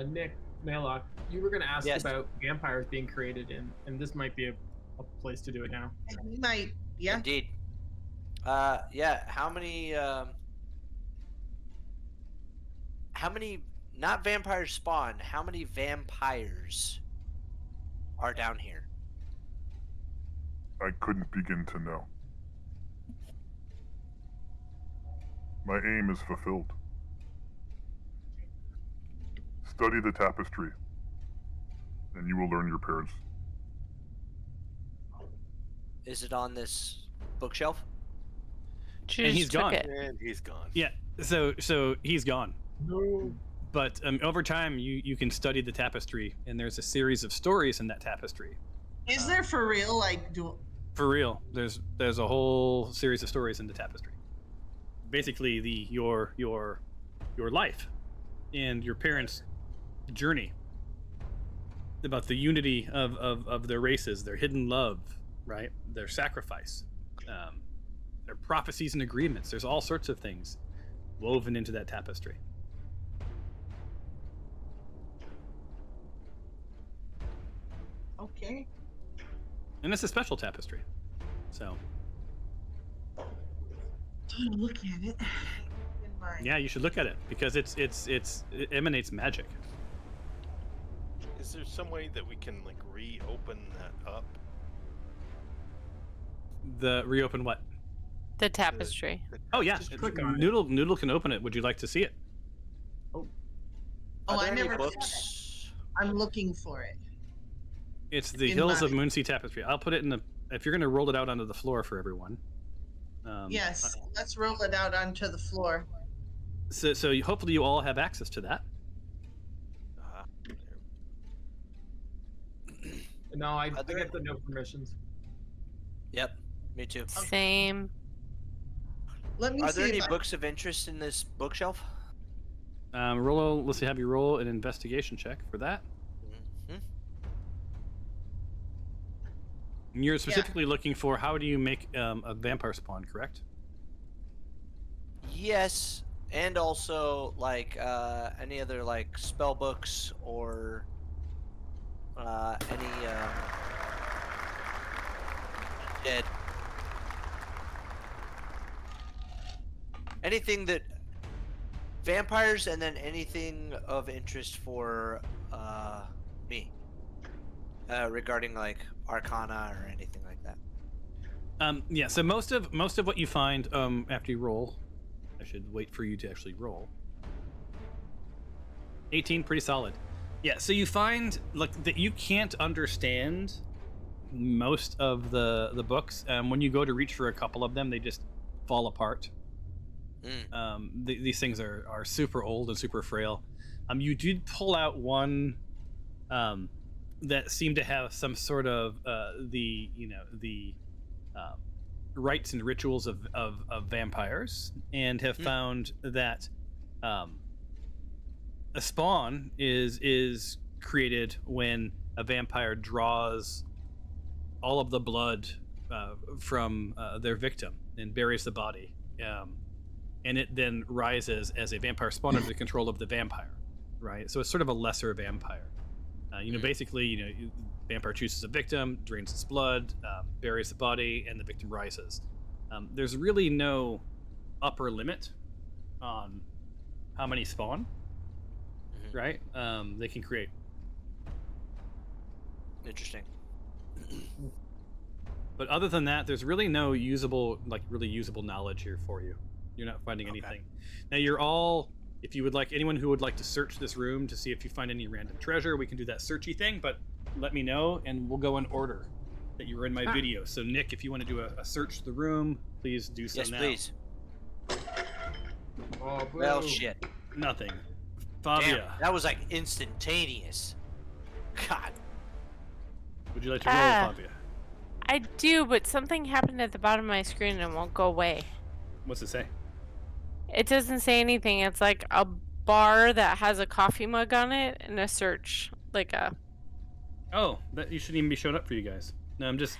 Nick Maylock, you were going to ask about vampires being created, and this might be a place to do it now. You might, yeah. Indeed. Yeah. How many? Not vampires spawn. How many vampires are down here? I couldn't begin to know. My aim is fulfilled. Study the tapestry, and you will learn your parents. Is it on this bookshelf? And he's gone. And he's gone. Yeah. So he's gone. No. But over time, you can study the tapestry, and there's a series of stories in that tapestry. Is there for real? Like, For real, there's a whole series of stories in the tapestry. Basically, your life and your parents' journey, about the unity of their races, their hidden love, right? Their sacrifice, their prophecies and agreements. There's all sorts of things woven into that tapestry. Okay. And it's a special tapestry, so. Don't look at it. Yeah, you should look at it because it emanates magic. Is there some way that we can like reopen that up? Reopen what? The tapestry. Oh yeah, Just click on it. Noodle can open it. Would you like to see it? Oh, Are I there any never saw books? that. I'm looking for it. It's the In Hills of my- Moonsea Tapestry. I'll put it in the. If you're going to roll it out onto the floor for everyone. Yes, let's roll it out onto the floor. So hopefully you all have access to that. No, I there- get the no permissions. Yep, me too. Same. Let me Are see there any if I- books of interest in this bookshelf? Let's have you roll an investigation check for that. Hmm? And you're specifically looking for how do you make a vampire spawn, correct? Yes, and also like any other like spell books or any dead anything that vampires, and then anything of interest for me regarding like Arcana or anything like that. Yeah. So most of what you find after you roll, I should wait for you to actually roll. 18, pretty solid. Yeah. So you find like that you can't understand most of the books. When you go to reach for a couple of them, they just fall apart. These things are super old and super frail. You did pull out one that seem to have some sort of the rites and rituals of vampires, and have found that a spawn is created when a vampire draws all of the blood from their victim and buries the body, and it then rises as a vampire spawn under the control of the vampire, right? So it's sort of a lesser vampire. Basically, vampire chooses a victim, drains its blood, buries the body, and the victim rises. There's really no upper limit on how many spawn, right? They can create. Interesting. But other than that, there's really no usable knowledge here for you. You're not finding anything. Now you're all, if you would like, anyone who would like to search this room to see if you find any random treasure, we can do that searchy thing, but let me know and we'll go in order that you were in my video. So Nick, if you want to do a search of the room, please do so now. Yes, please. Oh, Well, shit. Nothing. Fabia. Damn, that was like instantaneous. God. Would you like to roll, Fabia? I do, but something happened at the bottom of my screen and it won't go away. What's it say? It doesn't say anything. It's like a bar that has a coffee mug on it and a search, like a. Oh, that you shouldn't even be showing up for you guys. No, I'm just.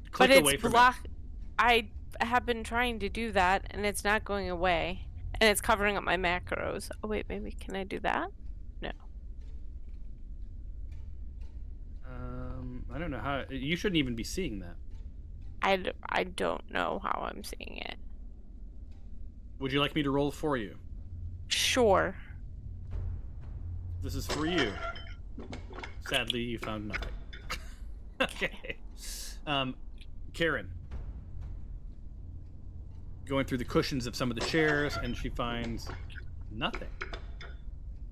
But Click away it's from blocked. I have been trying to do that and it's not going away, and it's covering up my macros. Oh wait, maybe can I do that? No. I don't know how. You shouldn't even be seeing that. I don't know how I'm seeing it. Would you like me to roll for you? Sure. This is for you. Sadly, you found nothing. Okay. Karen. Going through the cushions of some of the chairs, and she finds nothing.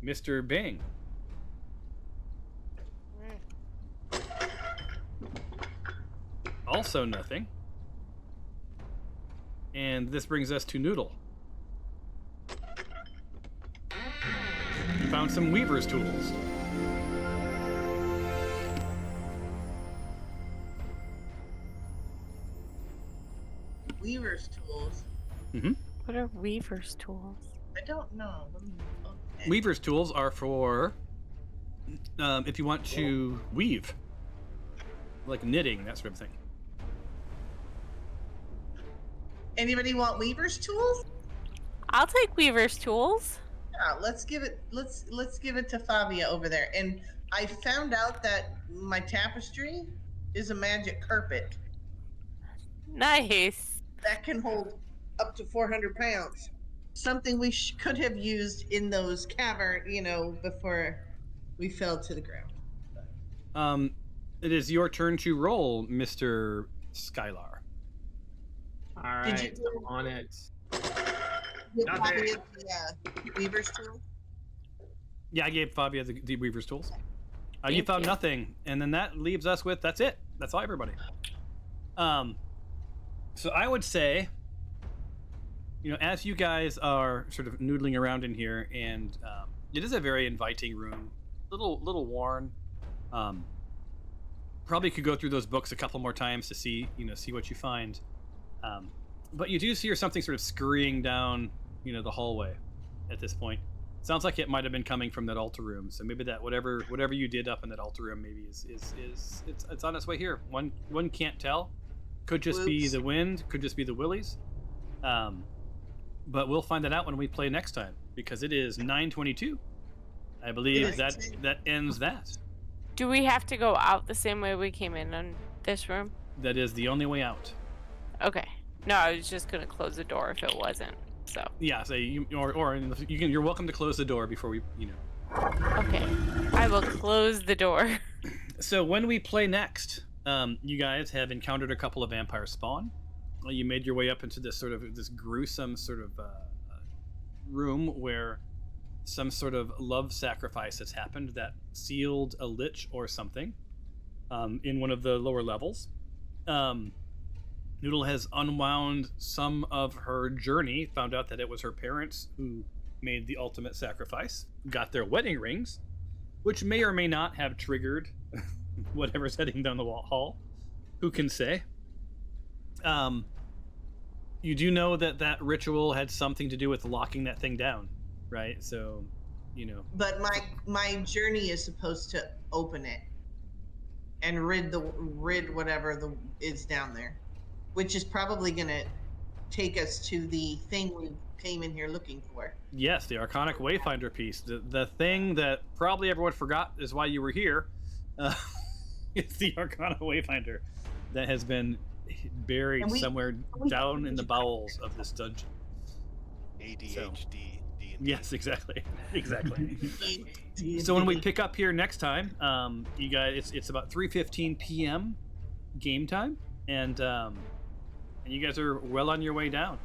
Mr. Bing. Also nothing. And this brings us to Noodle. You found some weaver's tools. Weaver's tools. Mm-hmm. What are weaver's tools? I don't know. Okay. Weaver's tools are for if you want to weave, like knitting, that sort of thing. Anybody want weaver's tools? I'll take weaver's tools. Yeah, let's give it to Fabia over there. And I found out that my tapestry is a magic carpet Nice. that can hold up to 400 pounds. Something we could have used in those cavern, before we fell to the ground. It is your turn to roll, Mr. Skylar. All right, I'm on it. Did Nothing. Fabia the weaver's tool? Yeah, I gave Fabia the weaver's tools. You Thank found you. nothing, and then that leaves us with that's it. That's all, everybody. So I would say, as you guys are sort of noodling around in here, and it is a very inviting room, little worn. Probably could go through those books a couple more times to see what you find. But you do see something sort of scurrying down, the hallway at this point. Sounds like it might have been coming from that altar room. So maybe that whatever you did up in that altar room maybe is it's on its way here. One can't tell. Could just be the wind, could just be the willies. But we'll find that out when we play next time, because it is 9:22. I believe that ends that. Do we have to go out the same way we came in on this room? That is the only way out. Okay. No, I was just gonna close the door if it wasn't. So. Yeah, so you're welcome to close the door before we. Okay. I will close the door. So when we play next, you guys have encountered a couple of vampire spawn. You made your way up into this gruesome room where some sort of love sacrifice has happened that sealed a lich or something in one of the lower levels. Noodle has unwound some of her journey, found out that it was her parents who made the ultimate sacrifice, got their wedding rings, which may or may not have triggered whatever's heading down the hall. Who can say? You do know that ritual had something to do with locking that thing down, right? So, But my journey is supposed to open it and rid whatever is down there, which is probably gonna take us to the thing we came in here looking for. Yes, the Arcanic Wayfinder piece. The thing that probably everyone forgot is why you were here. It's the Arcana Wayfinder that has been buried somewhere down in the bowels of this dungeon. ADHD. Yes, exactly. So when we pick up here next time, you guys, it's about 3:15 p.m. game time, and you guys are well on your way down.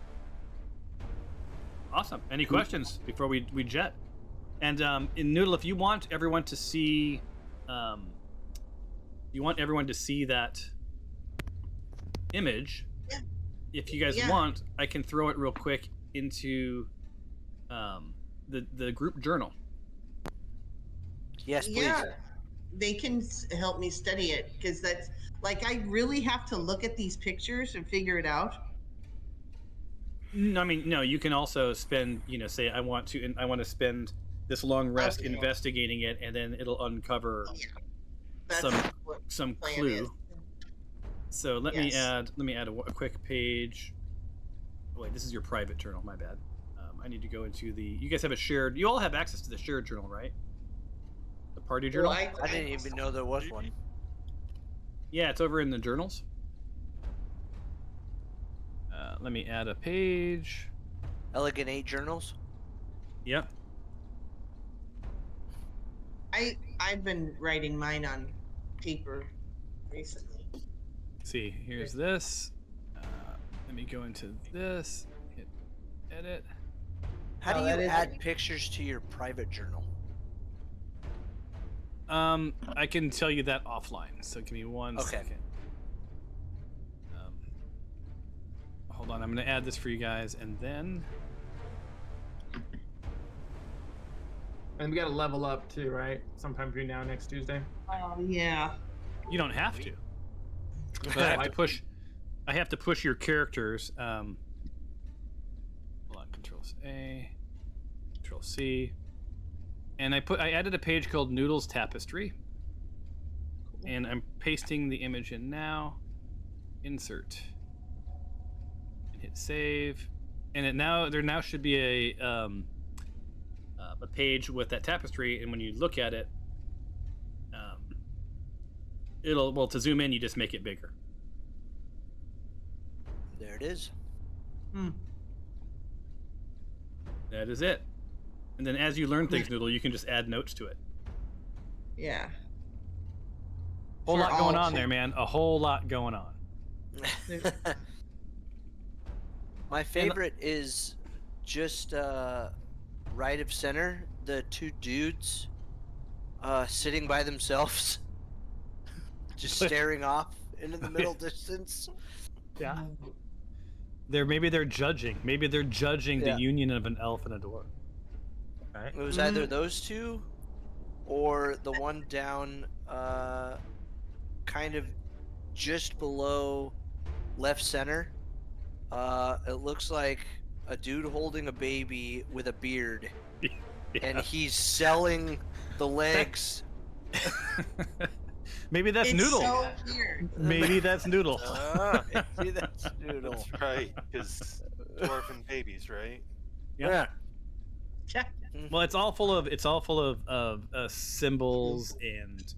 Awesome. Any questions before we jet? And in Noodle, if you want everyone to see, that image. Yeah. If you guys want, I can throw it real quick into the group journal. Yes, please. Yeah, they can help me study it, because that's like, I really have to look at these pictures and figure it out. No, I mean, no. You can also spend, say I want to spend this long rest investigating it, and then it'll uncover some clue. Is. So let me add a quick page. Oh, wait, this is your private journal. My bad. I need to go into the. You guys have a shared. You all have access to the shared journal, right? The party journal. Well, I didn't even know there was one. Yeah, it's over in the journals. Let me add a page. Elegant 8 journals. Yep. I've been writing mine on paper recently. See, here's this. Let me go into this. Hit edit. How do you add pictures to your private journal? I can tell you that offline. So give me one second. Hold on, I'm going to add this for you guys, and then. And we got to level up too, right? Sometime between now and next Tuesday. Oh yeah. You don't have to. But I have to push your characters. Hold on, Control A, Control C, and I added a page called Noodles Tapestry, and I'm pasting the image in now. Insert, and hit save, and there now should be a page with that tapestry, and when you look at it, to zoom in, you just make it bigger. There it is. That is it. And then as you learn things, Noodle, you can just add notes to it. Yeah. Whole lot going on there, man. A whole lot going on. My favorite is just right of center, the two dudes sitting by themselves, just staring off into the middle distance. Yeah. Maybe they're judging. Maybe they're judging the union of an elf and a dwarf. Right? It was either those two, or the one down, kind of just below left center. It looks like a dude holding a baby with a beard, and he's selling the legs. Maybe that's Noodle. So weird. Maybe that's Noodle. Maybe that's Noodle. That's right, because dwarven babies, right? Yeah. Well, it's all full of symbols, and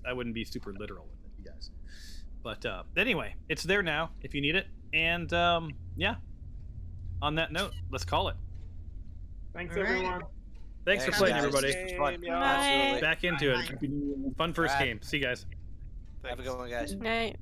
I wouldn't be super literal with it, you guys. But anyway, it's there now if you need it. And yeah. On that note, let's call it. Thanks, everyone. Thanks for playing, guys. everybody. It's fun. Night. Back into it. Fun first game. See you guys. Have a good one, guys. Night.